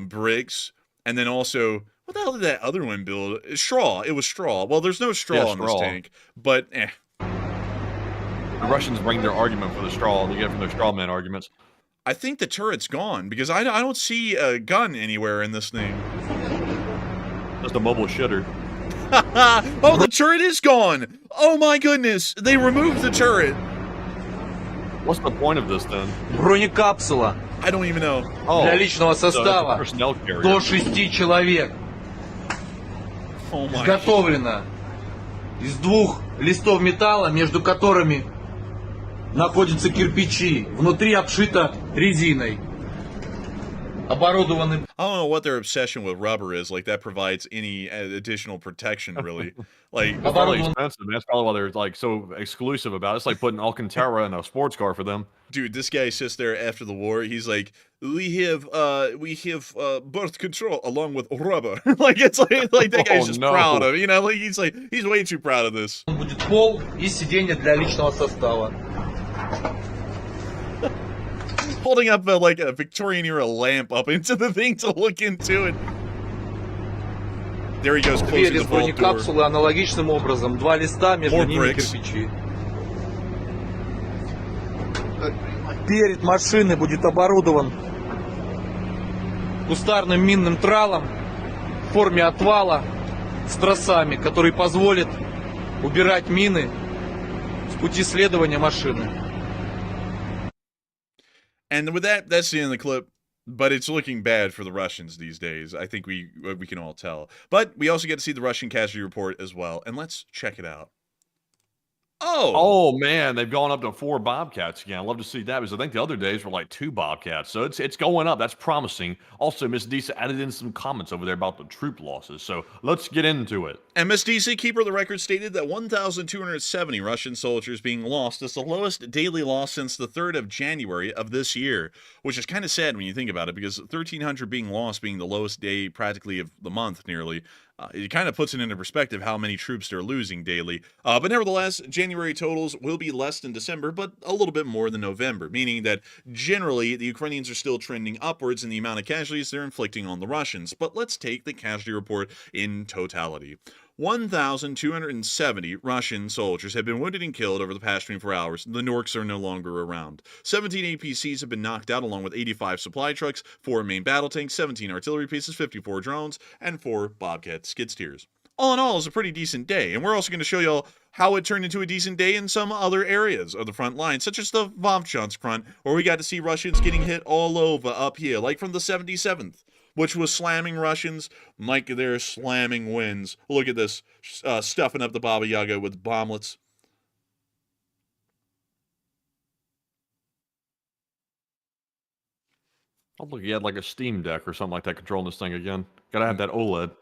bricks, and then also, what the hell did that other one build? Straw. It was straw. Well, there's no straw in this tank, but The Russians bring their argument for the straw. They get it from their straw man arguments. I think the turret's gone, because I don't see a gun anywhere in this thing. Just a mobile shitter. Oh, the turret is gone! Oh my goodness! They removed the turret! What's the point of this then? Бронекапсула. I don't even know. Для личного состава до 6 человек. Изготовлена из двух листов металла, между которыми находятся кирпичи. Внутри обшито резиной. Оборудованы. I don't know what their obsession with rubber is. Like that provides any additional protection, really. Like It's probably expensive. That's probably why they're like so exclusive about it. It's like putting Alcantara in a sports car for them. dude, this guy sits there after the war. He's like, we have birth control along with rubber. Like it's like that guy's just proud of it, you know. Like he's way too proud of this. Будет пол и сиденье для личного состава. Holding up a Victorian era lamp up into the thing to look into it. There he goes, closing Двери the с vault door. бронекапсулы аналогичным образом. Два листа, между ними bricks. кирпичи. Перед машиной будет оборудован кустарным минным тралом в форме отвала с тросами, который позволит убирать мины с пути следования машины. And with that, that's the end of the clip. But it's looking bad for the Russians these days. I think we can all tell. But we also get to see the Russian casualty report as well. And let's check it out. Oh man, they've gone up to 4 Bobcats again. I'd love to see that because I think the other days were like 2 Bobcats. So it's going up. That's promising. Also, Miss Disa added in some comments over there about the troop losses. So let's get into it. And Miss DC, keeper of the record, stated that 1,270 Russian soldiers being lost is the lowest daily loss since the 3rd of January of this year, which is kind of sad when you think about it, because 1,300 being lost being the lowest day practically of the month nearly. It kind of puts it into perspective how many troops they're losing daily. But nevertheless, January totals will be less than December, but a little bit more than November, meaning that generally the Ukrainians are still trending upwards in the amount of casualties they're inflicting on the Russians. But let's take the casualty report in totality. 1,270 Russian soldiers have been wounded and killed over the past 24 hours. The Norks are no longer around. 17 APCs have been knocked out, along with 85 supply trucks, 4 main battle tanks, 17 artillery pieces, 54 drones, and 4 Bobcat skid steers. All in all, it's a pretty decent day, and we're also going to show y'all how it turned into a decent day in some other areas of the front line, such as the Vovchansk front, where we got to see Russians getting hit all over up here, like from the 77th. Which was slamming Russians like they're slamming winds. Look at this, stuffing up the Baba Yaga with bomblets. Oh, look, he had like a Steam Deck or something like that controlling this thing again. Gotta have that OLED.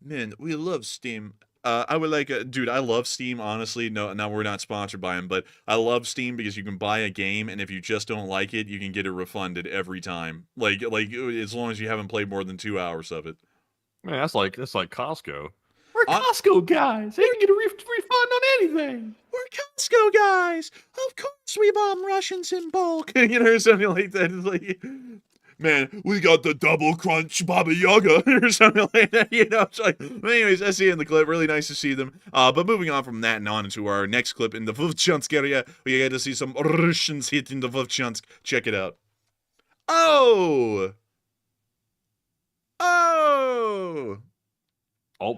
Man, we love Steam. I would like, dude, I love Steam, honestly. No, now we're not sponsored by them, but I love Steam because you can buy a game, and if you just don't like it, you can get it refunded every time. Like as long as you haven't played more than 2 hours of it. Man, that's like Costco. We're Costco guys. They can get a refund on anything. We're Costco guys. Of course we bomb Russians in bulk. You know, something like that. It's like, man, we got the double crunch Baba Yaga or something like that. You know, it's like, anyways, that's the end of the clip. Really nice to see them. But moving on from that and on into our next clip in the Vovchansk area, we get to see some Russians hitting the Vovchansk. Check it out. Oh,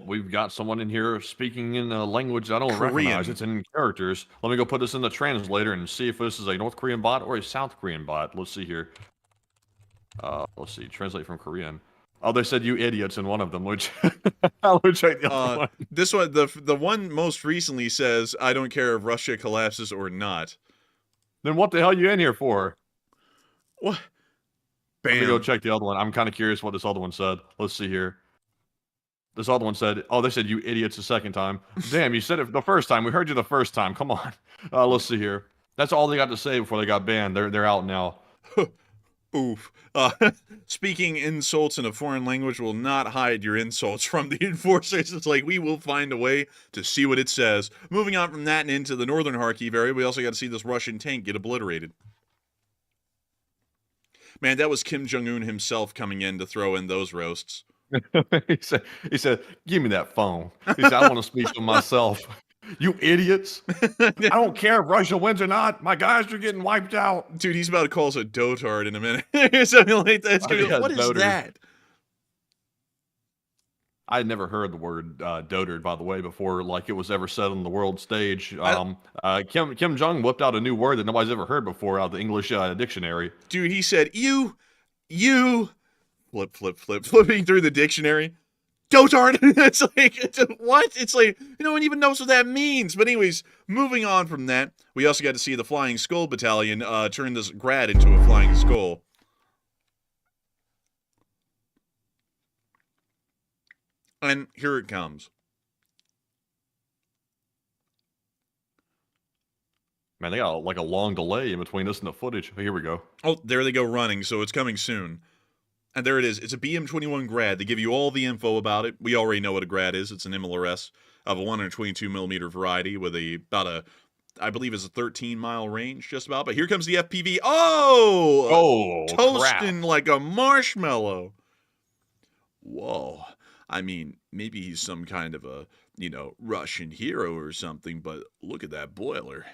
we've got someone in here speaking in a language I don't Korean. recognize. It's in characters. Let me go put this in the translator and see if this is a North Korean bot or a South Korean bot. Let's see here. Let's see. Translate from Korean. Oh, they said you idiots in one of them, which I'll check the other one. This one, the one most recently says, "I don't care if Russia collapses or not." Then what the hell are you in here for? What? Let me Bam. go check the other one. I'm kind of curious what this other one said. Let's see here. This other one said, oh, they said you idiots the second time. Damn, you said it the first time. We heard you the first time. Come on. Let's see here. That's all they got to say before they got banned. They're out now. Oof. Speaking insults in a foreign language will not hide your insults from the enforcers. It's like, we will find a way to see what it says. Moving on from that and into the northern Kharkiv area, we also got to see this Russian tank get obliterated. Man, that was Kim Jong-un himself coming in to throw in those roasts. he said, give me that phone. He said, I want to speak to myself. You idiots. I don't care if Russia wins or not. My guys are getting wiped out. Dude, he's about to call us a dotard in a minute. Something like that. What is that? I had never heard the word dotard, by the way, before like it was ever said on the world stage. Kim Jong whipped out a new word that nobody's ever heard before out of the English dictionary. Dude, he said, you, flipping through the dictionary. Dotard. It's like, what? It's like, no one even knows what that means. But anyways, moving on from that, we also got to see the Flying Skull Battalion turn this grad into a flying skull. And here it comes. Man, they got like a long delay in between this and the footage. Here we go. Oh, there they go running, so it's coming soon. And there it is. It's a BM-21 grad. They give you all the info about it. We already know what a grad is. It's an MLRS of a 122mm variety with I believe it's a 13-mile range, just about. But here comes the FPV. Oh! Toasting crap. like a marshmallow. Whoa. I mean, maybe he's some kind of a, Russian hero or something, but look at that boiler.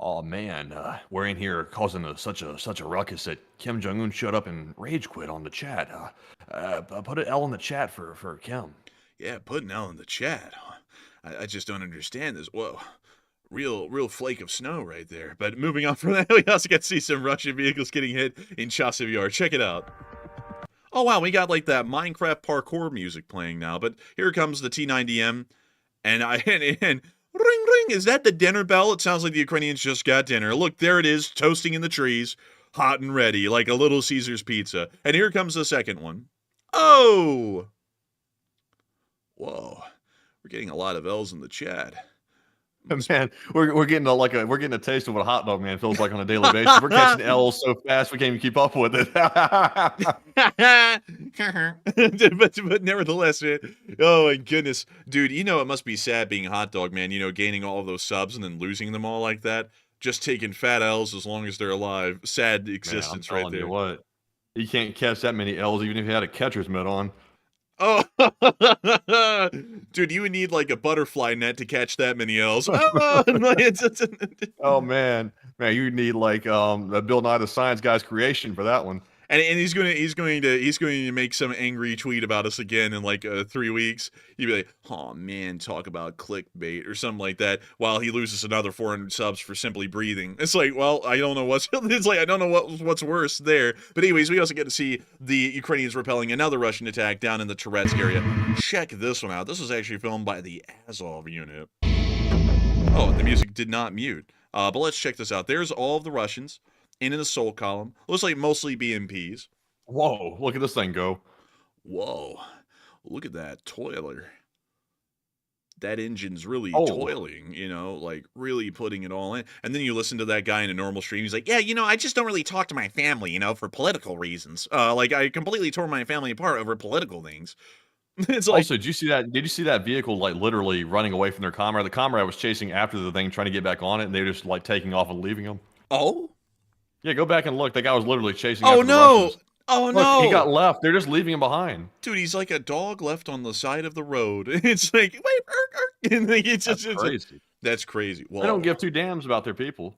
Oh man, we're in here causing such a ruckus that Kim Jong-un showed up and rage quit on the chat. Put an L in the chat for Kim. Yeah, put an L in the chat. I just don't understand this. Whoa. Real flake of snow right there. But moving on from that, we also get to see some Russian vehicles getting hit in Chasiv Yar. Check it out. Oh wow, we got like that Minecraft parkour music playing now. But here comes the T-90M, and ring ring. Is that the dinner bell? It sounds like the Ukrainians just got dinner. Look, there it is, toasting in the trees, hot and ready, like a Little Caesar's pizza. And here comes the second one. Oh, whoa, we're getting a lot of L's in the chat. Man, we're getting a taste of what a hot dog man feels like on a daily basis. We're catching L's so fast we can't even keep up with it. but nevertheless, man, oh my goodness, dude, it must be sad being a hot dog man. Gaining all of those subs and then losing them all like that. Just taking fat L's as long as they're alive. Sad existence, man, I'm right there. You what? You can't catch that many L's even if you had a catcher's mitt on. Oh, dude, you would need like a butterfly net to catch that many L's. Oh man, you need like the Bill Nye the Science Guy's creation for that one. And he's going to make some angry tweet about us again in like 3 weeks. He'd be like, "Oh man, talk about clickbait" or something like that. While he loses another 400 subs for simply breathing. It's like, well, I don't know I don't know what's worse there. But anyways, we also get to see the Ukrainians repelling another Russian attack down in the Touretsk area. Check this one out. This was actually filmed by the Azov unit. Oh, the music did not mute. But let's check this out. There's all of the Russians in the soul column. Looks like mostly BMPs. Whoa, look at this thing go. Whoa, look at that toiler. That engine's really toiling, like really putting it all in. And then you listen to that guy in a normal stream. He's like, yeah, I just don't really talk to my family, for political reasons. Like I completely tore my family apart over political things. It's like, also, did you see that vehicle like literally running away from their comrade? The comrade was chasing after the thing, trying to get back on it, and they were just like taking off and leaving him. Oh? Yeah, go back and look. That guy was literally chasing after the Russians. Oh Look, no! He got left. They're just leaving him behind. Dude, he's like a dog left on the side of the road. It's like, wait, and it's That's crazy. That's crazy. Whoa. They don't give two damns about their people.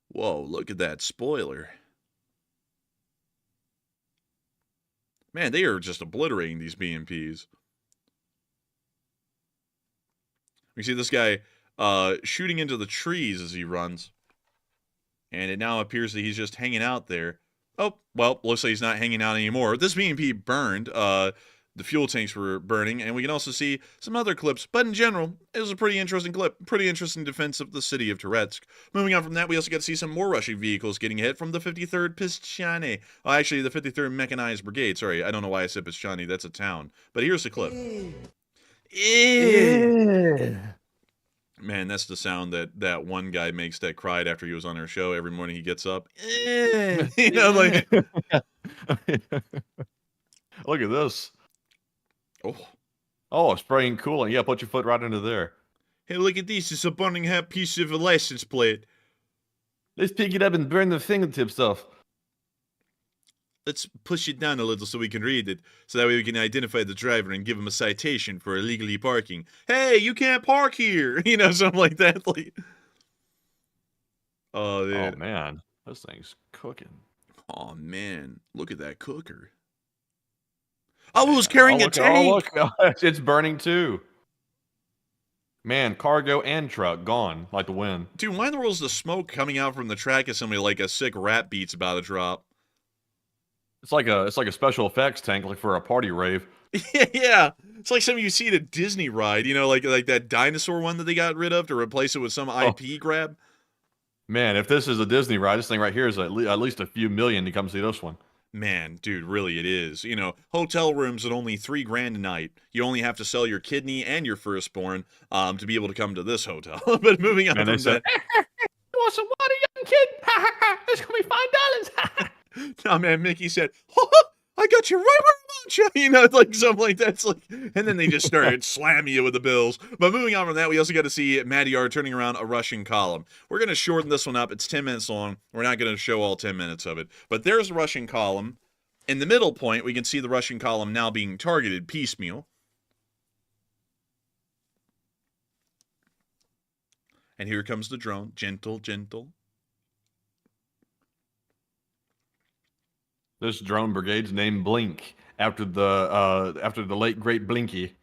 Whoa, look at that spoiler. Man, they are just obliterating these BMPs. We see this guy shooting into the trees as he runs. And it now appears that he's just hanging out there. Oh, well, looks like he's not hanging out anymore. This BMP burned. The fuel tanks were burning. And we can also see some other clips. But in general, it was a pretty interesting clip. Pretty interesting defense of the city of Touretsk. Moving on from that, we also get to see some more Russian vehicles getting hit from the 53rd Pishchane. Oh, actually, the 53rd Mechanized Brigade. Sorry, I don't know why I said Pishchane. That's a town. But here's the clip. Man, that's the sound that one guy makes that cried after he was on our show. Every morning he gets up. Like. Look at this. Oh, spraying coolant. Yeah, put your foot right into there. Hey, look at this. It's a burning hot piece of a license plate. Let's pick it up and burn the fingertips off. Let's push it down a little so we can read it, so that way we can identify the driver and give him a citation for illegally parking. Hey, you can't park here! Something like that. Like, oh, man. This thing's cooking. Oh, man. Look at that cooker. Oh, it was carrying a tank! Oh, look. It's burning, too. Man, cargo and truck gone, like the wind. Dude, why in the world is the smoke coming out from the track as somebody like a sick rap beat's about to drop? It's like a special effects tank, like for a party rave. Yeah, it's like something you see at a Disney ride, like that dinosaur one that they got rid of to replace it with some Oh, IP grab. man, if this is a Disney ride, this thing right here is at least a few million to come see this one. Man, dude, really it is. Hotel rooms at only $3,000 a night. You only have to sell your kidney and your firstborn to be able to come to this hotel. But moving on And from they said, that, "You want some water, young kid? It's gonna be $5." oh man, Mickey said, "I got you right where I want you." Like something like that. It's like, and then they just started slamming you with the bills. But moving on from that, we also got to see Madyar turning around a Russian column. We're going to shorten this one up. It's 10 minutes long. We're not going to show all 10 minutes of it. But there's a Russian column. In the middle point, we can see the Russian column now being targeted piecemeal. And here comes the drone. Gentle, gentle. This drone brigade's named Blink after the late great Blinky.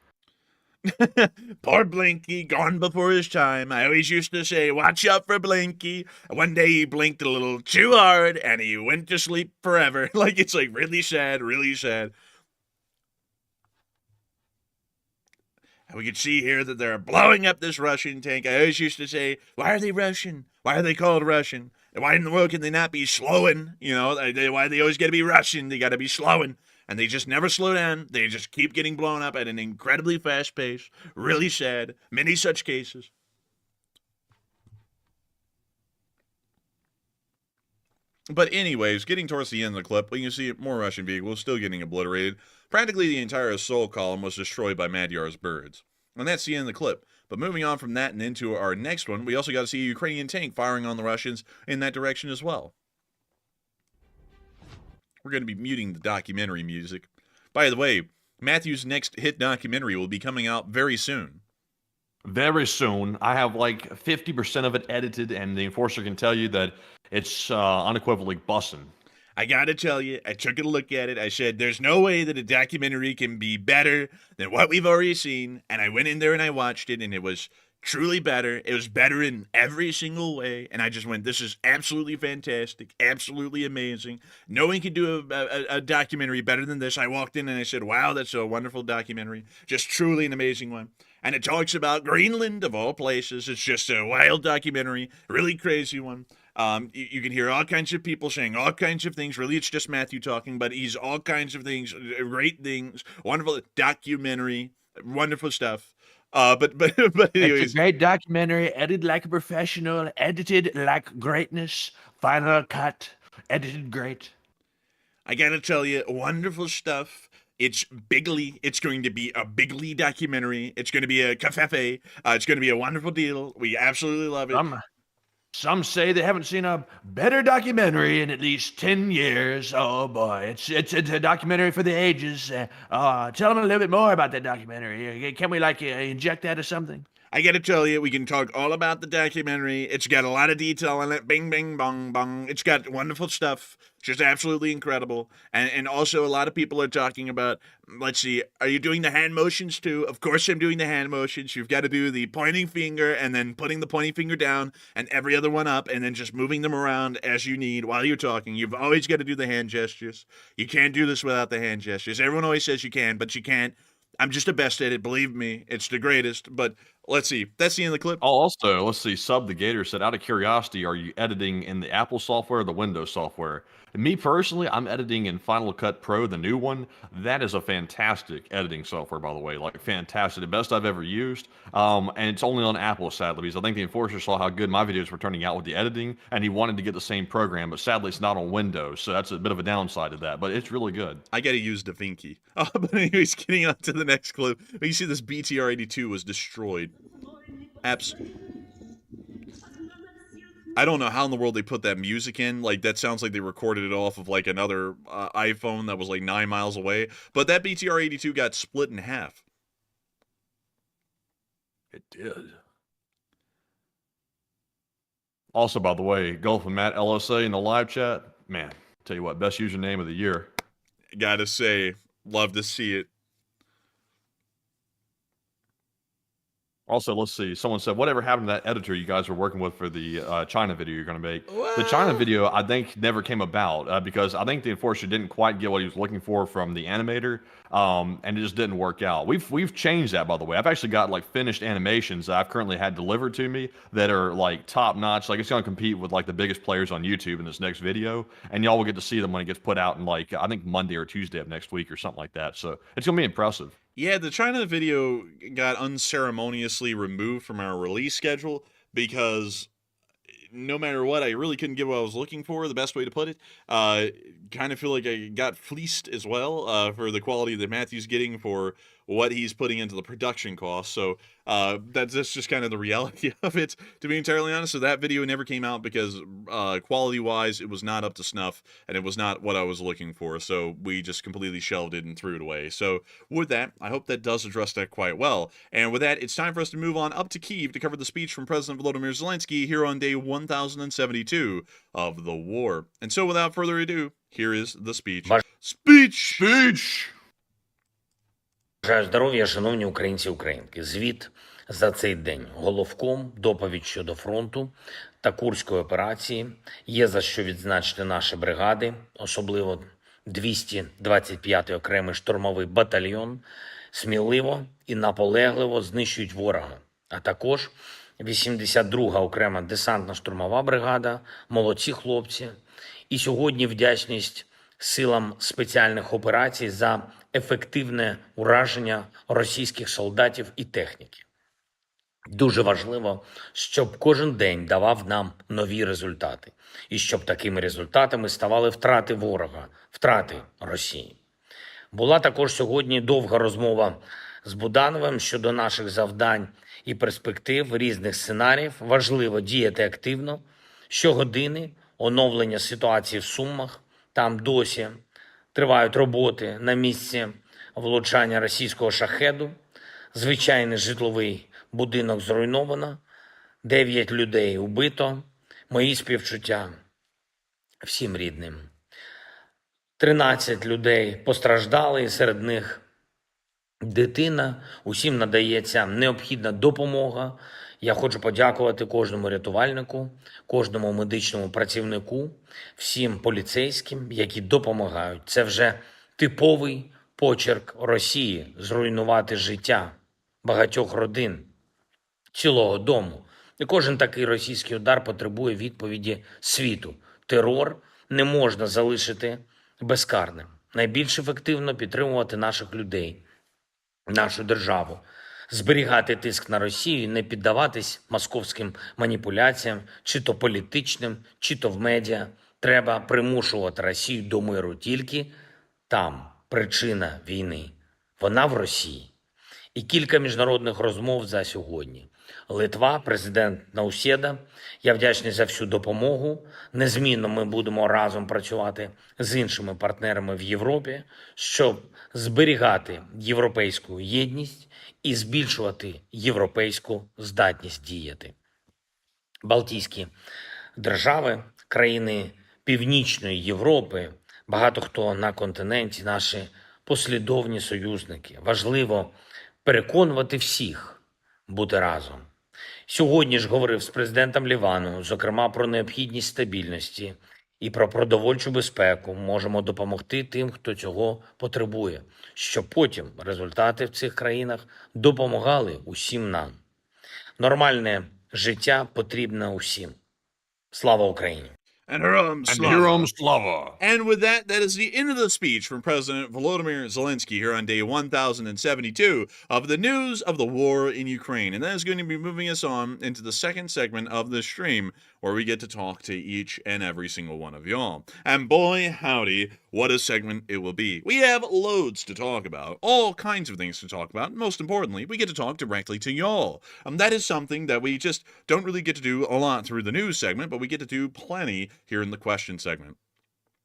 Poor Blinky, gone before his time. I always used to say, watch out for Blinky. One day he blinked a little too hard and he went to sleep forever. It's like really sad, really sad. And we can see here that they're blowing up this Russian tank. I always used to say, why are they Russian? Why are they called Russian? And why in the world can they not be slowing? Why they always got to be Russian? They got to be slowing. And they just never slow down. They just keep getting blown up at an incredibly fast pace. Really sad. Many such cases. But anyways, getting towards the end of the clip, we can see more Russian vehicles still getting obliterated. Practically the entire assault column was destroyed by Madyar's birds. And that's the end of the clip. But moving on from that and into our next one, we also got to see a Ukrainian tank firing on the Russians in that direction as well. We're going to be muting the documentary music. By the way, Matthew's next hit documentary will be coming out very soon. Very soon. I have like 50% of it edited, and the Enforcer can tell you that it's unequivocally bussin'. I gotta tell you, I took a look at it. I said, there's no way that a documentary can be better than what we've already seen. And I went in there and I watched it, and it was truly better. It was better in every single way. And I just went, this is absolutely fantastic, absolutely amazing. No one can do a documentary better than this. I walked in and I said, wow, that's a wonderful documentary. Just truly an amazing one. And it talks about Greenland, of all places. It's just a wild documentary, really crazy one. You can hear all kinds of people saying all kinds of things. Really, it's just Matthew talking, but he's all kinds of things, great things, wonderful documentary, wonderful stuff. But anyways. It's a great documentary, edited like a professional, edited like greatness, final cut, edited great. I gotta tell you, wonderful stuff. It's bigly. It's going to be a bigly documentary. It's going to be a cafefe. It's going to be a wonderful deal. We absolutely love it. Some say they haven't seen a better documentary in at least 10 years. Oh boy, it's a documentary for the ages. Tell them a little bit more about that documentary. Can we inject that or something? I gotta tell you, we can talk all about the documentary. It's got a lot of detail in it. Bing, bing, bong, bong. It's got wonderful stuff. Just absolutely incredible. And also a lot of people are talking about, let's see, are you doing the hand motions too? Of course I'm doing the hand motions. You've got to do the pointing finger and then putting the pointing finger down and every other one up and then just moving them around as you need while you're talking. You've always got to do the hand gestures. You can't do this without the hand gestures. Everyone always says you can, but you can't. I'm just the best at it, believe me. It's the greatest. But let's see. That's the end of the clip. Oh, also, let's see. Sub the Gator said, out of curiosity, are you editing in the Apple software or the Windows software? And me personally, I'm editing in Final Cut Pro, the new one. That is a fantastic editing software, by the way. Like, fantastic. The best I've ever used. And it's only on Apple, sadly, because I think the Enforcer saw how good my videos were turning out with the editing, and he wanted to get the same program, but sadly, it's not on Windows, so that's a bit of a downside to that, but it's really good. I gotta use DaVinci. But anyways, getting on to the next clip. You see this BTR-82 was destroyed. I don't know how in the world they put that music in. Like, that sounds like they recorded it off of, like, another iPhone that was, like, 9 miles away. But that BTR-82 got split in half. It did. Also, by the way, Gulf and Matt LSA in the live chat. Man, tell you what, best username of the year. Gotta say, love to see it. Also, let's see. Someone said, whatever happened to that editor you guys were working with for the China video you're going to make? The China video, I think, never came about because I think the enforcer didn't quite get what he was looking for from the animator, and it just didn't work out. We've changed that, by the way. I've actually got like finished animations that I've currently had delivered to me that are like top notch. Like it's going to compete with like the biggest players on YouTube in this next video, and y'all will get to see them when it gets put out in like I think Monday or Tuesday of next week or something like that. So it's going to be impressive. Yeah, the China video got unceremoniously removed from our release schedule because no matter what, I really couldn't get what I was looking for, the best way to put it. Kind of feel like I got fleeced as well for the quality that Matthew's getting for what he's putting into the production costs. So that's just kind of the reality of it, to be entirely honest. So that video never came out because quality-wise, it was not up to snuff, and it was not what I was looking for. So we just completely shelved it and threw it away. So with that, I hope that does address that quite well. And with that, it's time for us to move on up to Kyiv to cover the speech from President Volodymyr Zelensky here on day 1072 of the war. And so without further ado, here is the speech. Speech! Бажаю здоров'я, шановні українці і українки. Звіт за цей день. Головком, доповідь щодо фронту та Курської операції. Є за що відзначити наші бригади, особливо 225-й окремий штурмовий батальйон, сміливо і наполегливо знищують ворога. А також 82-га окрема десантно-штурмова бригада, молодці хлопці. І сьогодні вдячність силам спеціальних операцій за ефективне ураження російських солдатів і техніки. Дуже важливо, щоб кожен день давав нам нові результати. І щоб такими результатами ставали втрати ворога, втрати Росії. Була також сьогодні довга розмова з Будановим щодо наших завдань і перспектив різних сценаріїв. Важливо діяти активно. Щогодини оновлення ситуації в Сумах. Там досі тривають роботи на місці влучання російського шахеду. Звичайний житловий будинок зруйновано. 9 людей убито. Мої співчуття всім рідним. 13 людей постраждали, і серед них дитина. Усім надається необхідна допомога. Я хочу подякувати кожному рятувальнику, кожному медичному працівнику, всім поліцейським, які допомагають. Це вже типовий почерк Росії – зруйнувати життя багатьох родин, цілого дому. І кожен такий російський удар потребує відповіді світу. Терор не можна залишити безкарним. Найбільш ефективно підтримувати наших людей, нашу державу. Зберігати тиск на Росію і не піддаватись московським маніпуляціям, чи то політичним, чи то в медіа. Треба примушувати Росію до миру. Тільки там причина війни. Вона в Росії. І кілька міжнародних розмов за сьогодні. Литва, президент Науседа. Я вдячний за всю допомогу. Незмінно ми будемо разом працювати з іншими партнерами в Європі, щоб зберігати європейську єдність і збільшувати європейську здатність діяти. Балтійські держави, країни Північної Європи, багато хто на континенті, наші послідовні союзники. Важливо переконувати всіх бути разом. Сьогодні ж говорив з президентом Лівану, зокрема про необхідність стабільності і про продовольчу безпеку. Можемо допомогти тим, хто цього потребує, щоб потім результати в цих країнах допомагали усім нам. Нормальне життя потрібне усім. Слава Україні! And Herom Slava. And with that, that is the end of the speech from President Volodymyr Zelensky here on day 1072 of the news of the war in Ukraine. And that is going to be moving us on into the second segment of this stream, where we get to talk to each and every single one of y'all. And boy, howdy, what a segment it will be. We have loads to talk about, all kinds of things to talk about. Most importantly, we get to talk directly to y'all. That is something that we just don't really get to do a lot through the news segment, but we get to do plenty here in the question segment.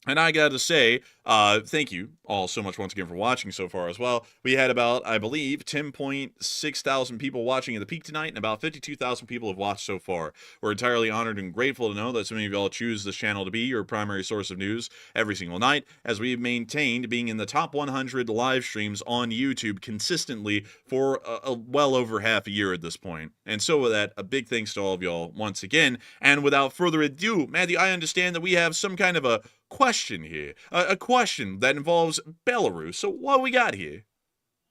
And I got to say, thank you all so much once again for watching so far as well. We had about, I believe, 10.6 thousand people watching at the peak tonight, and about 52,000 people have watched so far. We're entirely honored and grateful to know that so many of y'all choose this channel to be your primary source of news every single night, as we've maintained being in the top 100 live streams on YouTube consistently for well over half a year at this point. And so with that, a big thanks to all of y'all once again. And without further ado, Matthew, I understand that we have some kind of a question here, a question that involves Belarus. So what we got here?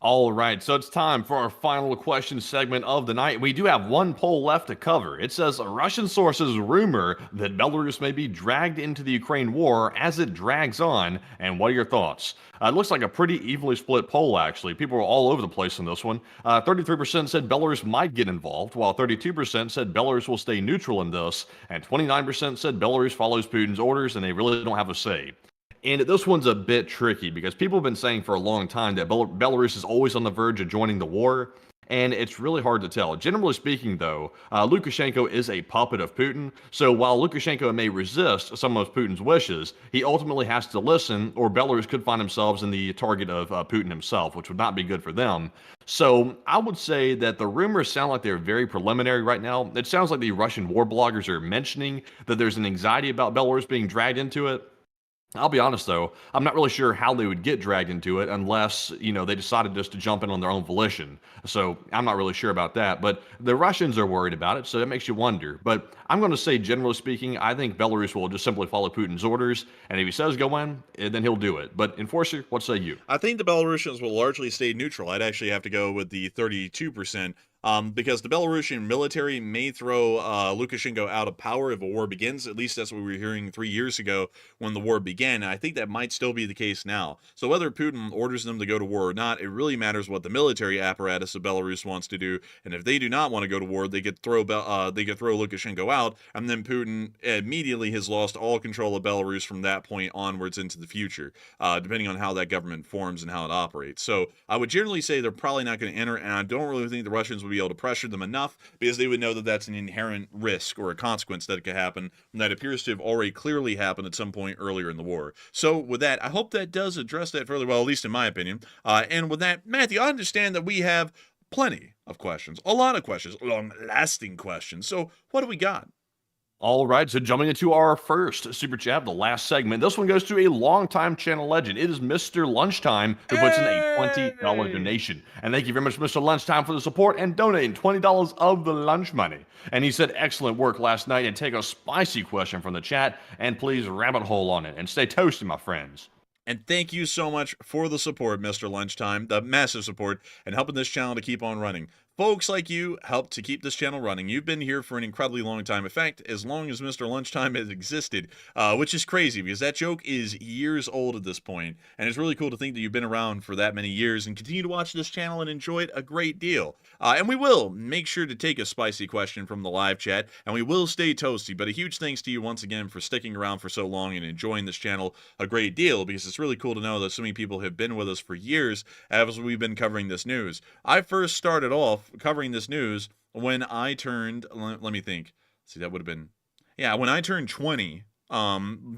All right, so it's time for our final question segment of the night. We do have one poll left to cover. It says Russian sources rumor that Belarus may be dragged into the Ukraine war as it drags on. And what are your thoughts? It looks like a pretty evenly split poll, actually. People are all over the place on this one. 33% said Belarus might get involved, while 32% said Belarus will stay neutral in this, and 29% said Belarus follows Putin's orders and they really don't have a say. And this one's a bit tricky because people have been saying for a long time that Belarus is always on the verge of joining the war, and it's really hard to tell. Generally speaking, though, Lukashenko is a puppet of Putin, so while Lukashenko may resist some of Putin's wishes, he ultimately has to listen, or Belarus could find themselves in the target of Putin himself, which would not be good for them. So I would say that the rumors sound like they're very preliminary right now. It sounds like the Russian war bloggers are mentioning that there's an anxiety about Belarus being dragged into it. I'll be honest, though, I'm not really sure how they would get dragged into it unless, they decided just to jump in on their own volition. So I'm not really sure about that. But the Russians are worried about it, so that makes you wonder. But I'm going to say, generally speaking, I think Belarus will just simply follow Putin's orders. And if he says go in, then he'll do it. But Enforcer, what say you? I think the Belarusians will largely stay neutral. I'd actually have to go with the 32%. Because the Belarusian military may throw Lukashenko out of power if a war begins. At least that's what we were hearing 3 years ago when the war began. And I think that might still be the case now. So whether Putin orders them to go to war or not, it really matters what the military apparatus of Belarus wants to do. And if they do not want to go to war, they could throw Lukashenko out, and then Putin immediately has lost all control of Belarus from that point onwards into the future, depending on how that government forms and how it operates. So I would generally say they're probably not going to enter, and I don't really think the Russians would be able to pressure them enough because they would know that that's an inherent risk or a consequence that it could happen, and that appears to have already clearly happened at some point earlier in the war. So with that, I hope that does address that fairly well, at least in my opinion. And with that, Matthew, I understand that we have plenty of questions, a lot of questions, long-lasting questions. So what do we got? All right, so jumping into our first super chat, the last segment. This one goes to a longtime channel legend. It is Mr. Lunchtime, who puts in a $20 donation. And thank you very much, Mr. Lunchtime, for the support and donating $20 of the lunch money. And he said, excellent work last night, and take a spicy question from the chat, and please rabbit hole on it, and stay toasty, my friends. And thank you so much for the support, Mr. Lunchtime, the massive support, and helping this channel to keep on running. Folks like you help to keep this channel running. You've been here for an incredibly long time. In fact, as long as Mr. Lunchtime has existed, which is crazy because that joke is years old at this point. And it's really cool to think that you've been around for that many years and continue to watch this channel and enjoy it a great deal. And we will make sure to take a spicy question from the live chat, and we will stay toasty. But a huge thanks to you once again for sticking around for so long and enjoying this channel a great deal, because it's really cool to know that so many people have been with us for years as we've been covering this news. I first started off covering this news when I turned, let me think. See, that would have been, yeah, when I turned 20,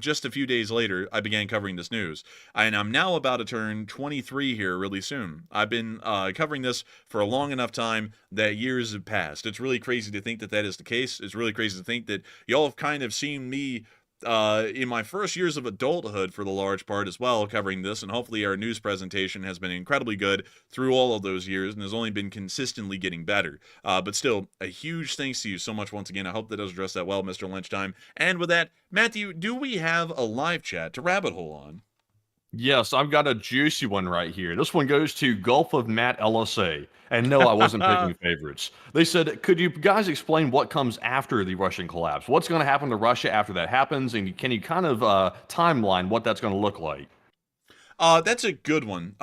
just a few days later, I began covering this news. And I'm now about to turn 23 here really soon. I've been covering this for a long enough time that years have passed. It's really crazy to think that that is the case. It's really crazy to think that y'all have kind of seen me in my first years of adulthood for the large part as well, covering this, and hopefully our news presentation has been incredibly good through all of those years and has only been consistently getting better. But still, a huge thanks to you so much once again. I hope that does address that well, Mr. Lunchtime. And with that, Matthew, do we have a live chat to rabbit hole on? Yes, I've got a juicy one right here. This one goes to Gulf of Matt LSA. And no, I wasn't picking favorites. They said, could you guys explain what comes after the Russian collapse? What's going to happen to Russia after that happens? And can you kind of timeline what that's going to look like? That's a good one,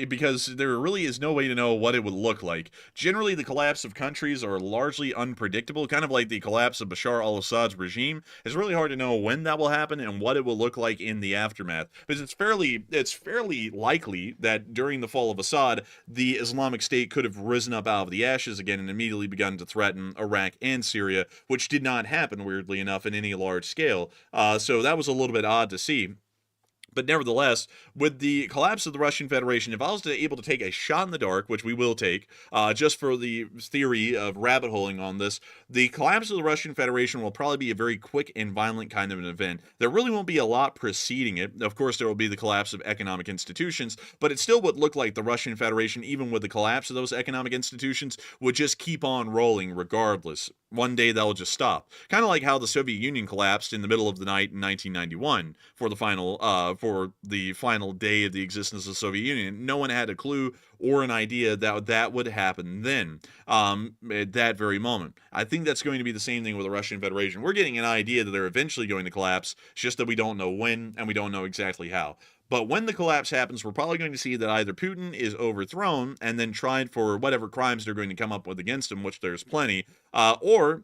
because there really is no way to know what it would look like. Generally, the collapse of countries are largely unpredictable, kind of like the collapse of Bashar al-Assad's regime. It's really hard to know when that will happen and what it will look like in the aftermath, because it's fairly likely that during the fall of Assad, the Islamic State could have risen up out of the ashes again and immediately begun to threaten Iraq and Syria, which did not happen, weirdly enough, in any large scale. So that was a little bit odd to see. But nevertheless, with the collapse of the Russian Federation, if I was able to take a shot in the dark, which we will take, just for the theory of rabbit holing on this, the collapse of the Russian Federation will probably be a very quick and violent kind of an event. There really won't be a lot preceding it. Of course, there will be the collapse of economic institutions, but it still would look like the Russian Federation, even with the collapse of those economic institutions, would just keep on rolling regardless. One day that will just stop. Kind of like how the Soviet Union collapsed in the middle of the night in 1991 for the final day of the existence of the Soviet Union. No one had a clue or an idea that that would happen then, at that very moment. I think that's going to be the same thing with the Russian Federation. We're getting an idea that they're eventually going to collapse, it's just that we don't know when and we don't know exactly how. But when the collapse happens, we're probably going to see that either Putin is overthrown and then tried for whatever crimes they're going to come up with against him, which there's plenty, or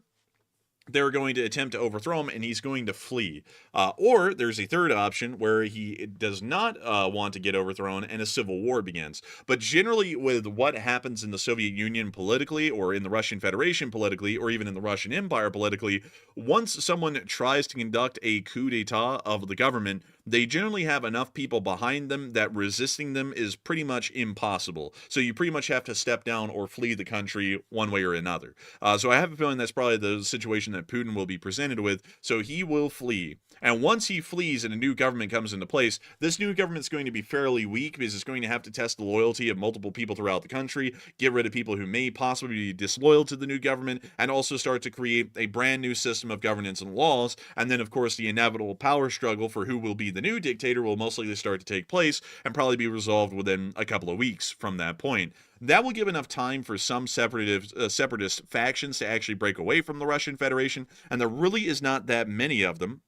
they're going to attempt to overthrow him and he's going to flee. Or there's a third option where he does not want to get overthrown and a civil war begins. But generally, with what happens in the Soviet Union politically, or in the Russian Federation politically, or even in the Russian Empire politically, once someone tries to conduct a coup d'etat of the government, they generally have enough people behind them that resisting them is pretty much impossible. So you pretty much have to step down or flee the country one way or another. So I have a feeling that's probably the situation that Putin will be presented with. So he will flee. And once he flees and a new government comes into place, this new government is going to be fairly weak because it's going to have to test the loyalty of multiple people throughout the country, get rid of people who may possibly be disloyal to the new government, and also start to create a brand new system of governance and laws. And then, of course, the inevitable power struggle for who will be the new dictator will most likely start to take place and probably be resolved within a couple of weeks from that point. That will give enough time for some separatist factions to actually break away from the Russian Federation, and there really is not that many of them,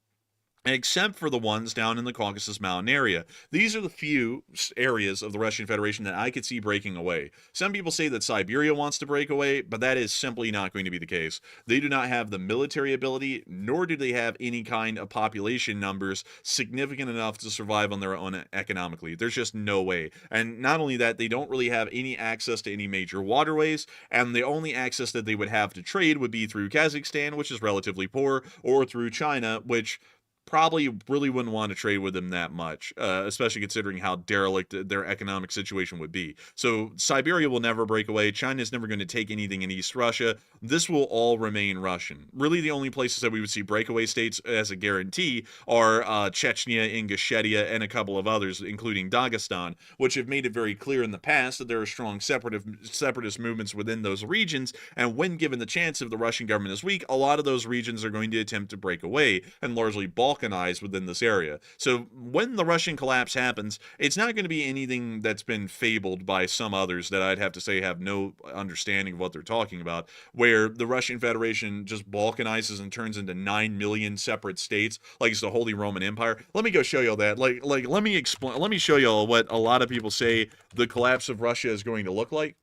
except for the ones down in the Caucasus Mountain area. These are the few areas of the Russian Federation that I could see breaking away. Some people say that Siberia wants to break away, but that is simply not going to be the case. They do not have the military ability, nor do they have any kind of population numbers significant enough to survive on their own economically. There's just no way. And not only that, they don't really have any access to any major waterways, and the only access that they would have to trade would be through Kazakhstan, which is relatively poor, or through China, which probably really wouldn't want to trade with them that much, especially considering how derelict their economic situation would be. So Siberia will never break away. China is never going to take anything in East Russia. This will all remain Russian. Really, the only places that we would see breakaway states as a guarantee are Chechnya, Ingushetia, and a couple of others, including Dagestan, which have made it very clear in the past that there are strong separatist movements within those regions, and when given the chance, if the Russian government is weak, a lot of those regions are going to attempt to break away and largely balkanized within this area. So when the Russian collapse happens, it's not going to be anything that's been fabled by some others that I'd have to say have no understanding of what they're talking about, where the Russian Federation just balkanizes and turns into 9 million separate states like it's the Holy Roman Empire. Let me go show y'all that. Let me show y'all what a lot of people say the collapse of Russia is going to look like.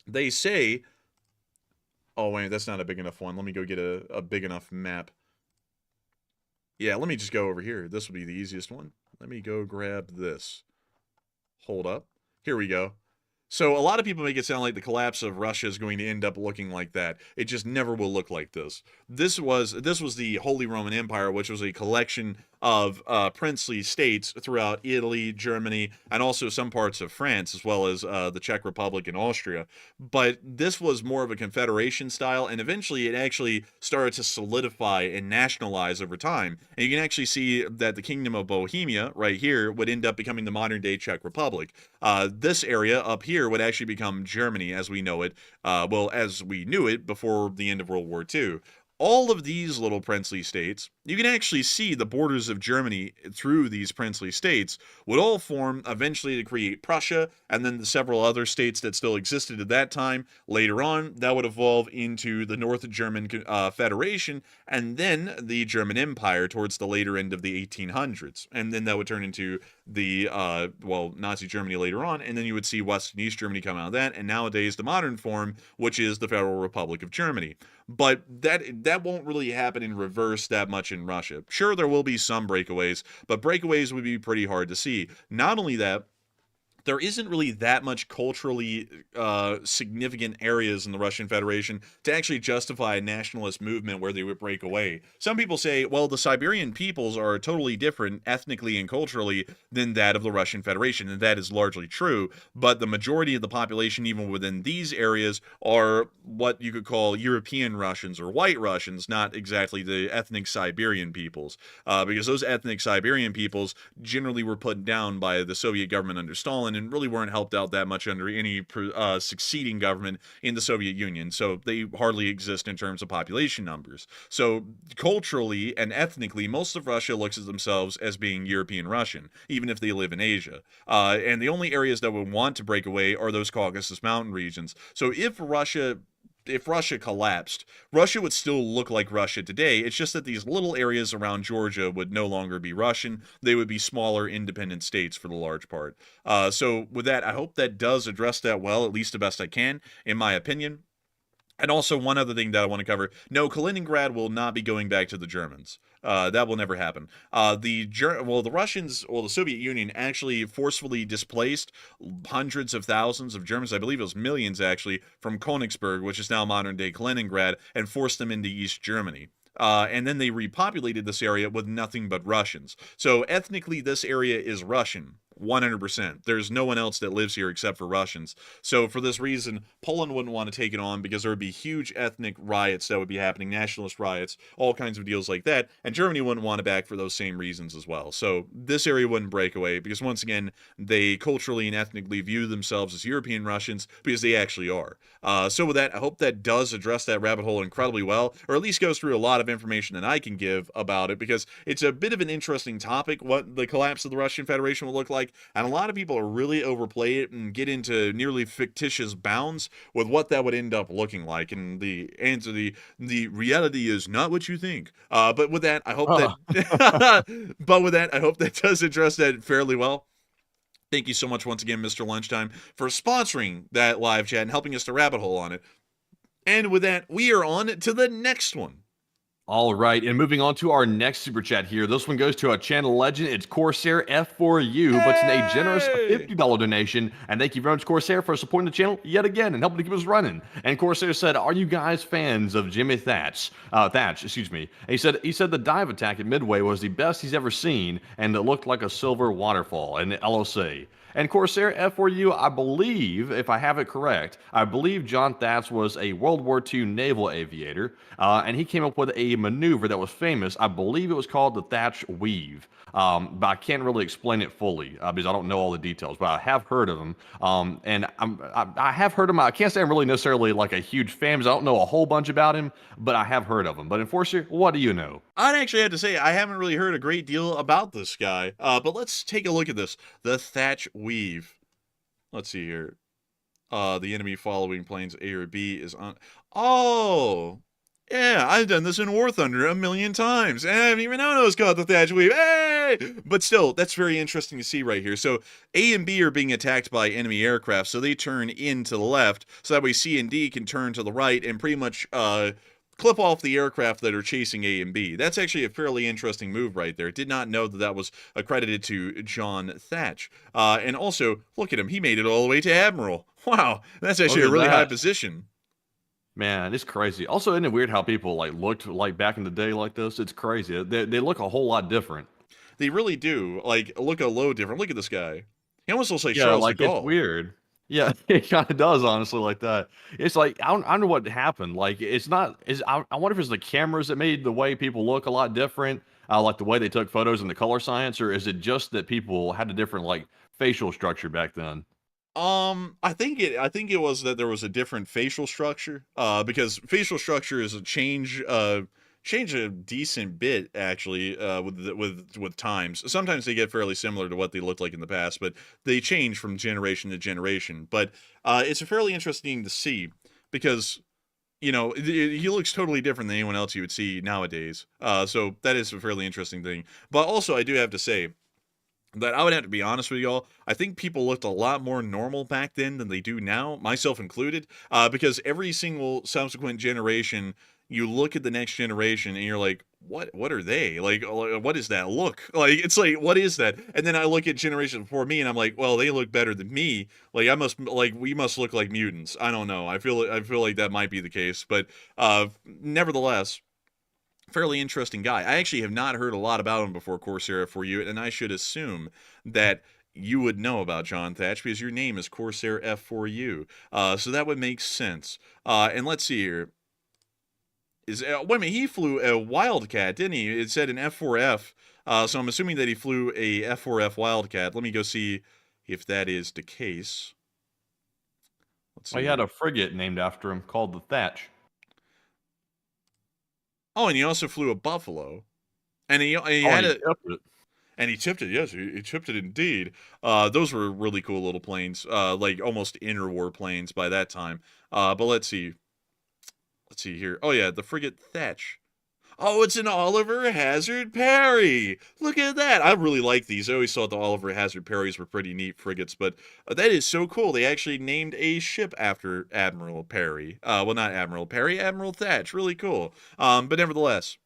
They say, oh wait, that's not a big enough one. Let me go get a big enough map. Yeah, let me just go over here. This will be the easiest one. Let me go grab this. Hold up. Here we go. So a lot of people make it sound like the collapse of Russia is going to end up looking like that. It just never will look like this. This was the Holy Roman Empire, which was a collection of princely states throughout Italy, Germany, and also some parts of France, as well as the Czech Republic and Austria. But this was more of a confederation style, and eventually it actually started to solidify and nationalize over time. And you can actually see that the Kingdom of Bohemia, right here, would end up becoming the modern-day Czech Republic. This area up here would actually become Germany as we know it, as we knew it before the end of World War II. All of these little princely states, you can actually see the borders of Germany through these princely states, would all form eventually to create Prussia, and then the several other states that still existed at that time. Later on, that would evolve into the North German Federation, and then the German Empire towards the later end of the 1800s. And then that would turn into the, Nazi Germany later on, and then you would see West and East Germany come out of that, and nowadays the modern form, which is the Federal Republic of Germany. But that won't really happen in reverse that much in Russia. Sure, there will be some breakaways, but breakaways would be pretty hard to see. Not only that, there isn't really that much culturally significant areas in the Russian Federation to actually justify a nationalist movement where they would break away. Some people say, well, the Siberian peoples are totally different ethnically and culturally than that of the Russian Federation, and that is largely true, but the majority of the population, even within these areas, are what you could call European Russians or white Russians, not exactly the ethnic Siberian peoples, because those ethnic Siberian peoples generally were put down by the Soviet government under Stalin and really weren't helped out that much under any succeeding government in the Soviet Union. So they hardly exist in terms of population numbers. So culturally and ethnically, most of Russia looks at themselves as being European Russian, even if they live in Asia. And the only areas that would want to break away are those Caucasus Mountain regions. So if Russia collapsed, Russia would still look like Russia today. It's just that these little areas around Georgia would no longer be Russian. They would be smaller independent states for the large part. So with that, I hope that does address that well, at least the best I can, in my opinion. And also, one other thing that I want to cover. No, Kaliningrad will not be going back to the Germans. That will never happen. The Russians, the Soviet Union actually forcefully displaced hundreds of thousands of Germans, I believe it was millions actually, from Königsberg, which is now modern-day Kaliningrad, and forced them into East Germany. And then they repopulated this area with nothing but Russians. So ethnically, this area is Russian. 100%. There's no one else that lives here except for Russians. So for this reason, Poland wouldn't want to take it on because there would be huge ethnic riots that would be happening, nationalist riots, all kinds of deals like that, and Germany wouldn't want it back for those same reasons as well. So this area wouldn't break away because, once again, they culturally and ethnically view themselves as European Russians because they actually are. So with that, I hope that does address that rabbit hole incredibly well, or at least goes through a lot of information that I can give about it, because it's a bit of an interesting topic, what the collapse of the Russian Federation will look like. And a lot of people really overplay it and get into nearly fictitious bounds with what that would end up looking like. And the answer, the reality is not what you think. But with that, I hope that does address that fairly well. Thank you so much once again, Mr. Lunchtime, for sponsoring that live chat and helping us to rabbit hole on it. And with that, we are on to the next one. All right, and moving on to our next super chat here. This one goes to a channel legend. It's Corsair F4U, but it's a generous $50 donation. And thank you very much, Corsair, for supporting the channel yet again and helping to keep us running. And Corsair said, "Are you guys fans of Jimmy Thatch?" Excuse me. He said the dive attack at Midway was the best he's ever seen, and it looked like a silver waterfall in the LOC. And Corsair F4U, I believe, if I have it correct, I believe John Thatch was a World War II naval aviator, and he came up with a maneuver that was famous. I believe it was called the Thatch Weave, but I can't really explain it fully because I don't know all the details, but I have heard of him, and I have heard of him. I can't say I'm really necessarily like a huge fan because I don't know a whole bunch about him, but I have heard of him. But Enforcer, what do you know? I'd actually have to say I haven't really heard a great deal about this guy, but let's take a look at this. The Thatch Weave. Let's see here. The enemy following planes A or B is on. Oh, yeah, I've done this in War Thunder a million times, and I haven't even known it was called the Thatch Weave. Hey! But still, that's very interesting to see right here. So A and B are being attacked by enemy aircraft, so they turn in to the left, so that way C and D can turn to the right and pretty much clip off the aircraft that are chasing A and B. That's actually a fairly interesting move right there. Did not know that that was accredited to John Thatch. And also, look at him. He made it all the way to Admiral. Wow, that's actually a really high position. Man, it's crazy. Also, isn't it weird how people looked like back in the day like this? It's crazy. They look a whole lot different. They really do. Look a little different. Look at this guy. He almost looks like Charles de Gaulle. It's weird. Yeah, it kind of does, honestly, like that. It's like, I don't know what happened. It's not, I wonder if it's the cameras that made the way people look a lot different, like the way they took photos and the color science, or is it just that people had a different, facial structure back then? I think it was that there was a different facial structure, because facial structure is a change a decent bit actually, with times. Sometimes they get fairly similar to what they looked like in the past, but they change from generation to generation. But it's fairly interesting to see because, you know, he looks totally different than anyone else you would see nowadays. So that is a fairly interesting thing. But also, I do have to say that I would have to be honest with y'all. I think people looked a lot more normal back then than they do now, myself included, because every single subsequent generation, you look at the next generation and you're like, what are they? Like, what is that look? Like, it's like, what is that? And then I look at generation before me and I'm like, well, they look better than me. Like, we must look like mutants. I don't know. I feel like that might be the case, but nevertheless, fairly interesting guy. I actually have not heard a lot about him before, Corsair for you, and I should assume that you would know about John Thatch because your name is Corsair F4U. So that would make sense. And let's see here. Wait a minute, he flew a Wildcat, didn't he? It said an F4F. So I'm assuming that he flew a F4F Wildcat. Let me go see if that is the case. Let's see. Well, he had a frigate named after him called the Thatch. Oh, and he also flew a Buffalo. And he had a... And he tipped it, yes, he tipped it indeed. Those were really cool little planes, like almost interwar planes by that time. But let's see. Let's see here. Oh, yeah, the frigate Thatch. Oh, it's an Oliver Hazard Perry. Look at that. I really like these. I always thought the Oliver Hazard Perrys were pretty neat frigates, but that is so cool. They actually named a ship after Admiral Perry. Well, not Admiral Perry, Admiral Thatch. Really cool. But nevertheless,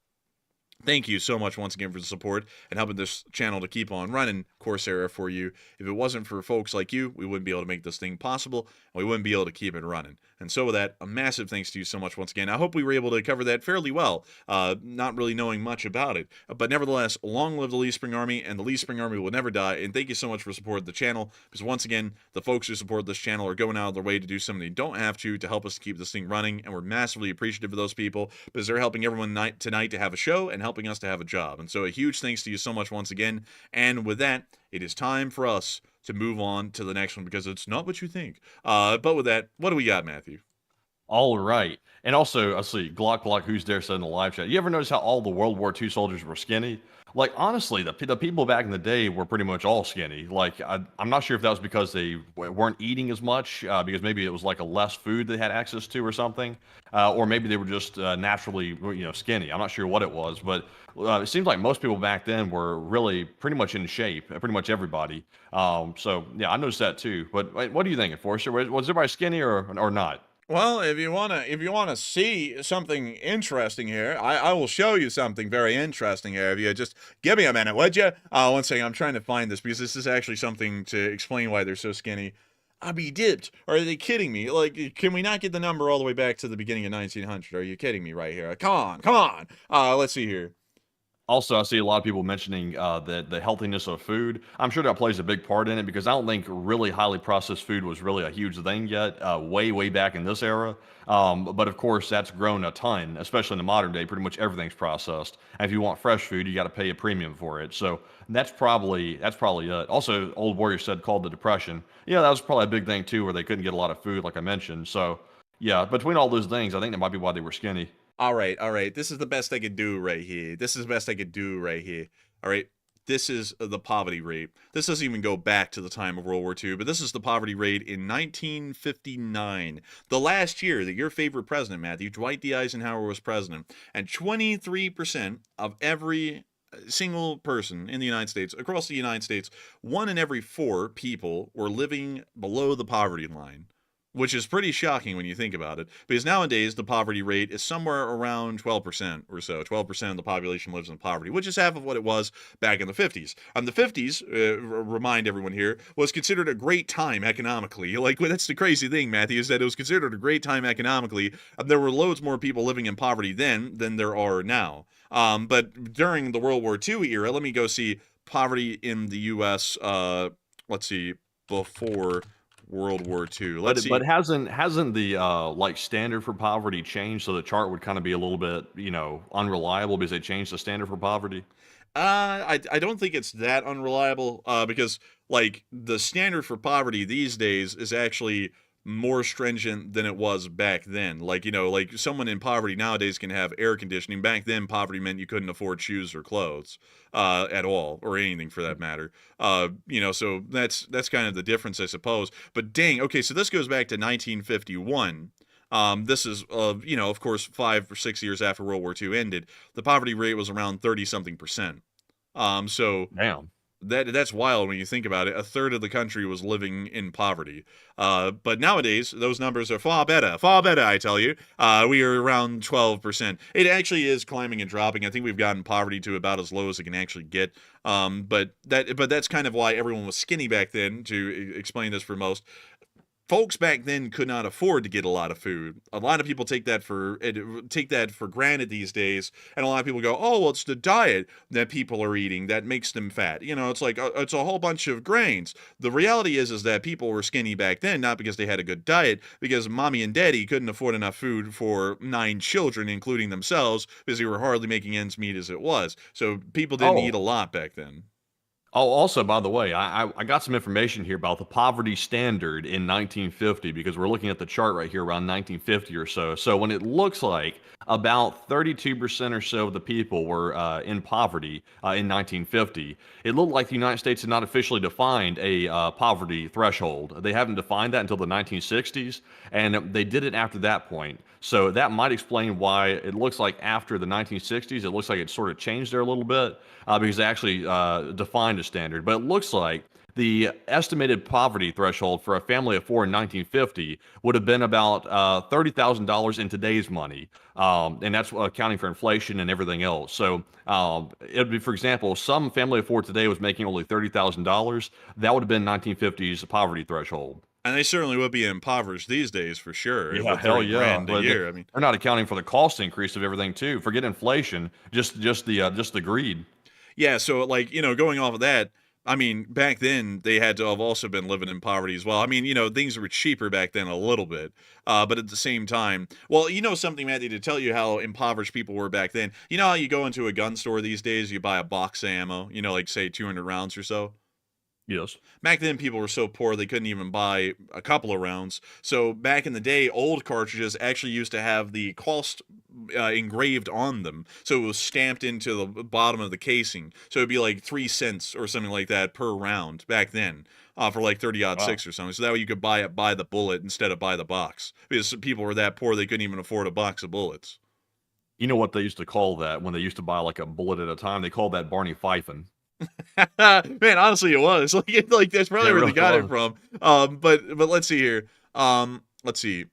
thank you so much once again for the support and helping this channel to keep on running, Corsair for you. If it wasn't for folks like you, we wouldn't be able to make this thing possible, and we wouldn't be able to keep it running. And so with that, a massive thanks to you so much once again. I hope we were able to cover that fairly well, not really knowing much about it. But nevertheless, long live the Lee Spring Army, and the Lee Spring Army will never die. And thank you so much for supporting the channel, because once again, the folks who support this channel are going out of their way to do something they don't have to help us to keep this thing running, and we're massively appreciative of those people, because they're helping everyone tonight to have a show and helping us to have a job. And so a huge thanks to you so much once again. And with that, it is time for us to move on to the next one, because it's not what you think. But with that, what do we got, Matthew? All right. And also, I see Glock, who's there, said in the live chat, you ever notice how all the World War II soldiers were skinny? Like, honestly, the people back in the day were pretty much all skinny. Like, I'm not sure if that was because they weren't eating as much, because maybe it was like a less food they had access to or something, or maybe they were just naturally, skinny. I'm not sure what it was, but it seems like most people back then were really pretty much in shape, pretty much everybody. So, yeah, I noticed that too. But what do you think, Enforcer? Was everybody skinny or not? Well, if you wanna see something interesting here, I will show you something very interesting here. If you just give me a minute, would you? One second, I'm trying to find this because this is actually something to explain why they're so skinny. I'll be dipped. Are they kidding me? Like, can we not get the number all the way back to the beginning of 1900? Are you kidding me right here? Come on. Let's see here. Also, I see a lot of people mentioning the healthiness of food. I'm sure that plays a big part in it, because I don't think really highly processed food was really a huge thing yet, way back in this era. But of course, that's grown a ton, especially in the modern day. Pretty much everything's processed. And if you want fresh food, you got to pay a premium for it. So that's probably it. Also, Old Warrior said called the Depression. Yeah, that was probably a big thing too, where they couldn't get a lot of food, like I mentioned. So yeah, between all those things, I think that might be why they were skinny. All right. This is the best I could do right here. All right. This is the poverty rate. This doesn't even go back to the time of World War II, but this is the poverty rate in 1959. The last year that your favorite president, Matthew, Dwight D. Eisenhower, was president. And 23% of every single person in the United States, across the United States, 1 in every 4 people were living below the poverty line, which is pretty shocking when you think about it, because nowadays the poverty rate is somewhere around 12% or so. 12% of the population lives in poverty, which is half of what it was back in the 50s. The 50s, remind everyone here, was considered a great time economically. Like, that's the crazy thing, Matthew, is that it was considered a great time economically. There were loads more people living in poverty then than there are now. But during the World War II era, let me go see poverty in the U.S., let's see, before World War II. But hasn't the like standard for poverty changed, so the chart would kind of be a little bit unreliable because they changed the standard for poverty? I don't think it's that unreliable, because like the standard for poverty these days is actually more stringent than it was back then. Like, like someone in poverty nowadays can have air conditioning. Back then, poverty meant you couldn't afford shoes or clothes at all, or anything for that matter. So that's kind of the difference, I suppose. But dang, okay, so this goes back to 1951. This is, of course, 5 or 6 years after World War II ended. The poverty rate was around 30-something%. So damn. That's wild when you think about it. A third of the country was living in poverty. But nowadays, those numbers are far better, I tell you. We are around 12%. It actually is climbing and dropping. I think we've gotten poverty to about as low as it can actually get. But that's kind of why everyone was skinny back then, to explain this for most. Folks back then could not afford to get a lot of food. A lot of people take that for granted these days, and a lot of people go, "Oh, well, it's the diet that people are eating that makes them fat." You know, it's like it's a whole bunch of grains. The reality is that people were skinny back then, not because they had a good diet, because mommy and daddy couldn't afford enough food for 9 children, including themselves, because they were hardly making ends meet as it was. So people didn't eat a lot back then. Oh, also, by the way, I got some information here about the poverty standard in 1950, because we're looking at the chart right here around 1950 or so. So when it looks like about 32% or so of the people were in poverty in 1950, it looked like the United States had not officially defined a poverty threshold. They haven't defined that until the 1960s, and they did it after that point. So that might explain why it looks like after the 1960s, it looks like it sort of changed there a little bit, because they actually defined a standard. But it looks like the estimated poverty threshold for a family of 4 in 1950 would have been about $30,000 in today's money. And that's accounting for inflation and everything else. So it would be, for example, some family of 4 today was making only $30,000. That would have been 1950's poverty threshold. And they certainly would be impoverished these days for sure. Yeah, hell yeah. A year. I mean, they're not accounting for the cost increase of everything too. Forget inflation, just the greed. Yeah, so like, you know, going off of that, I mean, back then they had to have also been living in poverty as well. I mean, you know, things were cheaper back then a little bit, but at the same time, well, you know something, Matthew, to tell you how impoverished people were back then. You know how you go into a gun store these days, you buy a box of ammo, you know, like say 200 rounds or so? Yes. Back then, people were so poor they couldn't even buy a couple of rounds. So back in the day, old cartridges actually used to have the cost engraved on them. So it was stamped into the bottom of the casing. So it'd be like 3 cents or something like that per round back then, for like 30-06 or something. So that way you could buy the bullet instead of buy the box. Because people were that poor they couldn't even afford a box of bullets. You know what they used to call that when they used to buy like a bullet at a time? They called that Barney Fifing. Man, honestly, it was like that's probably where really they got was. it from. But let's see here. Let's see.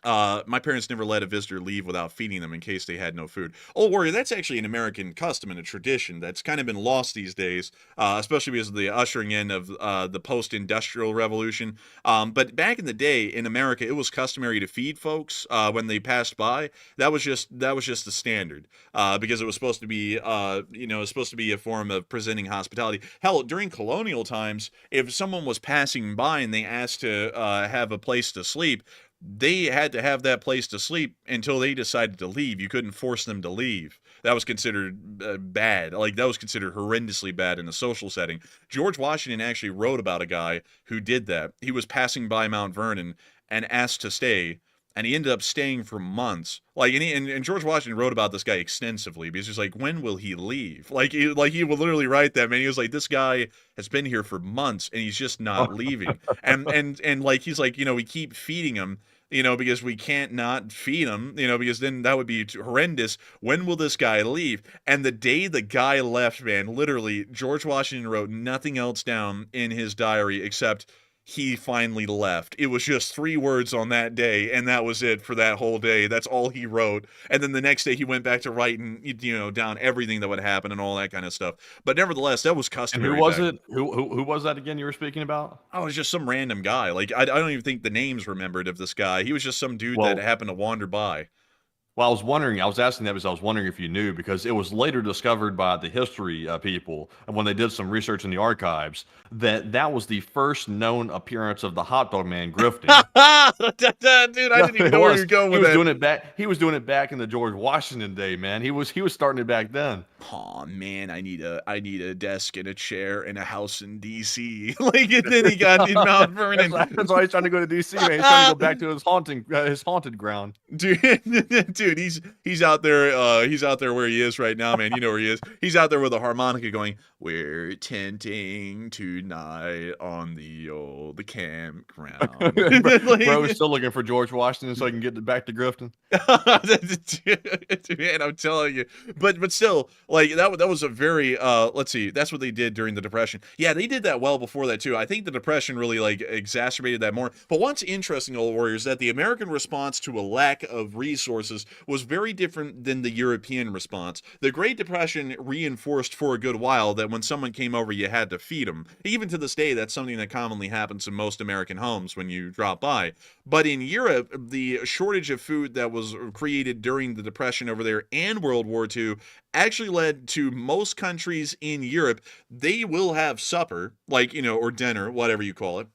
My parents never let a visitor leave without feeding them in case they had no food. Oh, Warrior, that's actually an American custom and a tradition that's kind of been lost these days, especially because of the ushering in of the post-industrial revolution. But back in the day in America, it was customary to feed folks when they passed by. That was just the standard, because it was supposed to be, a form of presenting hospitality. Hell, during colonial times, if someone was passing by and they asked to have a place to sleep, they had to have that place to sleep until they decided to leave. You couldn't force them to leave. That was considered bad. Like, that was considered horrendously bad in a social setting. George Washington actually wrote about a guy who did that. He was passing by Mount Vernon and asked to stay, and he ended up staying for months. Like, and George Washington wrote about this guy extensively, because he's like, when will he leave? Like he would literally write that, man. He was like, this guy has been here for months and he's just not leaving. And like, he's like, you know, we keep feeding him, you know, because we can't not feed him, you know, because then that would be horrendous. When will this guy leave? And the day the guy left, man, literally, George Washington wrote nothing else down in his diary except he finally left. It was just 3 words on that day, and that was it for that whole day. That's all he wrote. And then the next day he went back to writing, you know, down everything that would happen and all that kind of stuff. But nevertheless, that was customary. And who was it? Who was that again you were speaking about? Oh, it was just some random guy. Like, I don't even think the name's remembered of this guy. He was just some dude that happened to wander by. Well, I was asking that because I was wondering if you knew, because it was later discovered by the history people, and when they did some research in the archives, that was the first known appearance of the hot dog man grifting. Dude, I didn't even know where you're going with that. He was doing it back in the George Washington day, man. He was starting it back then. Oh man, I need a desk and a chair and a house in DC. Like, and then he got in Mount Vernon. That's why he's trying to go to DC, man. He's trying to go back to his haunted ground. Dude, he's out there. He's out there where he is right now, man. You know where he is. He's out there with a harmonica going, "We're tenting tonight on the campground." Bro is still looking for George Washington so he can get back to grifting. Man, I'm telling you. But still, Like that was a very let's see, that's what they did during the Depression. Yeah, they did that well before that too. I think the Depression really like exacerbated that more. But what's interesting, old warriors, that the American response to a lack of resources was very different than the European response. The Great Depression reinforced for a good while that when someone came over, you had to feed them. Even to this day, that's something that commonly happens in most American homes when you drop by. But in Europe, the shortage of food that was created during the Depression over there and World War II actually led to most countries in Europe, they will have supper, like, you know, or dinner, whatever you call it.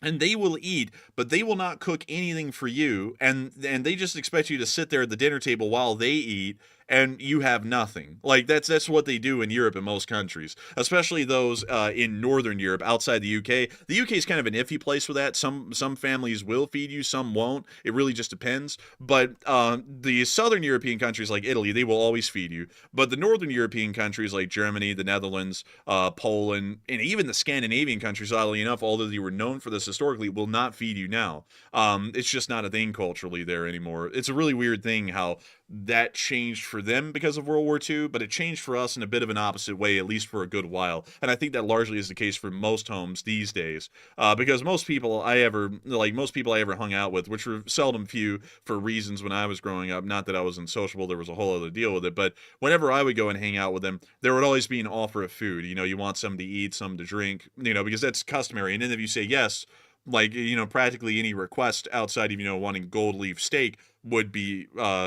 And they will eat, but they will not cook anything for you. And they just expect you to sit there at the dinner table while they eat, and you have nothing. Like that's what they do in Europe in most countries, especially those in Northern Europe outside the UK. The UK is kind of an iffy place for that. Some families will feed you, some won't. It really just depends. But the Southern European countries like Italy, they will always feed you. But the Northern European countries like Germany, the Netherlands, Poland, and even the Scandinavian countries, oddly enough, although they were known for this historically, will not feed you now. It's just not a thing culturally there anymore. It's a really weird thing how that changed for them because of World War II, but it changed for us in a bit of an opposite way, at least for a good while. And I think that largely is the case for most homes these days, because most people I ever hung out with, which were seldom few for reasons when I was growing up, not that I was unsociable, there was a whole other deal with it, but whenever I would go and hang out with them, there would always be an offer of food. You know, you want something to eat, something to drink, you know, because that's customary. And then if you say yes, like, you know, practically any request outside of, you know, wanting gold leaf steak would be,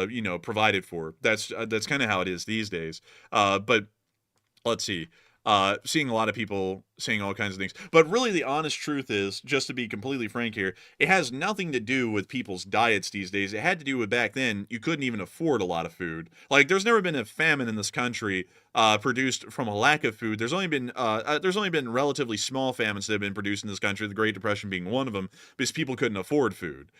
you know, provided for. That's kind of how it is these days. But let's see. Seeing a lot of people saying all kinds of things. But really the honest truth is, just to be completely frank here, it has nothing to do with people's diets these days. It had to do with back then, you couldn't even afford a lot of food. Like, there's never been a famine in this country produced from a lack of food. There's only been relatively small famines that have been produced in this country, the Great Depression being one of them, because people couldn't afford food.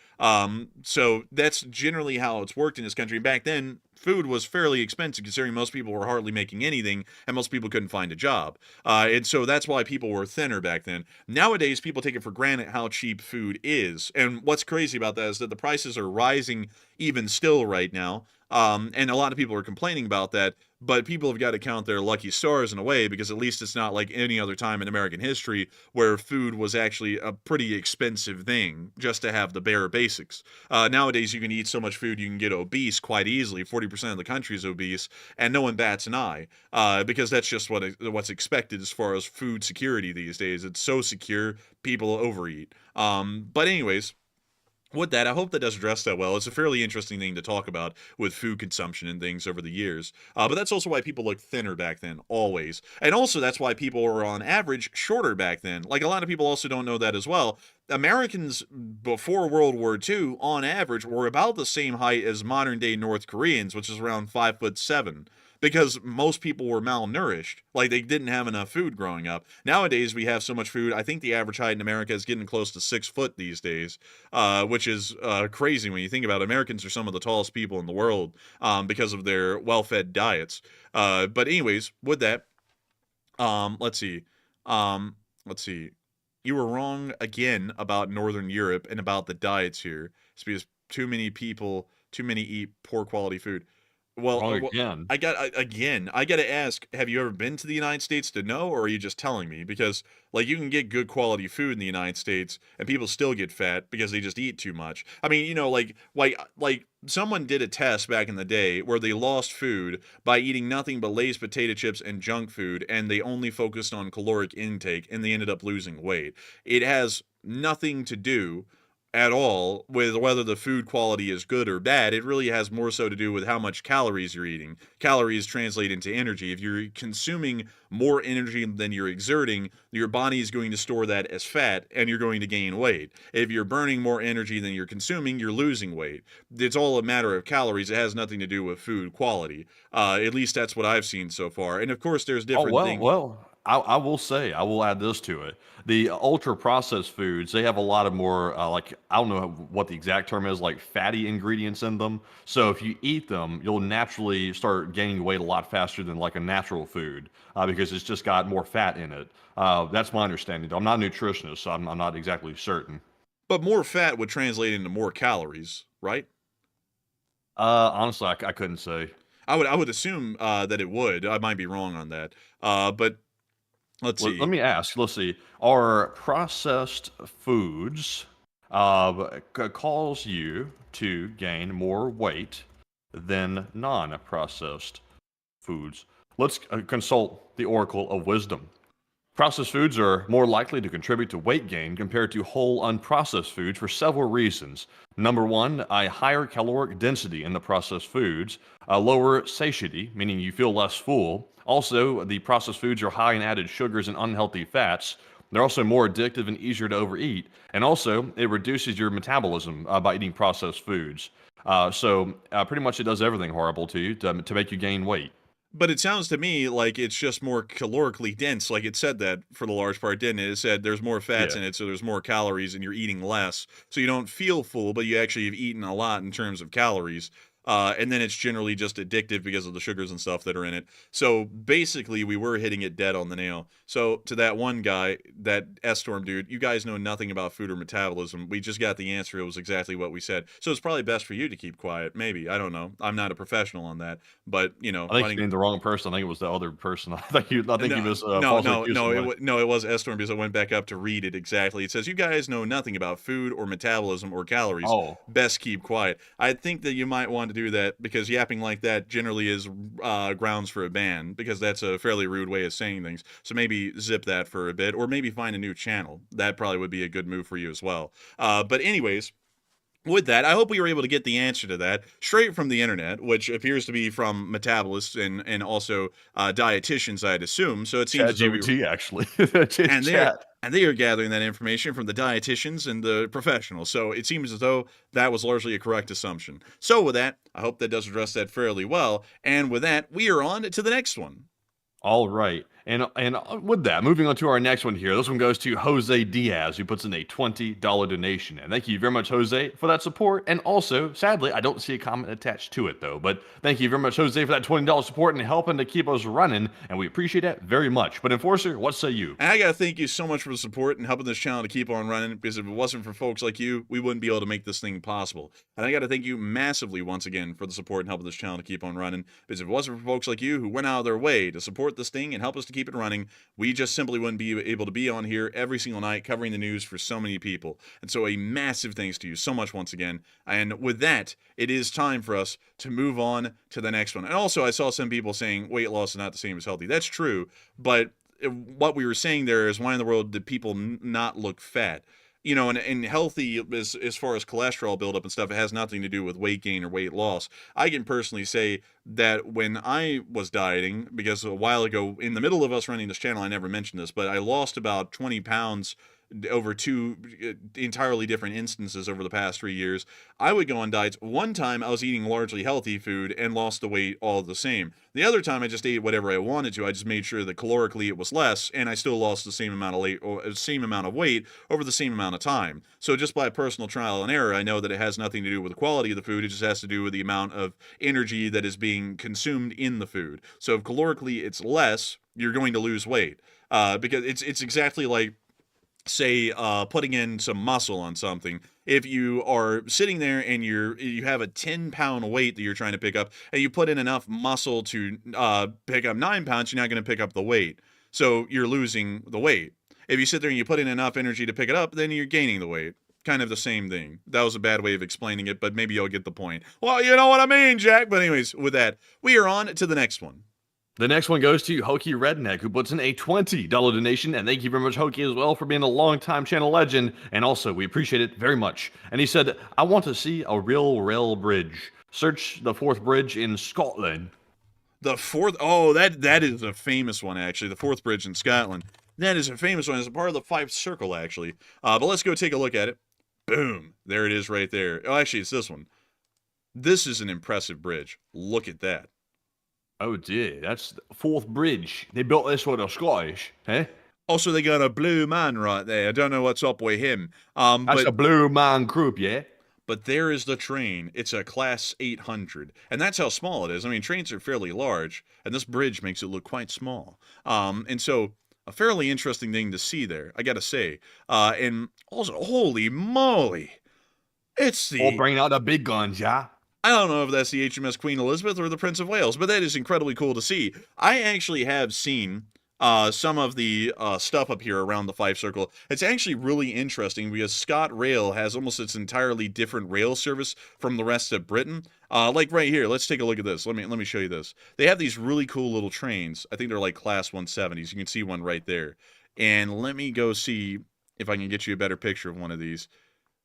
So that's generally how it's worked in this country. Back then, food was fairly expensive, considering most people were hardly making anything, and most people couldn't find a job. And so that's why people were thinner back then. Nowadays, people take it for granted how cheap food is. And what's crazy about that is that the prices are rising even still right now. And a lot of people are complaining about that, but people have got to count their lucky stars in a way, because at least it's not like any other time in American history where food was actually a pretty expensive thing just to have the bare basics. Nowadays, you can eat so much food, you can get obese quite easily. 40% of the country is obese, and no one bats an eye, because that's just what's expected as far as food security these days. It's so secure, people overeat. But anyways, with that, I hope that does address that well. It's a fairly interesting thing to talk about with food consumption and things over the years. But that's also why people looked thinner back then, always. And also that's why people were on average shorter back then. Like, a lot of people also don't know that as well. Americans before World War II, on average, were about the same height as modern day North Koreans, which is around 5'7". Because most people were malnourished. Like, they didn't have enough food growing up. Nowadays, we have so much food. I think the average height in America is getting close to 6 foot these days, which is crazy when you think about it. Americans are some of the tallest people in the world because of their well-fed diets. But anyways, with that, let's see. You were wrong again about Northern Europe and about the diets here. It's because too many eat poor quality food. Well, again. I got to ask, have you ever been to the United States to know, or are you just telling me? Because, like, you can get good quality food in the United States, and people still get fat because they just eat too much. I mean, you know, like someone did a test back in the day where they lost food by eating nothing but Lay's potato chips and junk food, and they only focused on caloric intake, and they ended up losing weight. It has nothing to do at all with whether the food quality is good or bad. It really has more so to do with how much calories you're eating. Calories translate into energy. If you're consuming more energy than you're exerting, your body is going to store that as fat, and you're going to gain weight. If you're burning more energy than you're consuming, you're losing weight. It's all a matter of calories. It has nothing to do with food quality. At least that's what I've seen so far. And of course, there's different things. I will say, I will add this to it. The ultra-processed foods, they have a lot of more, like, I don't know what the exact term is, like fatty ingredients in them. So if you eat them, you'll naturally start gaining weight a lot faster than like a natural food because it's just got more fat in it. That's my understanding. I'm not a nutritionist, so I'm not exactly certain. But more fat would translate into more calories, right? Honestly, I couldn't say. I would assume that it would. I might be wrong on that. But let's see. Let me ask. Let's see. Are processed foods cause you to gain more weight than non-processed foods? Let's consult the Oracle of Wisdom. Processed foods are more likely to contribute to weight gain compared to whole unprocessed foods for several reasons. Number one, a higher caloric density in the processed foods, a lower satiety, meaning you feel less full. Also, the processed foods are high in added sugars and unhealthy fats. They're also more addictive and easier to overeat. And also, it reduces your metabolism by eating processed foods. So pretty much it does everything horrible to you to make you gain weight. But it sounds to me like it's just more calorically dense. Like it said that for the large part, didn't it? It said there's more fats in it, so there's more calories, and you're eating less. So you don't feel full, but you actually have eaten a lot in terms of calories. And then it's generally just addictive because of the sugars and stuff that are in it. So basically, we were hitting it dead on the nail. So to that one guy, that S-Storm dude, you guys know nothing about food or metabolism. We just got the answer. It was exactly what we said. So it's probably best for you to keep quiet. Maybe. I don't know. I'm not a professional on that. But, you know. I think you named the wrong person. I think it was the other person. I think he was it was S-Storm because I went back up to read it exactly. It says, you guys know nothing about food or metabolism or calories. Oh. Best keep quiet. I think that you might want to do that because yapping like that generally is grounds for a ban because that's a fairly rude way of saying things. So maybe zip that for a bit or maybe find a new channel. That probably would be a good move for you as well. But anyways, with that, I hope we were able to get the answer to that straight from the internet, which appears to be from metabolists and also dietitians, I'd assume. So it seems Casualty, actually. And they are gathering that information from the dietitians and the professionals. So it seems as though that was largely a correct assumption. So with that, I hope that does address that fairly well. And with that, we are on to the next one. All right. And with that, moving on to our next one here. This one goes to Jose Diaz, who puts in a $20 donation. And thank you very much, Jose, for that support. And also, sadly, I don't see a comment attached to it, though. But thank you very much, Jose, for that $20 support and helping to keep us running. And we appreciate that very much. But Enforcer, what say you? And I got to thank you so much for the support and helping this channel to keep on running. Because if it wasn't for folks like you, we wouldn't be able to make this thing possible. And I got to thank you massively once again for the support and helping this channel to keep on running. Because if it wasn't for folks like you who went out of their way to support this thing and help us to keep it running, we just simply wouldn't be able to be on here every single night covering the news for so many people. And so a massive thanks to you so much once again. And with that, it is time for us to move on to the next one. And also, I saw some people saying weight loss is not the same as healthy. That's true. But what we were saying there is, why in the world did people not look fat? You know, and healthy as far as cholesterol buildup and stuff, it has nothing to do with weight gain or weight loss. I can personally say that when I was dieting, because a while ago, in the middle of us running this channel, I never mentioned this, but I lost about 20 pounds over two entirely different instances over the past 3 years. I would go on diets. One time I was eating largely healthy food and lost the weight all the same. The other time I just ate whatever I wanted to. I just made sure that calorically it was less, and I still lost the same amount of weight over the same amount of time. So just by personal trial and error, I know that it has nothing to do with the quality of the food. It just has to do with the amount of energy that is being consumed in the food. So if calorically it's less, you're going to lose weight because it's exactly like, say, putting in some muscle on something. If you are sitting there and you have a 10-pound weight that you're trying to pick up, and you put in enough muscle to pick up 9 pounds, you're not going to pick up the weight. So you're losing the weight. If you sit there and you put in enough energy to pick it up, then you're gaining the weight. Kind of the same thing. That was a bad way of explaining it, but maybe you'll get the point. Well, you know what I mean, Jack. But anyways, with that, we are on to the next one. The next one goes to Hokey Redneck, who puts in a $20 donation, and thank you very much, Hokey, as well, for being a long-time channel legend, and also, we appreciate it very much. And he said, I want to see a real rail bridge. Search the Forth Bridge in Scotland. The fourth, oh, that is a famous one, actually, the Forth Bridge in Scotland. That is a famous one. It's a part of the Fife Circle, actually. But let's go take a look at it. Boom. There it is right there. Oh, actually, it's this one. This is an impressive bridge. Look at that. Oh dear, that's the Forth Bridge. They built this for the Scottish, eh? Also, they got a blue man right there. I don't know what's up with him. That's a blue man group, yeah? But there is the train. It's a Class 800. And that's how small it is. I mean, trains are fairly large, and this bridge makes it look quite small. And so, a fairly interesting thing to see there, I gotta say. And also, holy moly. It's the... We'll bring out the big guns, yeah? I don't know if that's the HMS Queen Elizabeth or the Prince of Wales, but that is incredibly cool to see. I actually have seen some of the stuff up here around the 5 Circle. It's actually really interesting because ScotRail has almost its entirely different rail service from the rest of Britain. Like right here, let's take a look at this. Let me show you this. They have these really cool little trains. I think they're like Class 170s. You can see one right there. And let me go see if I can get you a better picture of one of these.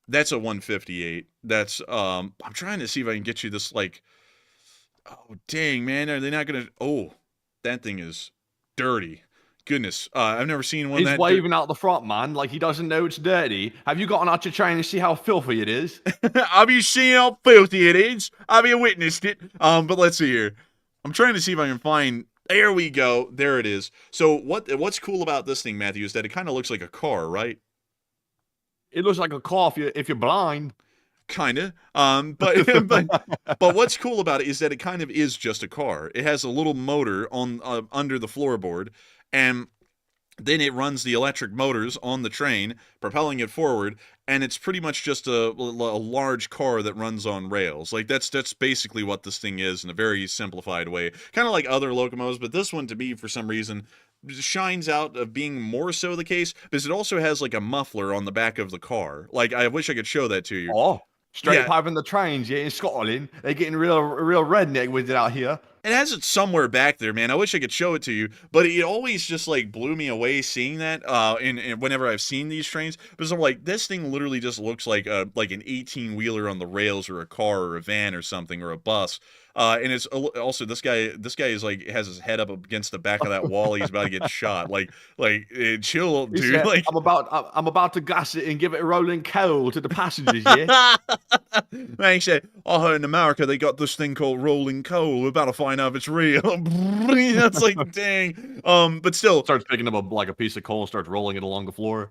That's a 158. That's I'm trying to see if I can get you this, like, oh dang man, are they not gonna, oh, that thing is dirty. Goodness. I've never seen one He's waving out the front, man, like he doesn't know it's dirty. Have you gotten out your train to see how filthy it is? Have you seen how filthy it is? Have you witnessed it? But let's see here. I'm trying to see if I can find, there we go. There it is. So what's cool about this thing, Matthew, is that it kind of looks like a car, right? It looks like a car if you're blind. Kinda. But what's cool about it is that it kind of is just a car. It has a little motor on under the floorboard, and then it runs the electric motors on the train, propelling it forward, and it's pretty much just a large car that runs on rails. Like that's basically what this thing is in a very simplified way. Kind of like other locomotives, but this one, to me, for some reason, shines out of being more so the case because it also has like a muffler on the back of the car. Like, I wish I could show that to you. Oh, straight piping the trains, yeah, in Scotland. They're getting real redneck with it out here. It has it somewhere back there, man. I wish I could show it to you, but it always just like blew me away seeing that. And whenever I've seen these trains, because I'm like, this thing literally just looks like an 18-wheeler on the rails, or a car, or a van, or something, or a bus. And it's also this guy is like has his head up against the back of that wall. He's about to get shot. Like chill, dude. Said, like I'm about to gas it and give it a rolling coal to the passengers. Yeah. Man, he said, I heard in America they got this thing called rolling coal. We're about to find out if it's real. That's like, dang. But still, starts picking up a piece of coal and starts rolling it along the floor.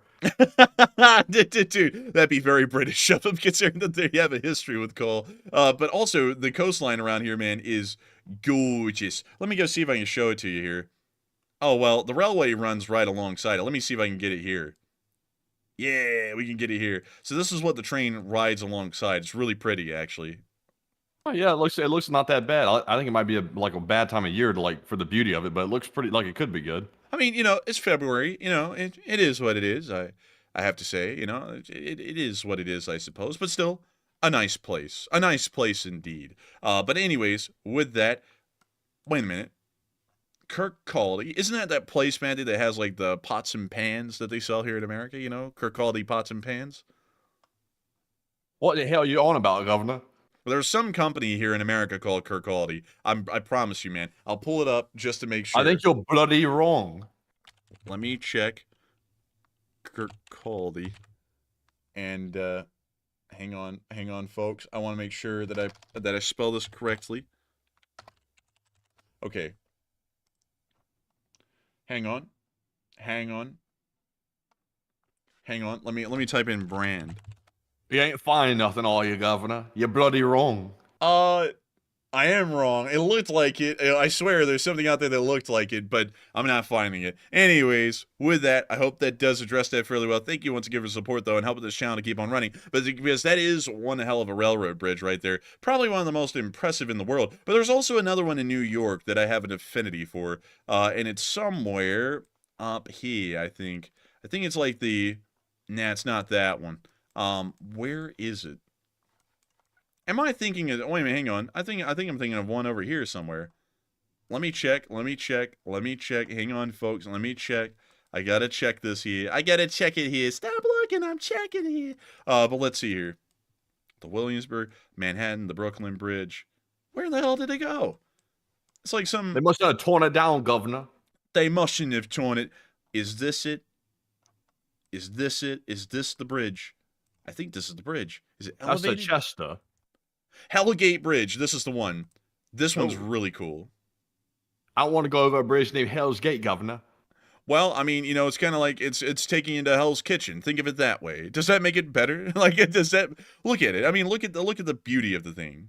Dude, that'd be very British of them, considering that they have a history with coal. But also, the coastline around here, man, is gorgeous. Let me go see if I can show it to you here. Oh, well, the railway runs right alongside it. Let me see if I can get it here. Yeah, we can get it here. So this is what the train rides alongside. It's really pretty, actually. Oh yeah, it looks not that bad. I think it might be a bad time of year to for the beauty of it, but it looks pretty like it could be good. I mean, it's February. It is what it is. I have to say, it is what it is, I suppose. But still, a nice place indeed. But anyways, with that, wait a minute. Kirkcaldy, isn't that place, Mandy, that has like the pots and pans that they sell here in America? Kirkcaldy pots and pans. What the hell are you on about, Governor? Well, there's some company here in America called Kirkcaldy. I promise you, man. I'll pull it up just to make sure. I think you're bloody wrong. Let me check Kirkcaldy. And hang on, folks. I want to make sure that I spell this correctly. Okay. Hang on. Let me type in brand. You ain't finding nothing, are you, Governor? You're bloody wrong. I am wrong. It looked like it. I swear there's something out there that looked like it, but I'm not finding it. Anyways, with that, I hope that does address that fairly well. Thank you once again for support, though, and helping this channel to keep on running. But because that is one hell of a railroad bridge right there. Probably one of the most impressive in the world. But there's also another one in New York that I have an affinity for. And it's somewhere up here, I think. I think it's like nah, it's not that one. Where is it? Am I thinking of, wait a minute, hang on. I think I'm thinking of one over here somewhere. Let me check. Hang on, folks. Let me check. I gotta check this here. I gotta check it here. Stop looking, I'm checking here. But let's see here. The Williamsburg, Manhattan, the Brooklyn Bridge. Where the hell did it go? It's like some... They must have torn it down, Governor. They mustn't have torn it. Is this it? Is this it? Is this the bridge? I think this is the bridge. Is it elevated? That's the Chester. Hellgate Bridge. This is the one. This one's really cool. I want to go over a bridge named Hell's Gate, Governor. Well, I mean, it's kind of like it's taking you to Hell's Kitchen. Think of it that way. Does that make it better? Does that? Look at it. I mean, look at the beauty of the thing.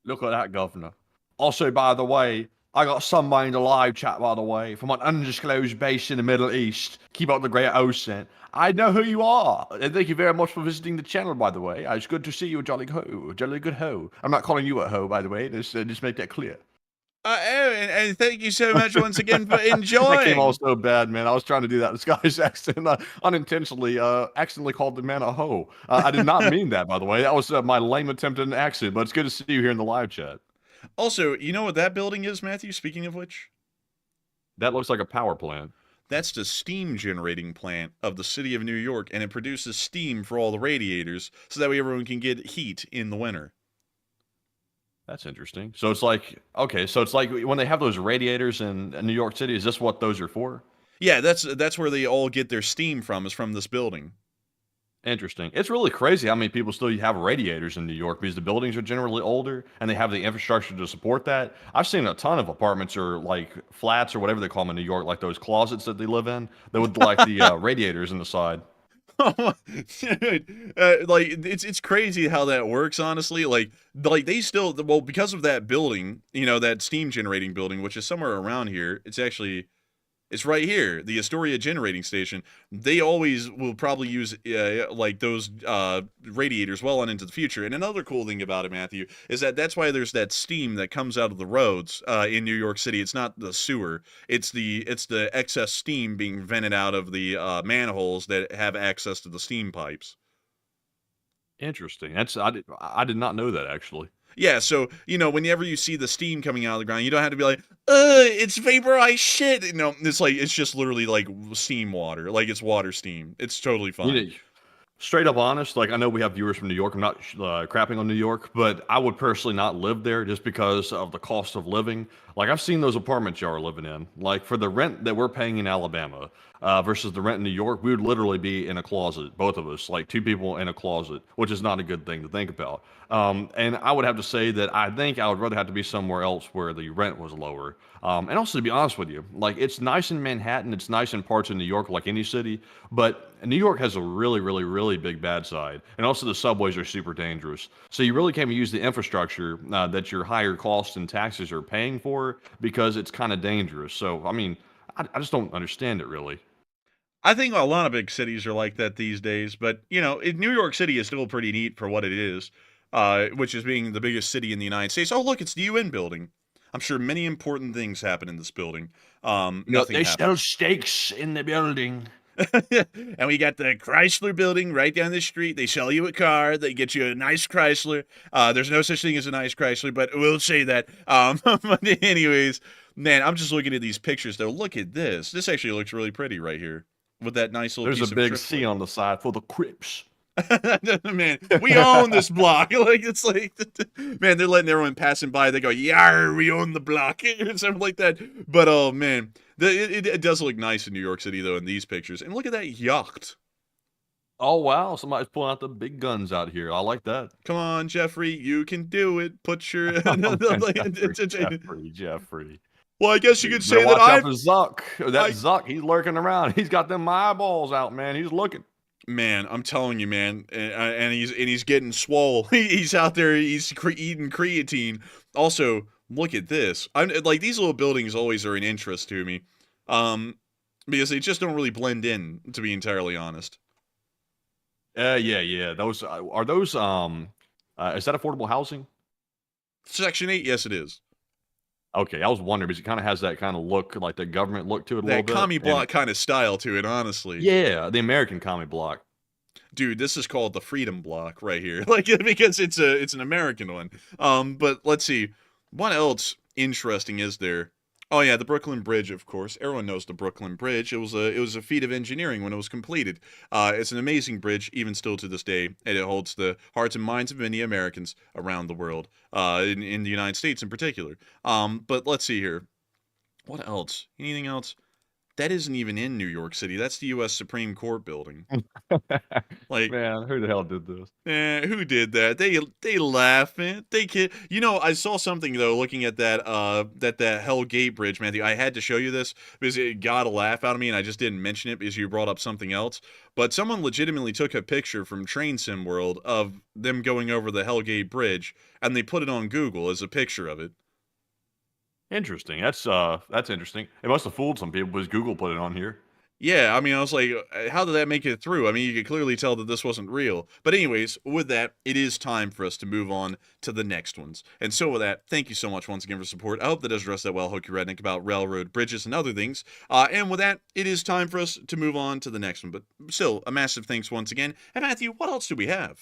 Look at that, Governor. Also, by the way, I got somebody in the live chat, by the way, from an undisclosed base in the Middle East. Keep up the great accent. I know who you are. And thank you very much for visiting the channel, by the way. It's good to see you, jolly ho. Jolly good ho. I'm not calling you a ho, by the way. Just make that clear. And thank you so much once again for That came enjoying. all so bad, man. I was trying to do that Scottish accent. Unintentionally, accidentally called the man a hoe. I did not mean that, by the way. That was my lame attempt at an accent, but it's good to see you here in the live chat. Also, you know what that building is, Matthew? Speaking of which, That looks like a power plant. that's the steam generating plant of the city of New York, and it produces steam for all the radiators, so that way everyone can get heat in the winter. That's interesting. So it's like, okay, so it's like when they have those radiators in New York City, is this what those are for? Yeah, that's where they all get their steam from, is from this building. Interesting. It's really crazy how many people still have radiators in New York because the buildings are generally older and they have the infrastructure to support that. I've seen a ton of apartments or like flats or whatever they call them in New York, like those closets that they live in, that would like the radiators in the side. Dude, like it's crazy how that works, honestly. Like they still, well, because of that building, you know, that steam generating building, which is somewhere around here. It's right here, the Astoria generating station. They always will probably use like those radiators well on into the future. And another cool thing about it, Matthew, is that that's why there's that steam that comes out of the roads in New York City. It's not the sewer. It's the excess steam being vented out of the manholes that have access to the steam pipes. Interesting. I did not know that, actually. Yeah, so, you know, whenever you see the steam coming out of the ground, you don't have to be like, it's vaporized shit. You know, it's just literally like steam water. Like, it's water steam. It's totally fine. You know, straight up honest, like I know we have viewers from New York. I'm not crapping on New York, but I would personally not live there just because of the cost of living. Like I've seen those apartments y'all are living in. Like for the rent that we're paying in Alabama versus the rent in New York, we would literally be in a closet, both of us, like two people in a closet, which is not a good thing to think about. And I would have to say that I think I would rather have to be somewhere else where the rent was lower. And also, to be honest with you, like it's nice in Manhattan, it's nice in parts of New York, like any city, but New York has a really, really, really big bad side. And also the subways are super dangerous. So you really can't use the infrastructure that your higher costs and taxes are paying for because it's kind of dangerous. So, I mean, I just don't understand it really. I think a lot of big cities are like that these days, but, you know, New York City is still pretty neat for what it is, which is being the biggest city in the United States. Oh, look, it's the UN building. I'm sure many important things happen in this building. Nothing They happened. sell steaks in the building. And we got the Chrysler building right down the street. They sell you a car. They get you a nice Chrysler. There's no such thing as a nice Chrysler, but we'll say that. But anyways, man, I'm just looking at these pictures, though. Look at this. This actually looks really pretty right here with that nice little There's piece a of big triplet. C on the side for the Crips. Man, we own this block. Like it's like, man, they're letting everyone passing by. They go, "Yar, we own the block," or something like that. But oh man, it does look nice in New York City though in these pictures. And look at that yacht. Oh, wow. Somebody's pulling out the big guns out here. I like that. Come on, Jeffrey, you can do it. Put your. Jeffrey. Well, I guess you could say that watch out I've. for Zuck. Zuck, he's lurking around. He's got them eyeballs out, man. He's looking. Man, I'm telling you, man, and he's getting swole. He's out there. He's eating creatine. Also, look at this. I'm like these little buildings always are an interest to me, because they just don't really blend in. To be entirely honest. Yeah. Those are those. Is that affordable housing? Section 8, yes, it is. Okay, I was wondering because it kind of has that kind of look, like the government look to it a little That bit. commie and- block kind of style to it, honestly. Yeah, the American commie block. Dude, this is called the Freedom Block right here, like because it's an American one. But let's see, what else interesting is there? Oh yeah, the Brooklyn Bridge, of course. Everyone knows the Brooklyn Bridge. It was a feat of engineering when it was completed. It's an amazing bridge, even still to this day, and it holds the hearts and minds of many Americans around the world, in the United States in particular. But let's see here. What else? Anything else? That isn't even in New York City. That's the U.S. Supreme Court building. Like, Man, who the hell did this? who did that? They laughing. They kid. You know, I saw something though. Looking at that Hell Gate Bridge, Matthew. I had to show you this because it got a laugh out of me, and I just didn't mention it because you brought up something else. But someone legitimately took a picture from Train Sim World of them going over the Hell Gate Bridge, and they put it on Google as a picture of it. Interesting. That's interesting. It must have fooled some people because Google put it on here. Yeah, I mean, I was like, how did that make it through? I mean, you could clearly tell that this wasn't real. But anyways, with that, it is time for us to move on to the next ones. And so with that, thank you so much once again for support. I hope that does address that well, Hokey Redneck, about railroad bridges and other things. And with that, it is time for us to move on to the next one. But still, a massive thanks once again. And Matthew, what else do we have?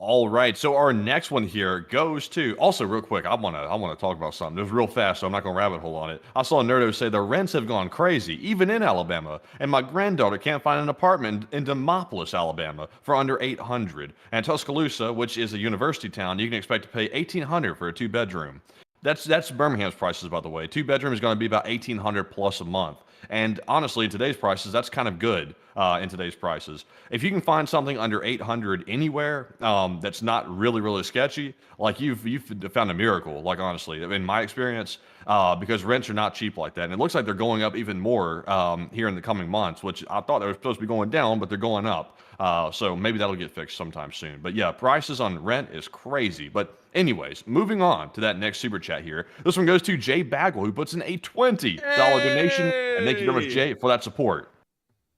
All right, so our next one here goes to, also real quick, I wanna talk about something. It was real fast, so I'm not gonna rabbit hole on it. I saw Nerdo say the rents have gone crazy, even in Alabama, and my granddaughter can't find an apartment in Demopolis, Alabama, for under $800. And Tuscaloosa, which is a university town, you can expect to pay $1,800 for a 2-bedroom. That's Birmingham's prices, by the way. 2 bedroom is going to be about $1,800 plus a month. And honestly, in today's prices, that's kind of good in today's prices. If you can find something under 800 anywhere that's not really sketchy, like you've found a miracle. Like honestly, in my experience, because rents are not cheap like that, and it looks like they're going up even more here in the coming months. Which I thought they were supposed to be going down, but they're going up. So maybe that'll get fixed sometime soon. But yeah, prices on rent is crazy. But anyways, moving on to that next super chat here. This one goes to Jay Bagwell, who puts in a $20 donation. And thank you very much, Jay, for that support.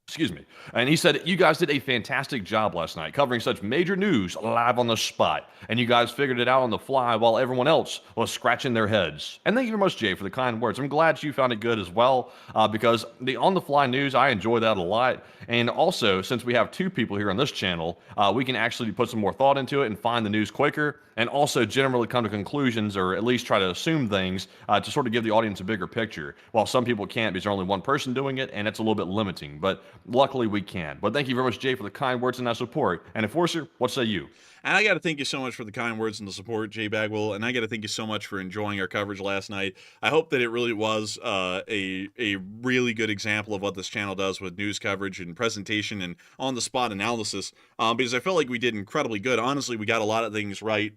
Excuse me. And he said, you guys did a fantastic job last night covering such major news live on the spot. And you guys figured it out on the fly while everyone else was scratching their heads. And thank you very much, Jay, for the kind words. I'm glad you found it good as well, because the on-the-fly news, I enjoy that a lot. And also, since we have 2 people here on this channel, we can actually put some more thought into it and find the news quicker, and also generally come to conclusions, or at least try to assume things to sort of give the audience a bigger picture. While some people can't because there's only one person doing it, and it's a little bit limiting. But luckily we can. But thank you very much, Jay, for the kind words and that support. And Enforcer, what say you? And I got to thank you so much for the kind words and the support, Jay Bagwell. And I got to thank you so much for enjoying our coverage last night. I hope that it really was a really good example of what this channel does with news coverage and presentation and on-the-spot analysis, because I felt like we did incredibly good. Honestly, we got a lot of things right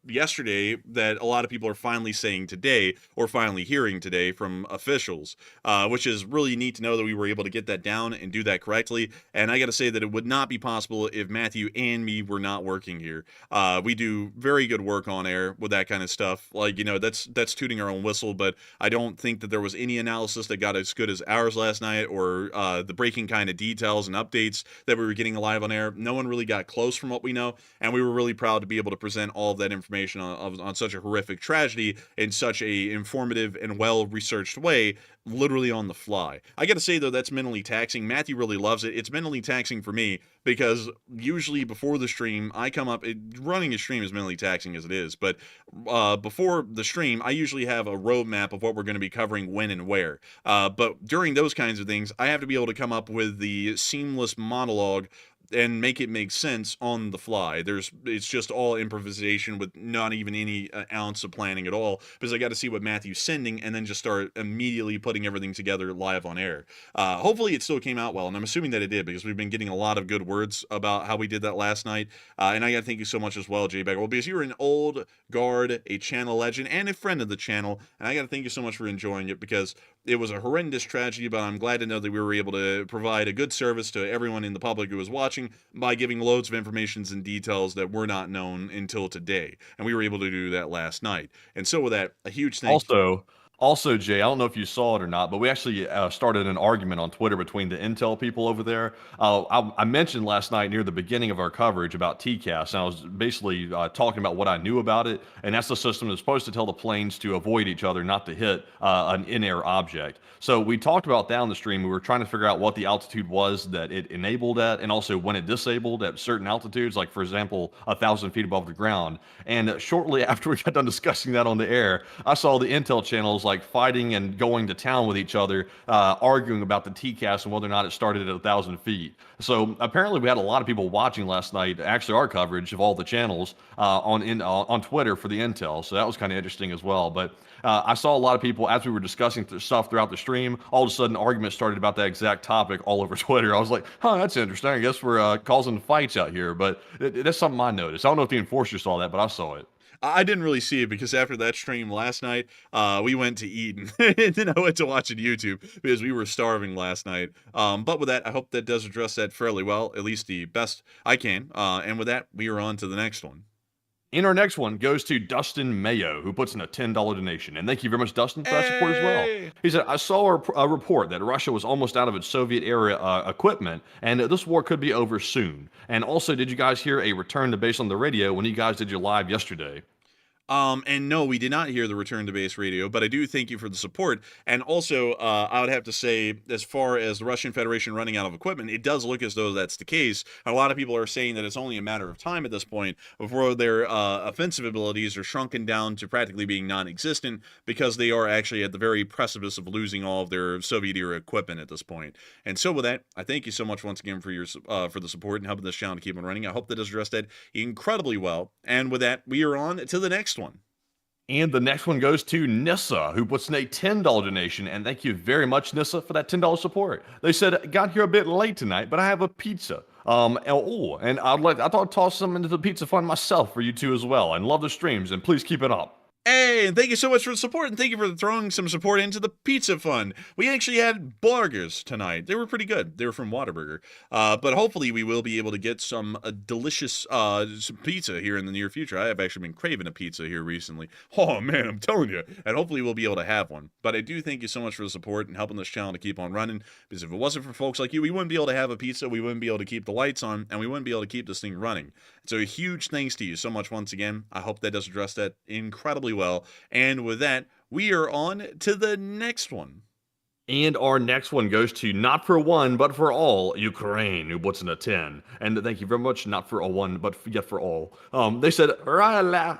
yesterday that a lot of people are finally saying today, or finally hearing today from officials, which is really neat to know that we were able to get that down and do that correctly. And I got to say that it would not be possible if Matthew and me were not working here. We do very good work on air with that kind of stuff. Like, you know, that's tooting our own whistle, but I don't think that there was any analysis that got as good as ours last night, or the breaking kind of details and updates that we were getting live on air. No one really got close from what we know, and we were really proud to be able to present all of that information on such a horrific tragedy in such a informative and well-researched way, literally on the fly. I gotta say, though, that's mentally taxing. Matthew really loves it. It's mentally taxing for me, because usually before the stream, I come up, running a stream is mentally taxing as it is, but before the stream, I usually have a roadmap of what we're going to be covering when and where. But during those kinds of things, I have to be able to come up with the seamless monologue and make it make sense on the fly. It's just all improvisation with not even any ounce of planning at all, because I got to see what Matthew's sending and then just start immediately putting everything together live on air. Hopefully it still came out well, and I'm assuming that it did, because we've been getting a lot of good words about how we did that last night. And I got to thank you so much as well, Jay Bagwell, because you're an old guard, a channel legend, and a friend of the channel, and I got to thank you so much for enjoying it, because it was a horrendous tragedy, but I'm glad to know that we were able to provide a good service to everyone in the public who was watching by giving loads of informations and details that were not known until today. And we were able to do that last night. And so with that, a huge thank you. Also, Jay, I don't know if you saw it or not, but we actually started an argument on Twitter between the Intel people over there. I mentioned last night near the beginning of our coverage about TCAS, and I was basically talking about what I knew about it, and that's the system that's supposed to tell the planes to avoid each other, not to hit an in-air object. So we talked about that on the stream. We were trying to figure out what the altitude was that it enabled at, and also when it disabled at certain altitudes, like, for example, 1,000 feet above the ground. And shortly after we got done discussing that on the air, I saw the Intel channels like fighting and going to town with each other, arguing about the TCAS and whether or not it started at 1,000 feet. So apparently we had a lot of people watching last night, actually our coverage of all the channels on Twitter for the Intel. So that was kind of interesting as well. But I saw a lot of people, as we were discussing stuff throughout the stream, all of a sudden arguments started about that exact topic all over Twitter. I was like, huh, that's interesting. I guess we're causing fights out here. But that's something I noticed. I don't know if the Enforcer saw that, but I saw it. I didn't really see it, because after that stream last night, we went to eat, and then I went to watch it YouTube because we were starving last night. But with that, I hope that does address that fairly well, at least the best I can. And with that, we are on to the next one. And our next one goes to Dustin Mayo, who puts in a $10 donation. And thank you very much, Dustin, for that support as well. He said, I saw a report that Russia was almost out of its Soviet-era equipment, and this war could be over soon. And also, did you guys hear a return to base on the radio when you guys did your live yesterday? And no, we did not hear the return to base radio, but I do thank you for the support. And also, I would have to say, as far as the Russian Federation running out of equipment, it does look as though that's the case. A lot of people are saying that it's only a matter of time at this point before their offensive abilities are shrunken down to practically being non-existent, because they are actually at the very precipice of losing all of their Soviet-era equipment at this point. And so with that, I thank you so much once again for your for the support and helping this channel to keep on running. I hope that has addressed that incredibly well. And with that, we are on to the next one. And the next one goes to Nissa, who puts in a $10 donation. And thank you very much, Nissa, for that $10 support. They said, got here a bit late tonight, but I have a pizza. And I thought I'd toss some into the pizza fund myself for you two as well. And love the streams, and please keep it up. Hey, and thank you so much for the support, and thank you for throwing some support into the pizza fund. We actually had burgers tonight. They were pretty good. They were from Whataburger. But hopefully we will be able to get some delicious some pizza here in the near future. I have actually been craving a pizza here recently. Oh, man, I'm telling you. And hopefully we'll be able to have one. But I do thank you so much for the support and helping this channel to keep on running, because if it wasn't for folks like you, we wouldn't be able to have a pizza, we wouldn't be able to keep the lights on, and we wouldn't be able to keep this thing running. So a huge thanks to you so much once again. I hope that does address that incredibly well. And with that, we are on to the next one. And our next one goes to not for one, but for all, Ukraine, who puts in a 10. And thank you very much, not for a one, but yet for all. They said, Riley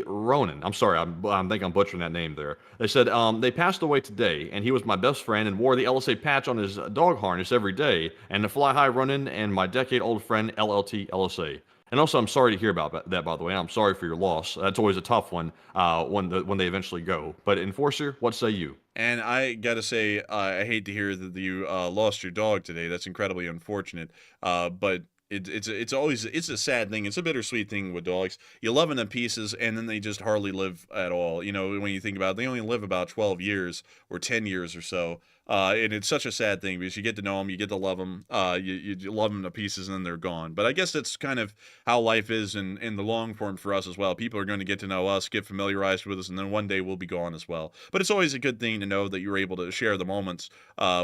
Ronan. I'm sorry, I think I'm butchering that name there. They said, they passed away today, and he was my best friend and wore the LSA patch on his dog harness every day, and the Fly High Ronan and my decade-old friend, LLT LSA. And also, I'm sorry to hear about that, by the way. I'm sorry for your loss. That's always a tough one when they eventually go. But Enforcer, what say you? And I gotta say, I hate to hear that you lost your dog today. That's incredibly unfortunate. But it's always a sad thing. It's a bittersweet thing with dogs. You love them to pieces, and then they just hardly live at all. You know, when you think about it, they only live about 12 years or 10 years or so. And it's such a sad thing, because you get to know them, you get to love them, you love them to pieces, and then they're gone. But I guess that's kind of how life is in the long form for us as well. People are going to get to know us, get familiarized with us, and then one day we'll be gone as well. But it's always a good thing to know that you're able to share the moments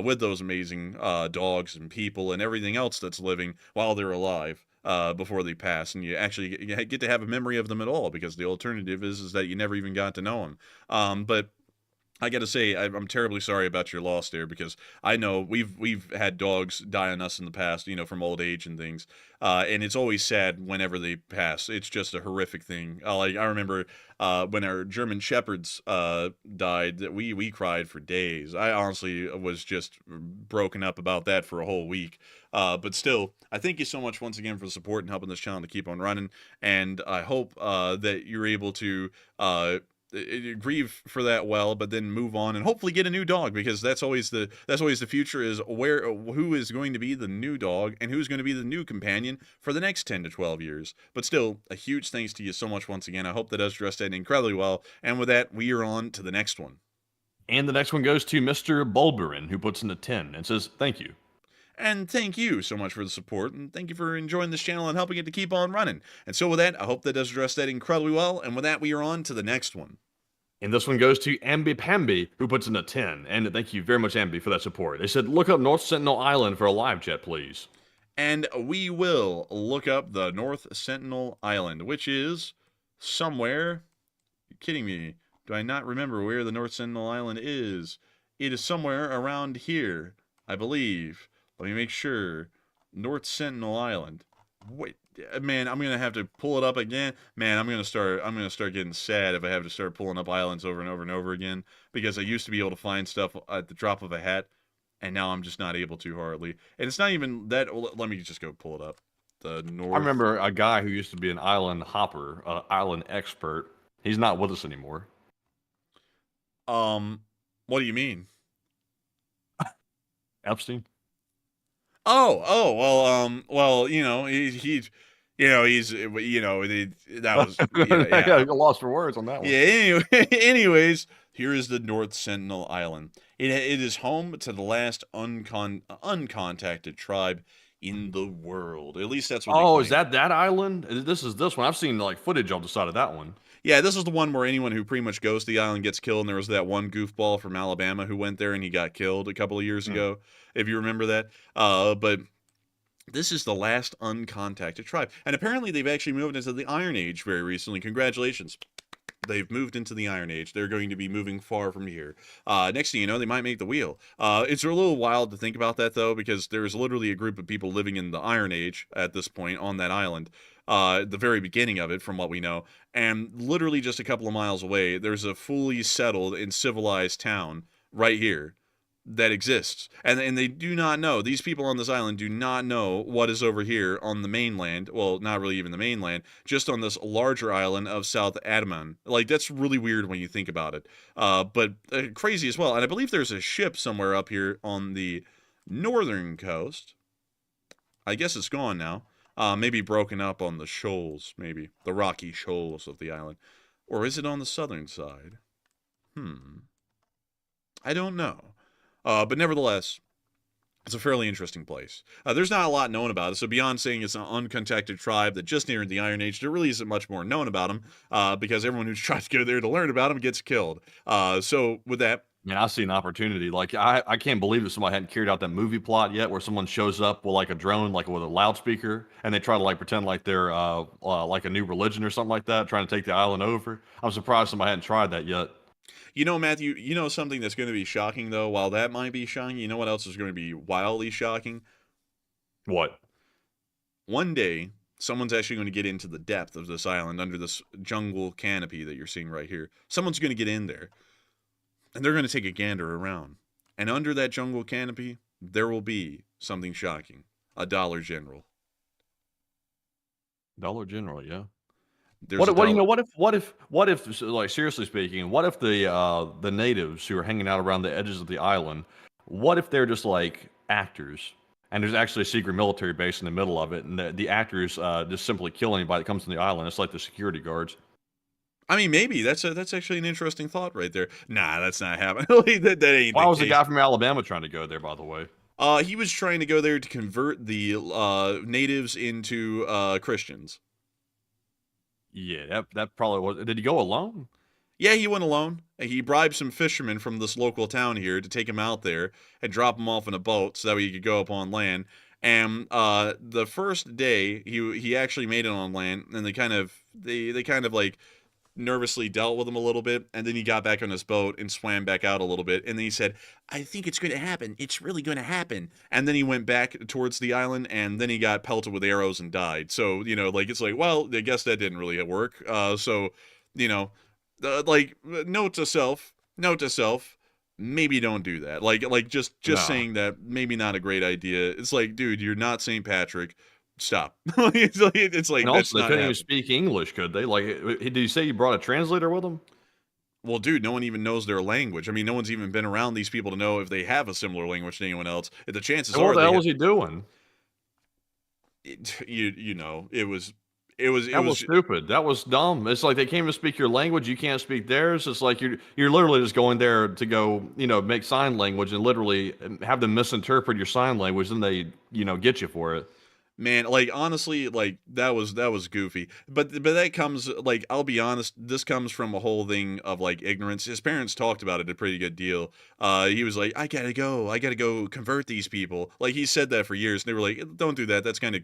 with those amazing dogs and people and everything else that's living while they're alive. Before they pass, and you actually get to have a memory of them at all, because the alternative is that you never even got to know them. But I got to say, I'm terribly sorry about your loss there, because I know we've had dogs die on us in the past, you know, from old age and things, and it's always sad whenever they pass. It's just a horrific thing. Like, I remember when our German Shepherds died, that we cried for days. I honestly was just broken up about that for a whole week. But still, I thank you so much once again for the support and helping this channel to keep on running, and I hope that you're able to grieve for that well, but then move on and hopefully get a new dog, because that's always the future, is who is going to be the new dog and who's going to be the new companion for the next 10 to 12 years. But still, a huge thanks to you so much once again. I hope that does address that incredibly well. And with that, we are on to the next one. And the next one goes to Mr. Bulberin, who puts in a 10 and says, thank you. And thank you so much for the support, and thank you for enjoying this channel and helping it to keep on running. And so with that, I hope that does address that incredibly well. And with that, we are on to the next one. And this one goes to Ambi Pambi, who puts in a 10. And thank you very much, Ambi, for that support. They said, look up North Sentinel Island for a live chat, please. And we will look up the North Sentinel Island, which is somewhere. You're kidding me. Do I not remember where the North Sentinel Island is? It is somewhere around here, I believe. Let me make sure. North Sentinel Island. Wait, man, I'm gonna have to pull it up again. Man, I'm gonna start getting sad if I have to start pulling up islands over and over and over again, because I used to be able to find stuff at the drop of a hat, and now I'm just not able to hardly. And it's not even that. Let me just go pull it up. The North. I remember a guy who used to be an island hopper, island expert. He's not with us anymore. What do you mean? Epstein. Well, you know, he's that was I got lost for words on that one. Yeah. Anyways, here is the North Sentinel Island. It is home to the last uncontacted tribe in the world. At least that's what they Oh, claim. is that island? This is this one. I've seen like footage on the side of that one. Yeah, this is the one where anyone who pretty much goes to the island gets killed, and there was that one goofball from Alabama who went there and he got killed a couple of years ago, if you remember that. But this is the last uncontacted tribe. And apparently they've actually moved into the Iron Age very recently. Congratulations. They've moved into the Iron Age. They're going to be moving far from here. Next thing you know, they might make the wheel. It's a little wild to think about that, though, because there's literally a group of people living in the Iron Age at this point on that island. The very beginning of it, from what we know. And literally just a couple of miles away, there's a fully settled and civilized town right here that exists. And they do not know, these people on this island do not know what is over here on the mainland. Well, not really even the mainland, just on this larger island of South Andaman. Like, that's really weird when you think about it. But crazy as well. And I believe there's a ship somewhere up here on the northern coast. I guess it's gone now. Maybe broken up on the shoals, maybe. The rocky shoals of the island. Or is it on the southern side? I don't know. But nevertheless, it's a fairly interesting place. There's not a lot known about it, so beyond saying it's an uncontacted tribe that just neared the Iron Age, there really isn't much more known about them, because everyone who tries to go there to learn about them gets killed. So with that... Man, I see an opportunity. Like, I can't believe that somebody hadn't carried out that movie plot yet where someone shows up with like a drone, like with a loudspeaker, and they try to like pretend like they're like a new religion or something like that, trying to take the island over. I'm surprised somebody hadn't tried that yet. You know, Matthew, you know something that's going to be shocking, though? While that might be shocking, you know what else is going to be wildly shocking? What? One day, someone's actually going to get into the depth of this island under this jungle canopy that you're seeing right here. Someone's going to get in there. And they're going to take a gander around. And under that jungle canopy, there will be something shocking. A Dollar General. Dollar General, yeah. What do you know? What if, like, seriously speaking, what if the natives who are hanging out around the edges of the island, what if they're just like actors, and there's actually a secret military base in the middle of it, and the actors just simply kill anybody that comes to the island? It's like the security guards. I mean, maybe that's actually an interesting thought right there. Nah, that's not happening. that ain't. Why was the guy from Alabama trying to go there, by the way? He was trying to go there to convert the natives into Christians. Yeah, that probably was. Did he go alone? Yeah, he went alone. He bribed some fishermen from this local town here to take him out there and drop him off in a boat so that way he could go up on land. And the first day, he actually made it on land, and they kind of like nervously dealt with him a little bit, and then he got back on his boat and swam back out a little bit, and then he said, I think it's going to happen. It's really going to happen. And then he went back towards the island, and then he got pelted with arrows and died. So, you know, like, it's like, well, I guess that didn't really work. So, you know, like, note to self, maybe don't do that. Like just No. saying that, maybe not a great idea. It's like, dude, you're not St. Patrick. Stop. it's like And that's also, they not couldn't even happening. speak English, could they? Like, did you say you brought a translator with them? Well, dude, no one even knows their language. I mean, no one's even been around these people to know if they have a similar language to anyone else. The chances And what are the they hell was he doing? you know, it was Stupid. That was dumb. It's like they came to speak your language, you can't speak theirs. It's like you're literally just going there to go, you know, make sign language and literally have them misinterpret your sign language, and they, you know, get you for it. Man, like, honestly, like, that was goofy. But that comes, like, I'll be honest, this comes from a whole thing of, like, ignorance. His parents talked about it a pretty good deal. He was like, I gotta go convert these people. Like, he said that for years, and they were like, don't do that, that's kind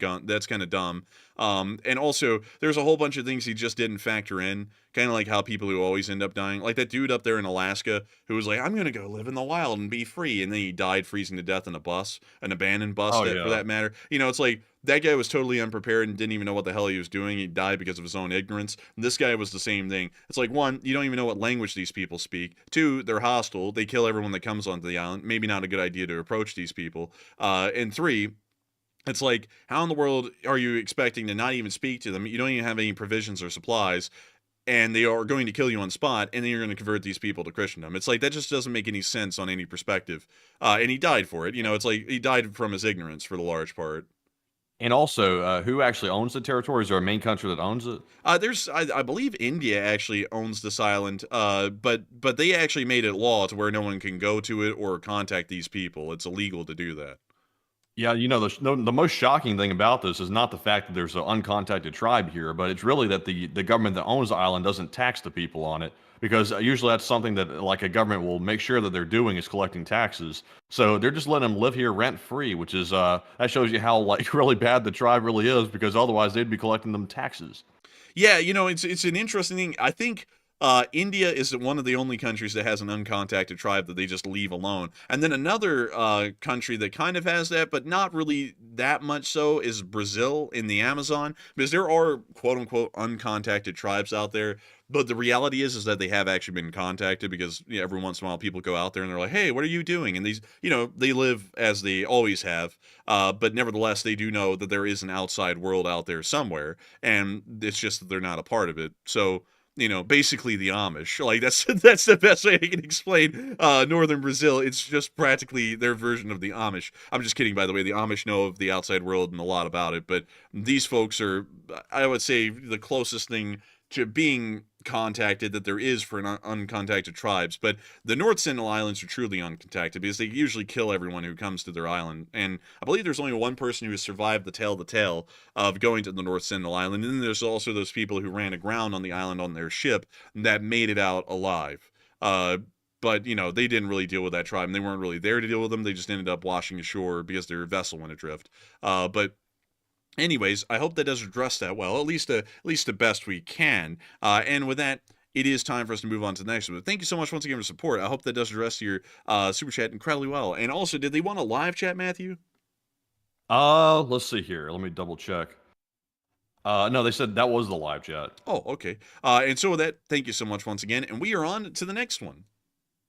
of dumb. And also, there's a whole bunch of things he just didn't factor in, kind of like how people who always end up dying, like that dude up there in Alaska who was like, I'm gonna go live in the wild and be free, and then he died freezing to death in a bus, an abandoned bus, Oh, for yeah. that matter. You know, it's like, that guy was totally unprepared and didn't even know what the hell he was doing. He died because of his own ignorance. This guy was the same thing. It's like, one, you don't even know what language these people speak. Two, they're hostile. They kill everyone that comes onto the island. Maybe not a good idea to approach these people. And three, it's like, how in the world are you expecting to not even speak to them? You don't even have any provisions or supplies, and they are going to kill you on spot, and then you're going to convert these people to Christendom. It's like, that just doesn't make any sense on any perspective. And he died for it. You know, it's like, he died from his ignorance for the large part. And also, who actually owns the territory? Is there a main country that owns it? I believe India actually owns this island, but they actually made it law to where no one can go to it or contact these people. It's illegal to do that. Yeah, the most shocking thing about this is not the fact that there's an uncontacted tribe here, but it's really that the government that owns the island doesn't tax the people on it, because usually that's something that like a government will make sure that they're doing is collecting taxes. So they're just letting them live here rent free, which is that shows you how like really bad the tribe really is, because otherwise they'd be collecting them taxes. Yeah, it's an interesting thing. I think India is one of the only countries that has an uncontacted tribe that they just leave alone. And then another country that kind of has that, but not really that much so, is Brazil in the Amazon, because there are quote unquote uncontacted tribes out there. But the reality is that they have actually been contacted, because every once in a while people go out there and they're like, hey, what are you doing? And these, they live as they always have. But nevertheless, they do know that there is an outside world out there somewhere. And it's just that they're not a part of it. So, basically the Amish. Like, that's the best way I can explain northern Brazil. It's just practically their version of the Amish. I'm just kidding, by the way. The Amish know of the outside world and a lot about it. But these folks are, I would say, the closest thing to being contacted that there is for uncontacted tribes. But the North Sentinel Islands are truly uncontacted, because they usually kill everyone who comes to their island. And I believe there's only one person who has survived the tale of going to the North Sentinel Island. And then there's also those people who ran aground on the island on their ship that made it out alive. But, they didn't really deal with that tribe, and they weren't really there to deal with them. They just ended up washing ashore because their vessel went adrift. But anyways, I hope that does address that well, at least the best we can. And with that, it is time for us to move on to the next one. But thank you so much once again for support. I hope that does address your super chat incredibly well. And also, did they want a live chat, Matthew? Let's see here. Let me double check. No, they said that was the live chat. Oh, okay. And so with that, thank you so much once again. And we are on to the next one.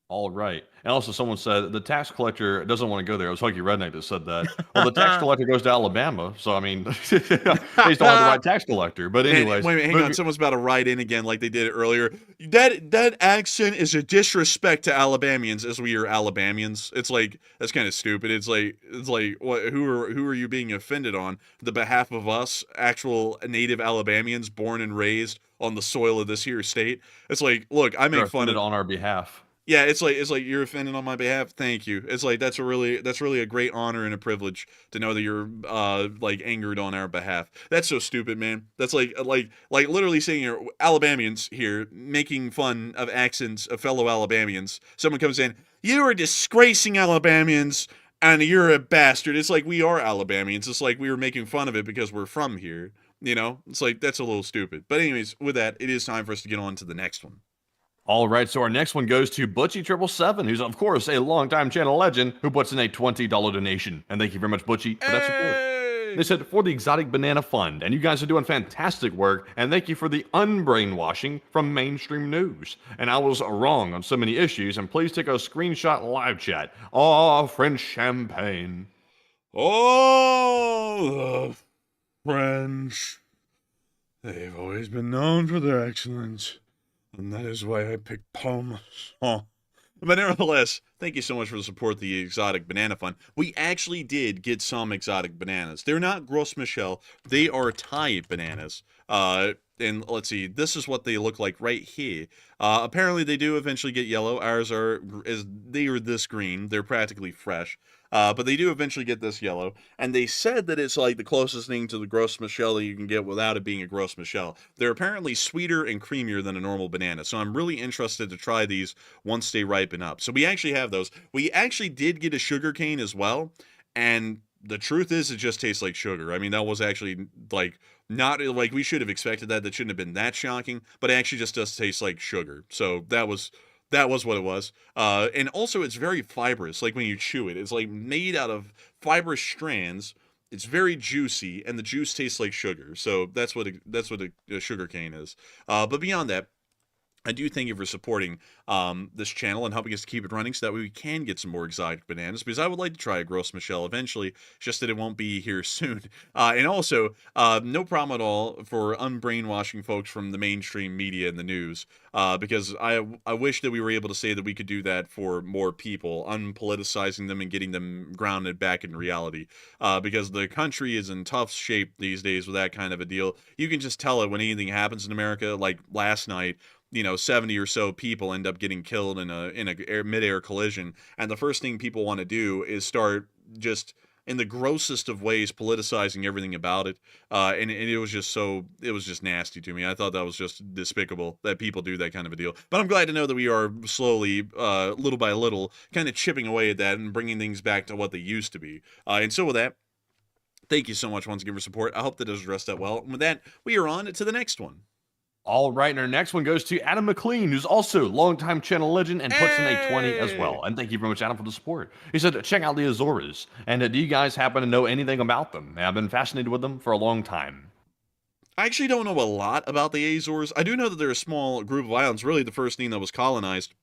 All right. And also someone said the tax collector doesn't want to go there. It was Huggy Redneck that said that. Well, the tax collector goes to Alabama. So, I mean, they just don't have the right tax collector. But anyways. Wait, hang on. Someone's about to write in again like they did earlier. That accent is a disrespect to Alabamians, as we are Alabamians. It's like, that's kind of stupid. It's like what? Who are you being offended on? The behalf of us, actual native Alabamians born and raised on the soil of this here state? It's like, look, I make fun of on our behalf. Yeah, it's like you're offended on my behalf. Thank you. It's like that's really a great honor and a privilege to know that you're like angered on our behalf. That's so stupid, man. That's like literally saying you're Alabamians here making fun of accents of fellow Alabamians. Someone comes in, you are disgracing Alabamians and you're a bastard. It's like we are Alabamians. It's like we were making fun of it because we're from here. It's like that's a little stupid. But anyways, with that, it is time for us to get on to the next one. All right, so our next one goes to Butchie777, who's, of course, a longtime channel legend who puts in a $20 donation. And thank you very much, Butchie, for that support. They said, for the Exotic Banana Fund, and you guys are doing fantastic work, and thank you for the unbrainwashing from mainstream news. And I was wrong on so many issues, and please take a screenshot live chat. Oh, French champagne. Oh, the French. They've always been known for their excellence. And that is why I picked Parmesan. But nevertheless, thank you so much for the support of the Exotic Banana Fund. We actually did get some exotic bananas. They're not Gros Michel. They are Thai bananas. And let's see, this is what they look like right here. Apparently, they do eventually get yellow. Ours they are this green. They're practically fresh. But they do eventually get this yellow. And they said that it's like the closest thing to the Gros Michel that you can get without it being a Gros Michel. They're apparently sweeter and creamier than a normal banana. So I'm really interested to try these once they ripen up. So we actually have those. We actually did get a sugar cane as well. And the truth is, it just tastes like sugar. I mean, that was actually like not like we should have expected that. That shouldn't have been that shocking. But it actually just does taste like sugar. So that was what it was. And also it's very fibrous. Like when you chew it, it's like made out of fibrous strands. It's very juicy, and the juice tastes like sugar. So that's what a sugar cane is. But beyond that, I do thank you for supporting this channel and helping us to keep it running so that way we can get some more exotic bananas, because I would like to try a Gros Michel eventually, just that it won't be here soon. And also, no problem at all for unbrainwashing folks from the mainstream media and the news, because I wish that we were able to say that we could do that for more people, unpoliticizing them and getting them grounded back in reality, because the country is in tough shape these days with that kind of a deal. You can just tell it when anything happens in America, like last night. 70 or so people end up getting killed in a mid-air collision, and the first thing people want to do is start just in the grossest of ways politicizing everything about it. And it was just nasty to me. I thought that was just despicable that people do that kind of a deal. But I'm glad to know that we are slowly, little by little, kind of chipping away at that and bringing things back to what they used to be. And so with that, thank you so much once again for support. I hope that does address that well. And with that, we are on to the next one. All right, and our next one goes to Adam McLean, who's also longtime channel legend and puts in a 20 as well. And thank you very much, Adam, for the support. He said, check out the Azores. And do you guys happen to know anything about them? I've been fascinated with them for a long time. I actually don't know a lot about the Azores. I do know that they're a small group of islands, really the first thing that was colonized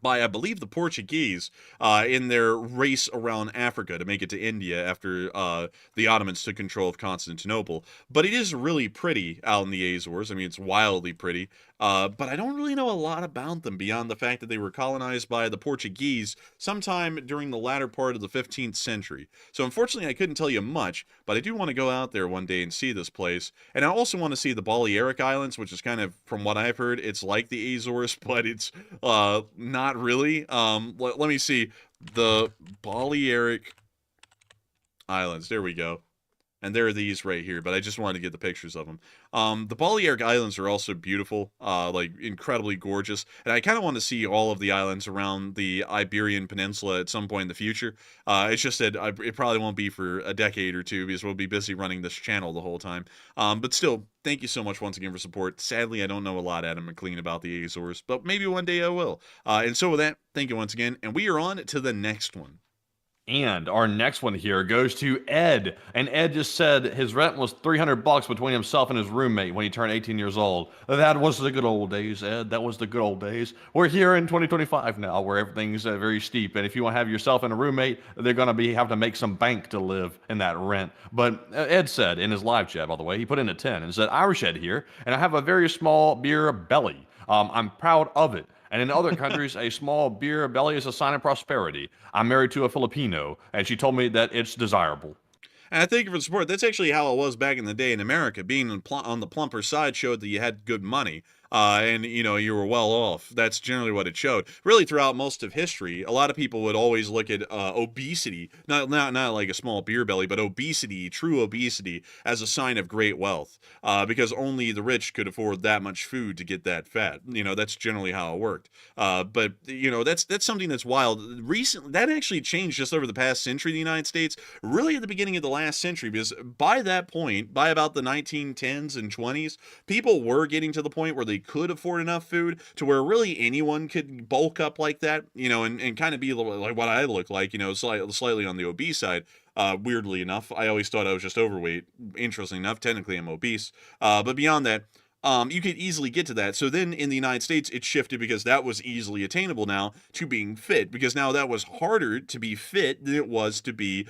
by, I believe, the Portuguese in their race around Africa to make it to India after the Ottomans took control of Constantinople. But it is really pretty out in the Azores. I mean, it's wildly pretty. But I don't really know a lot about them beyond the fact that they were colonized by the Portuguese sometime during the latter part of the 15th century. So unfortunately, I couldn't tell you much, but I do want to go out there one day and see this place. And I also want to see the Balearic Islands, which is kind of, from what I've heard, it's like the Azores, but it's not really. Let me see. The Balearic Islands. There we go. And there are these right here, but I just wanted to get the pictures of them. The Balearic Islands are also beautiful, like incredibly gorgeous. And I kind of want to see all of the islands around the Iberian Peninsula at some point in the future. It's just that it probably won't be for a decade or two because we'll be busy running this channel the whole time. But still, thank you so much once again for support. Sadly, I don't know a lot, Adam McLean, about the Azores, but maybe one day I will. And so with that, thank you once again. And we are on to the next one. And our next one here goes to Ed. And Ed just said his rent was $300 between himself and his roommate when he turned 18 years old. That was the good old days, Ed. That was the good old days. We're here in 2025 now, where everything's very steep. And if you want to have yourself and a roommate, they're going to have to make some bank to live in that rent. But Ed said in his live chat, by the way, he put in a 10 and said, Irish Ed here, and I have a very small beer belly. I'm proud of it. And in other countries, a small beer belly is a sign of prosperity. I'm married to a Filipino, and she told me that it's desirable. And I thank you for the support. That's actually how it was back in the day in America. Being on the plumper side showed that you had good money. And, you know, you were well off. That's generally what it showed. Really, throughout most of history, a lot of people would always look at obesity, not like a small beer belly, but obesity, true obesity, as a sign of great wealth. Because only the rich could afford that much food to get that fat. You know, that's generally how it worked. But, you know, that's something that's wild. Recently, that actually changed just over the past century in the United States, really at the beginning of the last century, because by that point, by about the 1910s and 20s, people were getting to the point where they could afford enough food to where really anyone could bulk up like that, you know, and kind of be like what I look like, you know, slightly on the obese side. Weirdly enough, I always thought I was just overweight. Interestingly enough, technically I'm obese. But beyond that, you could easily get to that. So then in the United States, it shifted because that was easily attainable now to being fit, because now that was harder to be fit than it was to be,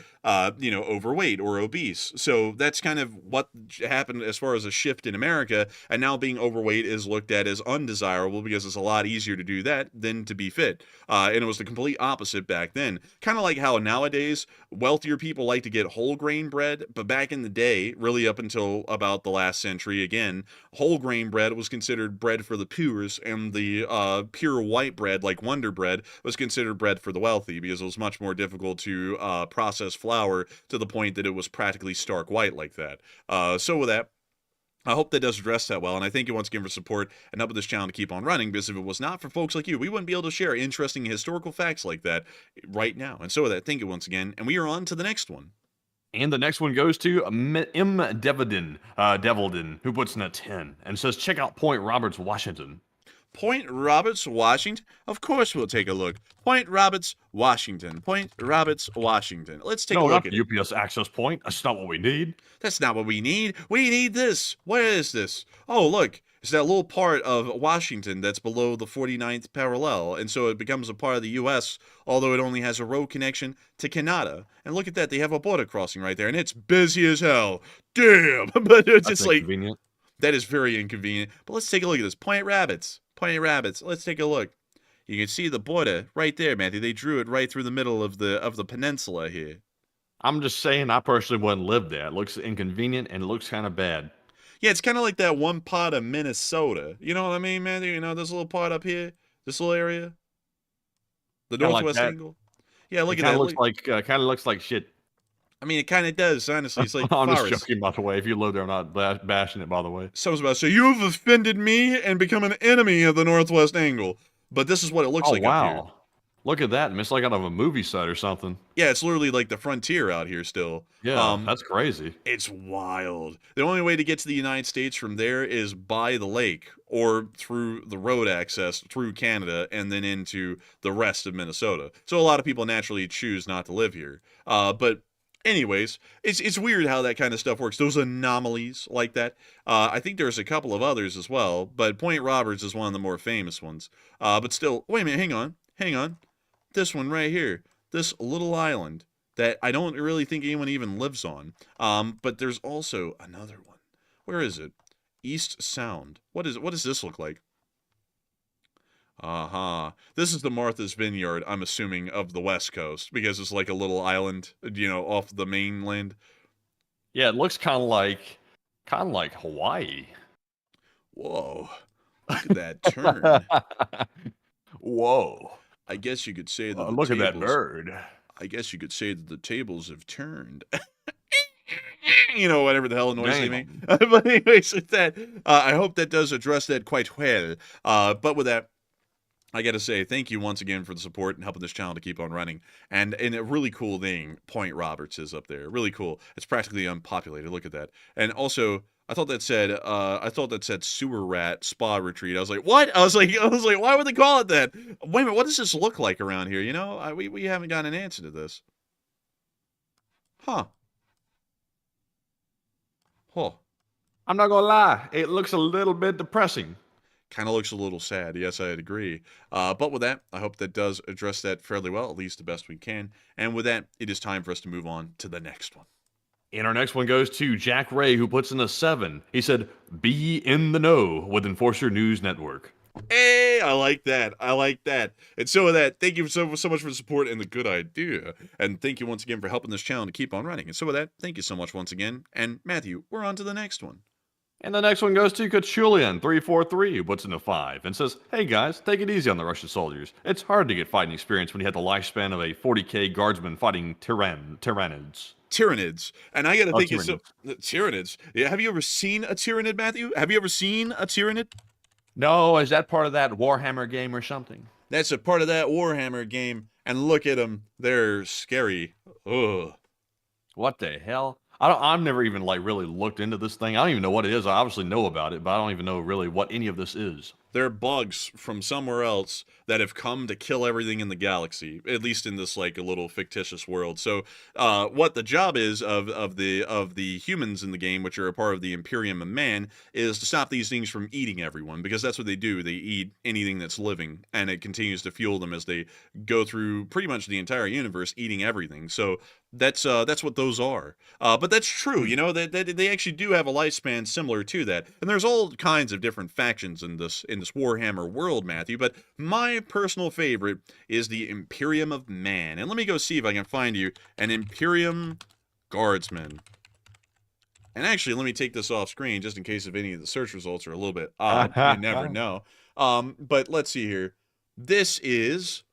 you know, overweight or obese. So that's kind of what happened as far as a shift in America. And now being overweight is looked at as undesirable because it's a lot easier to do that than to be fit. And it was the complete opposite back then. Kind of like how nowadays wealthier people like to get whole grain bread, but back in the day, really up until about the last century, again, whole grain bread was considered bread for the poor, and the pure white bread, like Wonder Bread, was considered bread for the wealthy because it was much more difficult to process flour to the point that it was practically stark white like that. So with that, I hope that does address that well, and I thank you once again for support and helping this channel to keep on running, because if it was not for folks like you, we wouldn't be able to share interesting historical facts like that right now. And so with that, thank you once again, and we are on to the next one. And the next one goes to M. Devilden, who puts in a 10 and says, check out Point Roberts, Washington. Point Roberts, Washington? Of course we'll take a look. Point Roberts, Washington. Point Roberts, Washington. Let's take a look at it. UPS access point. That's not what we need. That's not what we need. We need this. Where is this? Oh, look. It's that little part of Washington that's below the 49th parallel, and so it becomes a part of the U.S., although it only has a road connection to Canada. And look at that. They have a border crossing right there, and it's busy as hell. Damn. But it's just like, that is very inconvenient. But let's take a look at this. Point Rabbits. Point Rabbits. Let's take a look. You can see the border right there, Matthew. They drew it right through the middle of the peninsula here. I'm just saying, I personally wouldn't live there. It looks inconvenient, and it looks kind of bad. Yeah, it's kind of like that one part of Minnesota. You know what I mean, Matthew? You know, this little part up here, this little area, the northwest angle. Yeah, look at that. Kind of looks like shit. I mean, it kind of does, honestly. It's like I'm just forest. joking, by the way. If you live there, I'm not bashing it, by the way. Someone's about to say, you've offended me and become an enemy of the Northwest Angle. But this is what it looks Oh, like up here. wow. Look at that. It's like out of a movie set or something. Yeah, it's literally like the frontier out here still. Yeah, that's crazy. It's wild. The only way to get to the United States from there is by the lake or through the road access through Canada and then into the rest of Minnesota. So a lot of people naturally choose not to live here. But anyways, it's weird how that kind of stuff works. Those anomalies like that. I think there's a couple of others as well, but Point Roberts is one of the more famous ones. But still, wait a minute, hang on. This one right here, this little island that I don't really think anyone even lives on. But there's also another one. Where is it? East Sound. What does this look like? This is the Martha's Vineyard, I'm assuming, of the West Coast, because it's like a little island, off the mainland. Yeah, it looks kind of like Hawaii. Whoa. Look at that turn. Whoa. I guess you could say that look at that bird. I guess you could say that the tables have turned. Whatever the hell noise they make. But anyways, with that, I hope that does address that quite well. But with that, I got to say thank you once again for the support and helping this channel to keep on running. And a really cool thing, Point Roberts is up there. Really cool. It's practically unpopulated. Look at that. And also, I thought that said sewer rat spa retreat. I was like, what? I was like, why would they call it that? Wait a minute, what does this look like around here? We haven't gotten an answer to this. Huh. I'm not gonna lie, it looks a little bit depressing. Kind of looks a little sad. Yes, I'd agree. But with that, I hope that does address that fairly well, at least the best we can. And with that, it is time for us to move on to the next one. And our next one goes to Jack Ray, who puts in a 7. He said, "Be in the know with Enforcer News Network." Hey, I like that. And so with that, thank you so much for the support and the good idea. And thank you once again for helping this channel to keep on running. And so with that, thank you so much once again. And Matthew, we're on to the next one. And the next one goes to Casualty343, who puts in a 5 and says, "Hey guys, take it easy on the Russian soldiers. It's hard to get fighting experience when you had the lifespan of a 40k guardsman fighting Tyranids. And I gotta think Tyranids. Tyranids. Yeah, have you ever seen a Tyranid, Matthew? Have you ever seen a Tyranid? No, is that part of that Warhammer game or something? That's a part of that Warhammer game. And look at them. They're scary. Ugh. What the hell? I've never even really looked into this thing. I don't even know what it is. I obviously know about it, but I don't even know really what any of this is. They're bugs from somewhere else that have come to kill everything in the galaxy, at least in this a little fictitious world. So, what the job is of the humans in the game, which are a part of the Imperium of Man, is to stop these things from eating everyone, because that's what they do. They eat anything that's living, and it continues to fuel them as they go through pretty much the entire universe, eating everything. So that's what those are. But that's true. They actually do have a lifespan similar to that, and there's all kinds of different factions in this Warhammer world, Matthew, but my personal favorite is the Imperium of Man. And let me go see if I can find you an Imperium Guardsman. And actually, let me take this off screen just in case if any of the search results are a little bit odd. You never know. But let's see here. This is,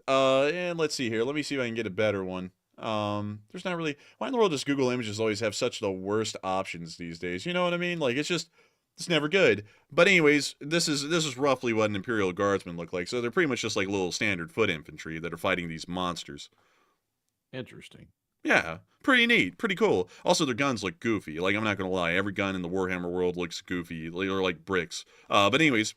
and let's see here. Let me see if I can get a better one. There's not really, why in the world does Google Images always have such the worst options these days? You know what I mean? It's never good. But anyways, this is roughly what an Imperial Guardsman look like. So they're pretty much just like little standard foot infantry that are fighting these monsters. Interesting. Yeah, pretty neat, pretty cool. Also, their guns look goofy. I'm not gonna lie, every gun in the Warhammer world looks goofy. They're like bricks. But anyways,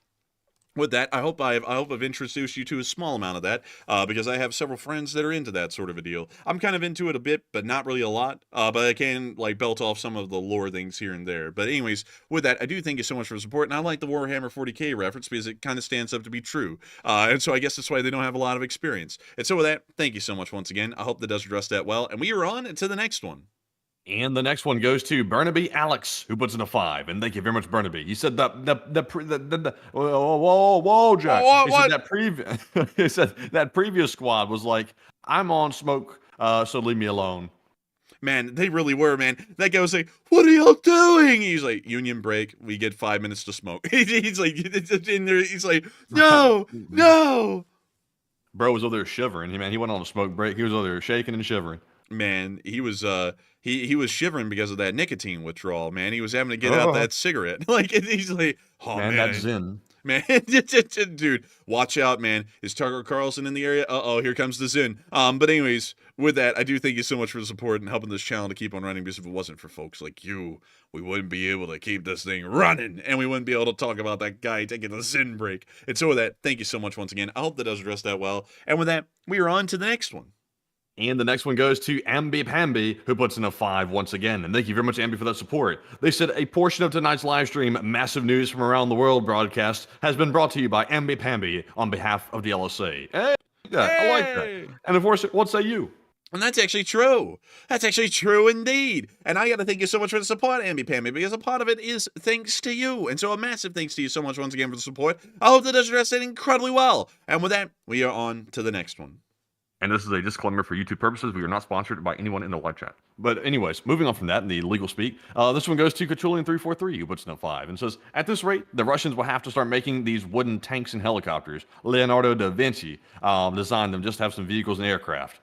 with that, I hope I've introduced you to a small amount of that, because I have several friends that are into that sort of a deal. I'm kind of into it a bit, but not really a lot. But I can belt off some of the lore things here and there. But anyways, with that, I do thank you so much for the support, and I like the Warhammer 40k reference because it kind of stands up to be true. And so I guess that's why they don't have a lot of experience. And so with that, thank you so much once again. I hope that does address that well, and we are on to the next one. And the next one goes to Burnaby Alex, who puts in a 5. And thank you very much, Burnaby. He said whoa, Jack. He said that previous squad was like, "I'm on smoke, so leave me alone." Man, they really were, man. That guy was like, "What are y'all doing?" He's like, "Union break. We get 5 minutes to smoke." He's like, in there. He's like, "No, no." Bro was over there shivering. He went on a smoke break. He was over there shaking and shivering. man, he was he was shivering because of that nicotine withdrawal, man. He was having to get out that cigarette. Like, he's like, oh, Man, man. that's Zen. Man, dude, watch out, man. Is Tucker Carlson in the area? Uh-oh, here comes the Zin. But anyways, with that, I do thank you so much for the support and helping this channel to keep on running, because if it wasn't for folks like you, we wouldn't be able to keep this thing running, and we wouldn't be able to talk about that guy taking the Zin break. And so with that, thank you so much once again. I hope that does address that well. And with that, we are on to the next one. And the next one goes to Ambi Pambi, who puts in a 5 once again. And thank you very much, Ambi, for that support. They said a portion of tonight's live stream, Massive News from Around the World broadcast, has been brought to you by Ambi Pambi on behalf of the LSA. Hey, I like that. And of course, what say you? And that's actually true. That's actually true indeed. And I got to thank you so much for the support, Ambi Pambi, because a part of it is thanks to you. And so a massive thanks to you so much once again for the support. I hope that does address it incredibly well. And with that, we are on to the next one. And this is a disclaimer for YouTube purposes. We are not sponsored by anyone in the live chat. But anyways, moving on from that in the legal speak, this one goes to Catulian343, who puts in a 5 and says, at this rate, the Russians will have to start making these wooden tanks and helicopters. Leonardo da Vinci designed them just to have some vehicles and aircraft.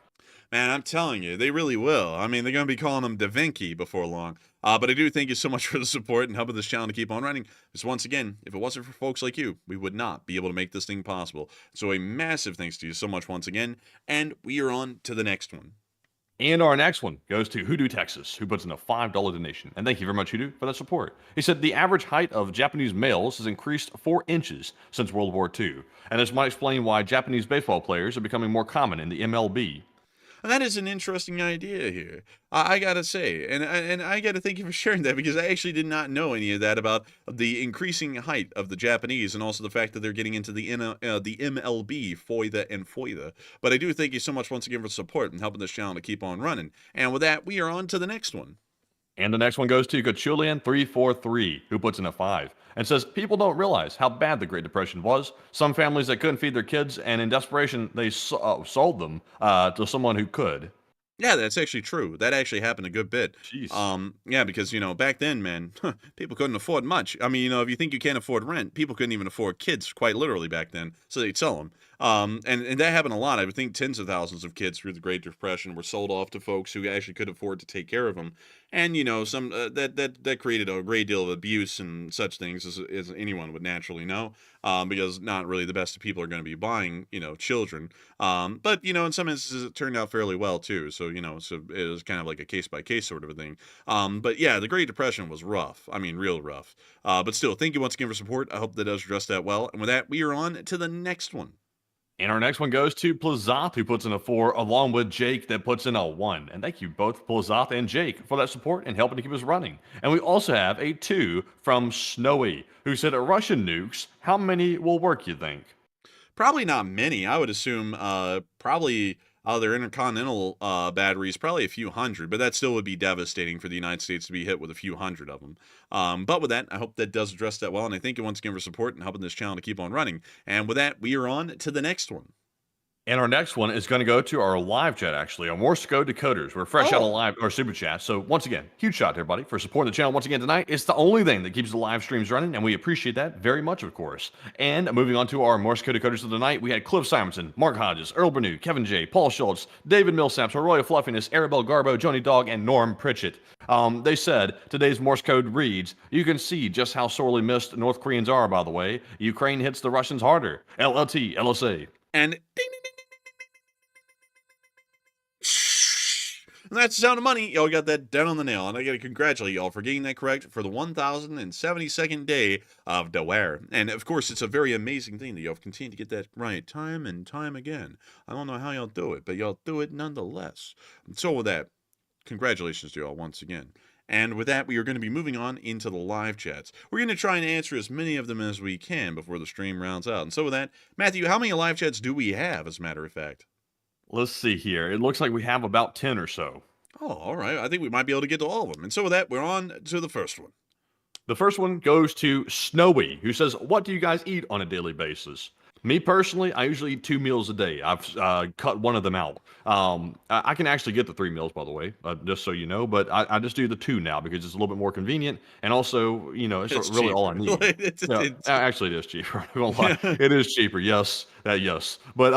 Man, I'm telling you, they really will. I mean, they're going to be calling them Da Vinci before long. But I do thank you so much for the support and helping this channel to keep on running. Because once again, if it wasn't for folks like you, we would not be able to make this thing possible. So a massive thanks to you so much once again. And we are on to the next one. And our next one goes to Hoodoo, Texas, who puts in a $5 donation. And thank you very much, Hoodoo, for that support. He said the average height of Japanese males has increased 4 inches since World War II. And this might explain why Japanese baseball players are becoming more common in the MLB. And that is an interesting idea here. I gotta say, and I gotta thank you for sharing that, because I actually did not know any of that about the increasing height of the Japanese, and also the fact that they're getting into the MLB, Foida and Foida. But I do thank you so much once again for support and helping this channel to keep on running. And with that, we are on to the next one. And the next one goes to Catulian343, who puts in a 5 and says, people don't realize how bad the Great Depression was. Some families that couldn't feed their kids, and in desperation, they sold them to someone who could. Yeah, that's actually true. That actually happened a good bit. Jeez. Yeah, because, back then, man, people couldn't afford much. I mean, if you think you can't afford rent, people couldn't even afford kids, quite literally, back then. So they'd sell them. And that happened a lot. I would think tens of thousands of kids through the Great Depression were sold off to folks who actually could afford to take care of them. And, some that created a great deal of abuse and such things, as anyone would naturally know, because not really the best of people are going to be buying, children. But, in some instances, it turned out fairly well, too. So, so it was kind of like a case-by-case sort of a thing. But, yeah, the Great Depression was rough. I mean, real rough. But still, thank you once again for support. I hope that does address that well. And with that, we are on to the next one. And our next one goes to Plazoth, who puts in a 4, along with Jake, that puts in a 1. And thank you both, Plazoth and Jake, for that support and helping to keep us running. And we also have a 2 from Snowy, who said, Russian nukes, how many will work, you think? Probably not many. I would assume probably their intercontinental batteries, probably a few hundred, but that still would be devastating for the United States to be hit with a few hundred of them. But with that, I hope that does address that well, and I thank you once again for support and helping this channel to keep on running. And with that, we are on to the next one. And our next one is going to go to our live chat, actually, our Morse code decoders. We're fresh out of live or super chat. So once again, huge shout out to everybody for supporting the channel once again tonight. It's the only thing that keeps the live streams running, and we appreciate that very much, of course. And moving on to our Morse code decoders of the night, we had Cliff Simonson, Mark Hodges, Earl Bernew, Kevin J, Paul Schultz, David Millsaps, Royal Fluffiness, Arabelle Garbo, Joni Dog, and Norm Pritchett. They said today's Morse code reads, you can see just how sorely missed North Koreans are, by the way. Ukraine hits the Russians harder. LLT, LSA. And ding, ding, ding. And that's the sound of money. Y'all got that down on the nail. And I got to congratulate y'all for getting that correct for the 1,072nd day of the wear. And of course, it's a very amazing thing that y'all continue to get that right time and time again. I don't know how y'all do it, but y'all do it nonetheless. And so with that, congratulations to y'all once again. And with that, we are going to be moving on into the live chats. We're going to try and answer as many of them as we can before the stream rounds out. And so with that, Matthew, how many live chats do we have, as a matter of fact? Let's see here. It looks like we have about 10 or so. Oh, all right. I think we might be able to get to all of them. And so with that, we're on to the first one. The first one goes to Snowy, who says, what do you guys eat on a daily basis? Me personally, I usually eat 2 meals a day. I've cut one of them out. I can actually get the 3 meals, by the way, just so you know, but I just do the two now because it's a little bit more convenient. And also, it's It's really all I cheaper. need. Like, Yeah, actually, it is cheaper. I'm not gonna lie. It is cheaper. Yes. Yes. But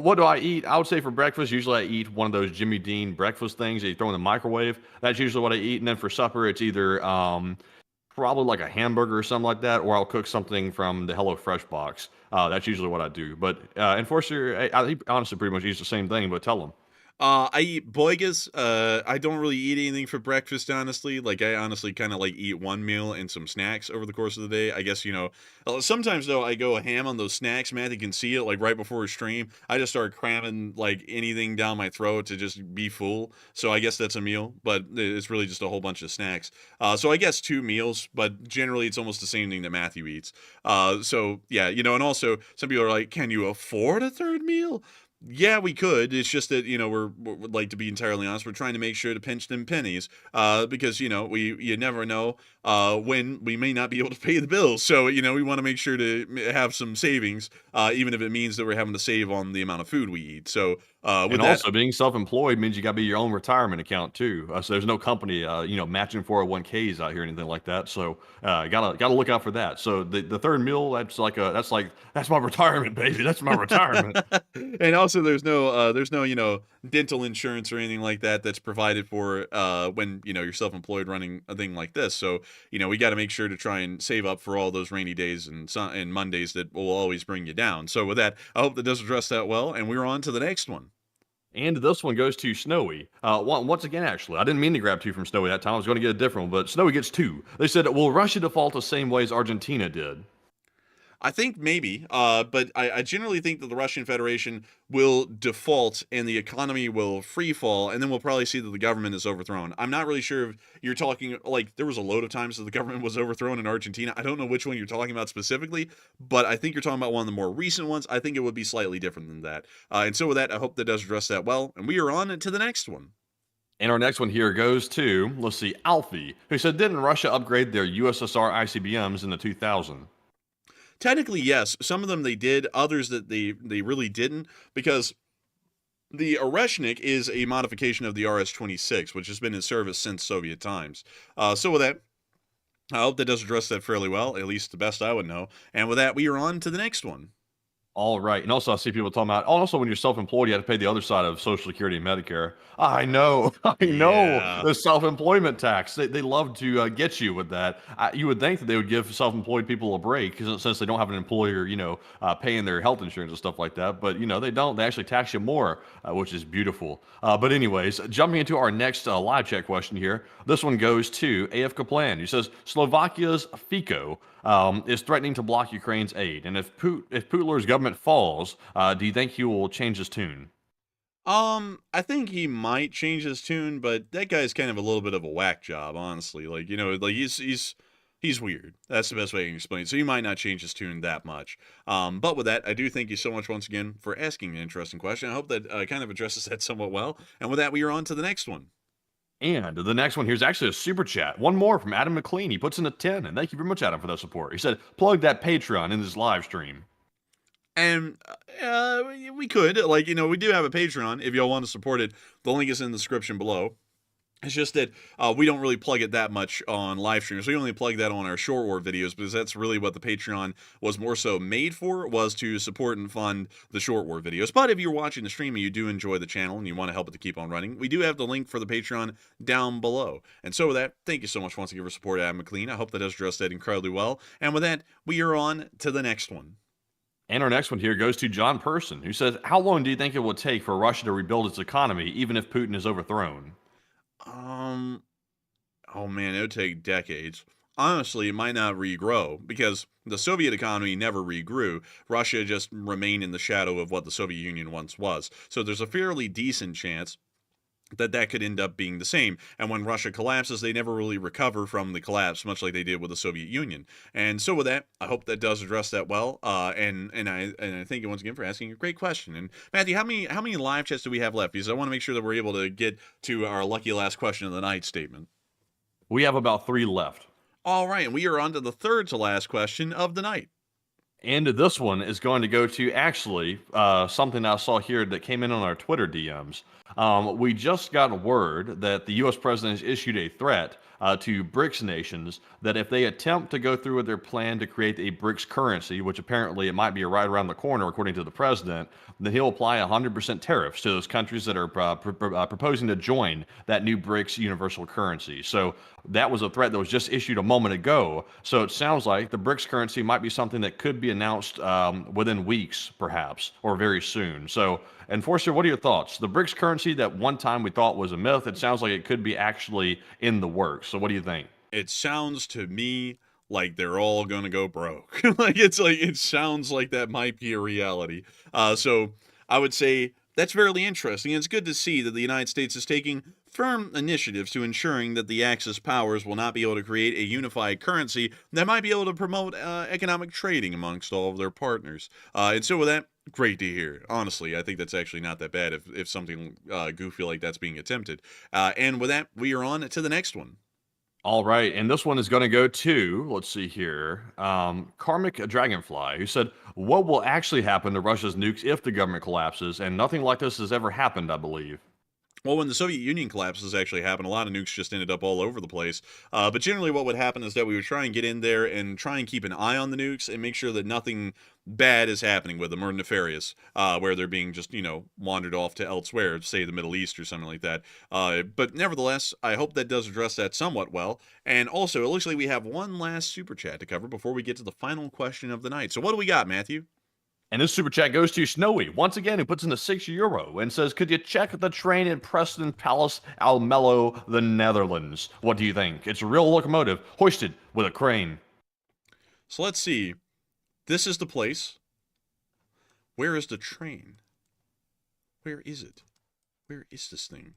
what do I eat? I would say for breakfast, usually I eat one of those Jimmy Dean breakfast things that you throw in the microwave. That's usually what I eat. And then for supper, it's either probably like a hamburger or something like that, or I'll cook something from the HelloFresh box. That's usually what I do. But Enforcer, he honestly pretty much eats the same thing, but tell him. I eat boigas. I don't really eat anything for breakfast, honestly. Like, I honestly kind of like eat one meal and some snacks over the course of the day. I guess, sometimes though I go ham on those snacks. Matthew can see it, like right before a stream. I just start cramming like anything down my throat to just be full. So I guess that's a meal, but it's really just a whole bunch of snacks. So I guess 2 meals, but generally it's almost the same thing that Matthew eats. So yeah, and also some people are like, can you afford a third meal? Yeah, we could. It's just that, we're like, to be entirely honest, we're trying to make sure to pinch them pennies, because, you never know when we may not be able to pay the bills. So, we want to make sure to have some savings, even if it means that we're having to save on the amount of food we eat. So, And also, being self-employed means you got to be your own retirement account too. So there's no company, matching 401ks out here, or anything like that. So gotta look out for that. So the third meal, that's my retirement, baby. That's my retirement. And also, there's no dental insurance or anything like that that's provided for when you're self-employed running a thing like this. So we got to make sure to try and save up for all those rainy days and Mondays that will always bring you down. So with that, I hope that does address that well, and we're on to the next one. And this one goes to Snowy. Once again, actually, I didn't mean to grab two from Snowy that time. I was going to get a different one, but Snowy gets two. They said, will Russia default the same way as Argentina did? I think maybe, but I generally think that the Russian Federation will default and the economy will free fall, and then we'll probably see that the government is overthrown. I'm not really sure if you're talking, like, there was a load of times that the government was overthrown in Argentina. I don't know which one you're talking about specifically, but I think you're talking about one of the more recent ones. I think it would be slightly different than that. And so with that, I hope that does address that well, and we are on to the next one. And our next one here goes to, let's see, Alfie, who said, didn't Russia upgrade their USSR ICBMs in the 2000s? Technically, yes. Some of them they did, others that they really didn't, because the Oreshnik is a modification of the RS-26, which has been in service since Soviet times. So with that, I hope that does address that fairly well, at least the best I would know. And with that, we are on to the next one. All right. And also, I see people talking about, also, when you're self-employed, you have to pay the other side of Social Security and Medicare. I know. Yeah. The self-employment tax. They love to get you with that. You would think that they would give self-employed people a break since they don't have an employer, paying their health insurance and stuff like that. But, they don't. They actually tax you more, which is beautiful. But anyways, jumping into our next live chat question here. This one goes to AF Kaplan, who says, Slovakia's Fico is threatening to block Ukraine's aid. And if Putler's government falls, do you think he will change his tune? I think he might change his tune, but that guy's kind of a little bit of a whack job, honestly. Like, he's weird. That's the best way I can explain it. So he might not change his tune that much. But with that, I do thank you so much once again for asking an interesting question. I hope that kind of addresses that somewhat well. And with that, we are on to the next one. And the next one here is actually a super chat. One more from Adam McLean. He puts in a 10, and thank you very much, Adam, for that support. He said, plug that Patreon in this live stream. And we could, we do have a Patreon if y'all want to support it. The link is in the description below. It's just that we don't really plug it that much on live streams. We only plug that on our short war videos because that's really what the Patreon was more so made for, was to support and fund the short war videos. But if you're watching the stream and you do enjoy the channel and you want to help it to keep on running, we do have the link for the Patreon down below. And so with that, thank you so much once again for support, Adam McLean. I hope that does address that incredibly well. And with that, we are on to the next one. And our next one here goes to John Person, who says, how long do you think it will take for Russia to rebuild its economy, even if Putin is overthrown? Oh man, it would take decades. Honestly, it might not regrow because the Soviet economy never regrew. Russia just remained in the shadow of what the Soviet Union once was. So there's a fairly decent chance that could end up being the same. And when Russia collapses, they never really recover from the collapse, much like they did with the Soviet Union. And so with that, I hope that does address that well. And I thank you once again for asking a great question. And Matthew, how many live chats do we have left? Because I want to make sure that we're able to get to our lucky last question of the night statement. We have about 3 left. All right, and we are on to the third to last question of the night. And this one is going to go to actually something I saw here that came in on our Twitter DMs. We just got word that the U.S. president has issued a threat to BRICS nations that if they attempt to go through with their plan to create a BRICS currency, which apparently it might be right around the corner, according to the president, then he'll apply 100% tariffs to those countries that are proposing to join that new BRICS universal currency. So that was a threat that was just issued a moment ago. So it sounds like the BRICS currency might be something that could be announced within weeks, perhaps, or very soon. So, Enforcer, what are your thoughts? The BRICS currency that one time we thought was a myth, it sounds like it could be actually in the works. So what do you think? It sounds to me like they're all gonna go broke. It sounds like that might be a reality. So I would say that's fairly interesting. It's good to see that the United States is taking firm initiatives to ensuring that the Axis powers will not be able to create a unified currency that might be able to promote economic trading amongst all of their partners. And so with that, great to hear. Honestly, I think that's actually not that bad if something goofy like that's being attempted. And with that, we are on to the next one. All right, and this one is going to go to, let's see here, Karmic Dragonfly, who said, what will actually happen to Russia's nukes if the government collapses? And nothing like this has ever happened, I believe. Well, when the Soviet Union collapses actually happened, a lot of nukes just ended up all over the place. But generally what would happen is that we would try and get in there and try and keep an eye on the nukes and make sure that nothing bad is happening with them or nefarious, where they're being just, wandered off to elsewhere, say the Middle East or something like that. But nevertheless, I hope that does address that somewhat well. And also, it looks like we have one last super chat to cover before we get to the final question of the night. So what do we got, Matthew? And this super chat goes to Snowy, once again, who puts in the €6 and says, could you check the train in Preston Palace, Almelo, the Netherlands? What do you think? It's a real locomotive, hoisted with a crane. So let's see. This is the place. Where is the train? Where is it? Where is this thing?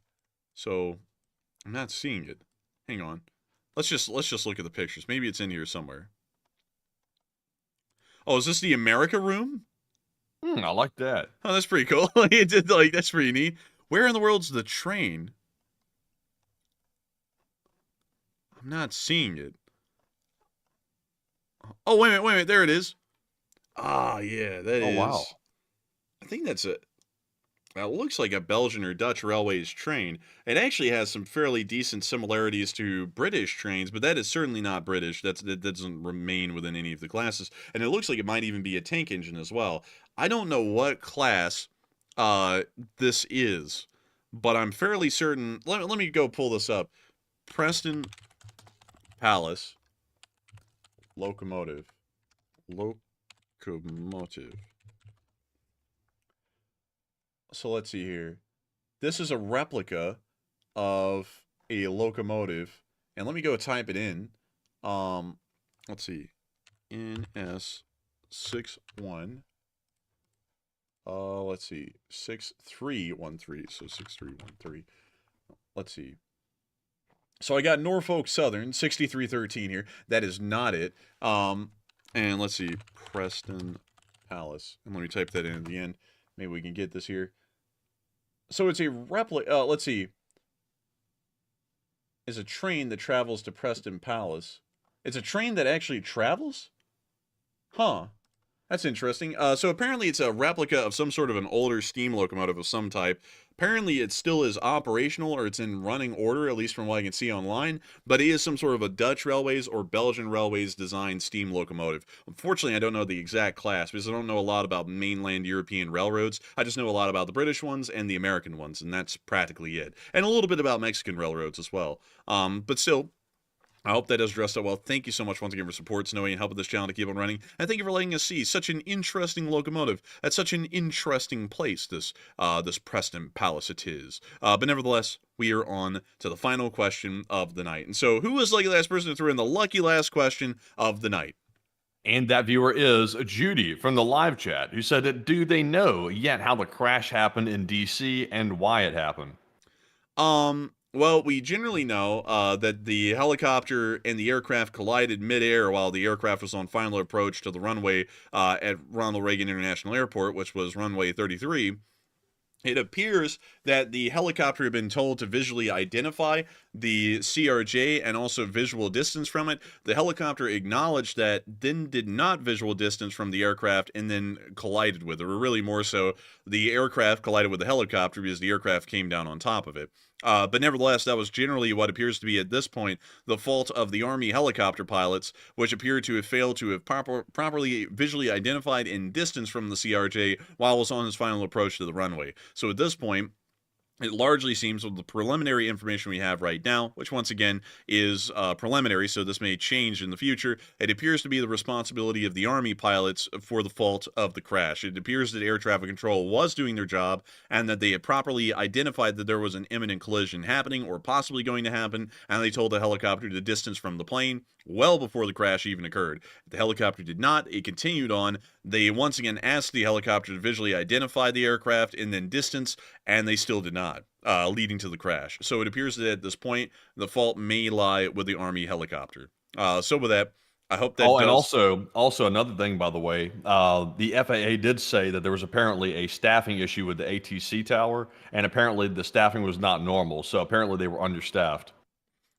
So, I'm not seeing it. Hang on. Let's just look at the pictures. Maybe it's in here somewhere. Oh, is this the America room? I like that. Oh, that's pretty cool. That's pretty neat. Where in the world's the train? I'm not seeing it. Oh, wait a minute. There it is. Ah, yeah, that is. Oh, wow. I think that's it. That looks like a Belgian or Dutch Railways train. It actually has some fairly decent similarities to British trains, but that is certainly not British. That doesn't remain within any of the classes. And it looks like it might even be a tank engine as well. I don't know what class this is, but I'm fairly certain. Let me go pull this up. Preston Palace locomotive. So let's see here. This is a replica of a locomotive. And let me go type it in. Let's see. NS61. Let's see. 6313. So 6313. Let's see. So I got Norfolk Southern 6313 here. That is not it. And let's see. Preston Palace. And let me type that in at the end. Maybe we can get this here. So it's a replica. Let's see. It's a train that travels to Preston Palace. It's a train that actually travels? Huh. That's interesting. So apparently it's a replica of some sort of an older steam locomotive of some type. Apparently it still is operational, or it's in running order, at least from what I can see online, but it is some sort of a Dutch Railways or Belgian Railways designed steam locomotive. Unfortunately, I don't know the exact class, because I don't know a lot about mainland European railroads. I just know a lot about the British ones and the American ones, and that's practically it. And a little bit about Mexican railroads as well. But still, I hope that does address that well. Thank you so much once again for support, Snowy, and helping this channel to keep on running. And thank you for letting us see such an interesting locomotive at such an interesting place, this Preston Palace it is. But nevertheless, we are on to the final question of the night. And so, who was the lucky last person to throw in the lucky last question of the night? And that viewer is Judy from the live chat, who said that, do they know yet how the crash happened in D.C. and why it happened? Well, we generally know that the helicopter and the aircraft collided midair while the aircraft was on final approach to the runway at Ronald Reagan International Airport, which was runway 33. It appears that the helicopter had been told to visually identify the CRJ and also visual distance from it. The helicopter acknowledged that, then did not visual distance from the aircraft, and then collided with it. Or really more so, the aircraft collided with the helicopter because the aircraft came down on top of it. But nevertheless, that was generally what appears to be at this point the fault of the Army helicopter pilots, which appear to have failed to have properly visually identified and distanced from the CRJ while it was on its final approach to the runway. So at this point, it largely seems, with the preliminary information we have right now, which once again is preliminary, so this may change in the future, it appears to be the responsibility of the Army pilots for the fault of the crash. It appears that air traffic control was doing their job and that they had properly identified that there was an imminent collision happening or possibly going to happen, and they told the helicopter to distance from the plane well before the crash even occurred. The helicopter did not. It continued on. They once again asked the helicopter to visually identify the aircraft and then distance, and they still did not, leading to the crash. So it appears that at this point, the fault may lie with the Army helicopter. So with that, I hope that and also another thing, by the way, the FAA did say that there was apparently a staffing issue with the ATC tower, and apparently the staffing was not normal, so apparently they were understaffed.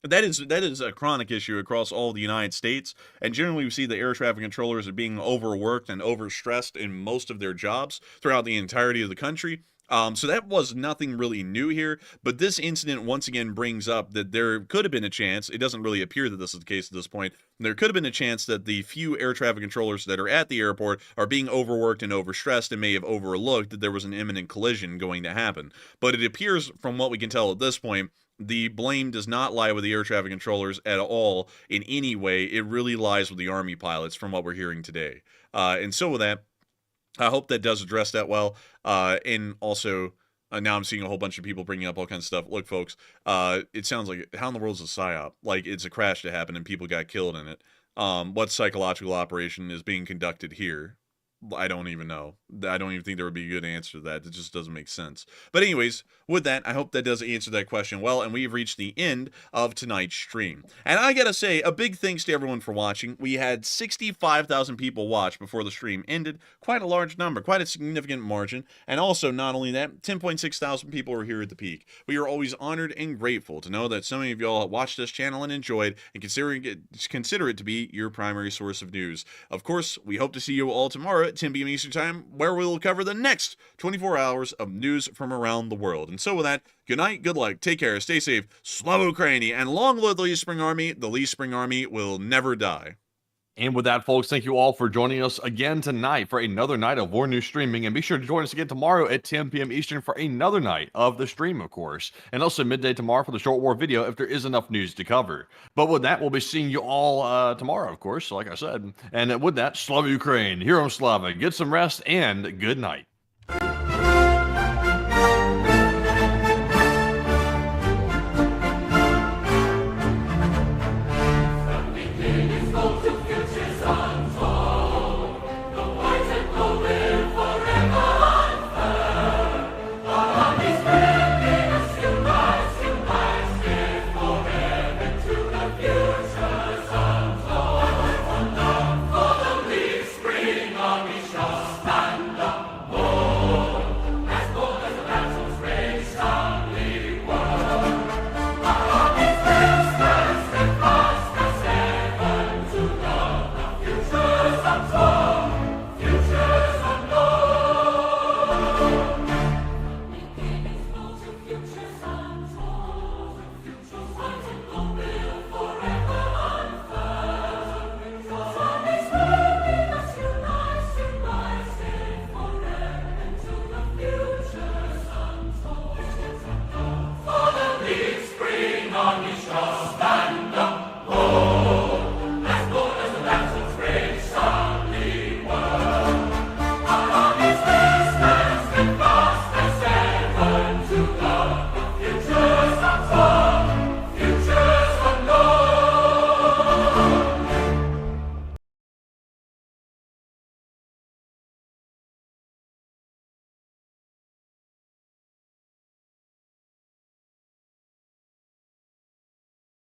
That is a chronic issue across all the United States, and generally we see the air traffic controllers are being overworked and overstressed in most of their jobs throughout the entirety of the country. So that was nothing really new here, but this incident once again brings up that there could have been a chance, it doesn't really appear that this is the case at this point, there could have been a chance that the few air traffic controllers that are at the airport are being overworked and overstressed and may have overlooked that there was an imminent collision going to happen. But it appears, from what we can tell at this point, the blame does not lie with the air traffic controllers at all in any way. It really lies with the Army pilots from what we're hearing today. And so with that, I hope that does address that well. And also, now I'm seeing a whole bunch of people bringing up all kinds of stuff. Look, folks, it sounds like, how in the world is a PSYOP? Like, it's a crash that happened and people got killed in it. What psychological operation is being conducted here? I don't even know. I don't even think there would be a good answer to that. It just doesn't make sense. But anyways, with that, I hope that does answer that question well, and we've reached the end of tonight's stream. And I gotta say, a big thanks to everyone for watching. We had 65,000 people watch before the stream ended. Quite a large number, quite a significant margin. And also, not only that, 10.6 thousand people were here at the peak. We are always honored and grateful to know that so many of y'all watched this channel and enjoyed, and consider it to be your primary source of news. Of course, we hope to see you all tomorrow at 10 p.m. Eastern Time, where we will cover the next 24 hours of news from around the world. And so with that, good night, good luck, take care, stay safe, Slava Ukraini, and long live the Lee Spring Army. The Lee Spring Army will never die. And with that, folks, thank you all for joining us again tonight for another night of War News streaming. And be sure to join us again tomorrow at 10 p.m. Eastern for another night of the stream, of course. And also midday tomorrow for the short war video if there is enough news to cover. But with that, we'll be seeing you all tomorrow, of course, like I said. And with that, Slava Ukraine, Hero Slava, get some rest, and good night.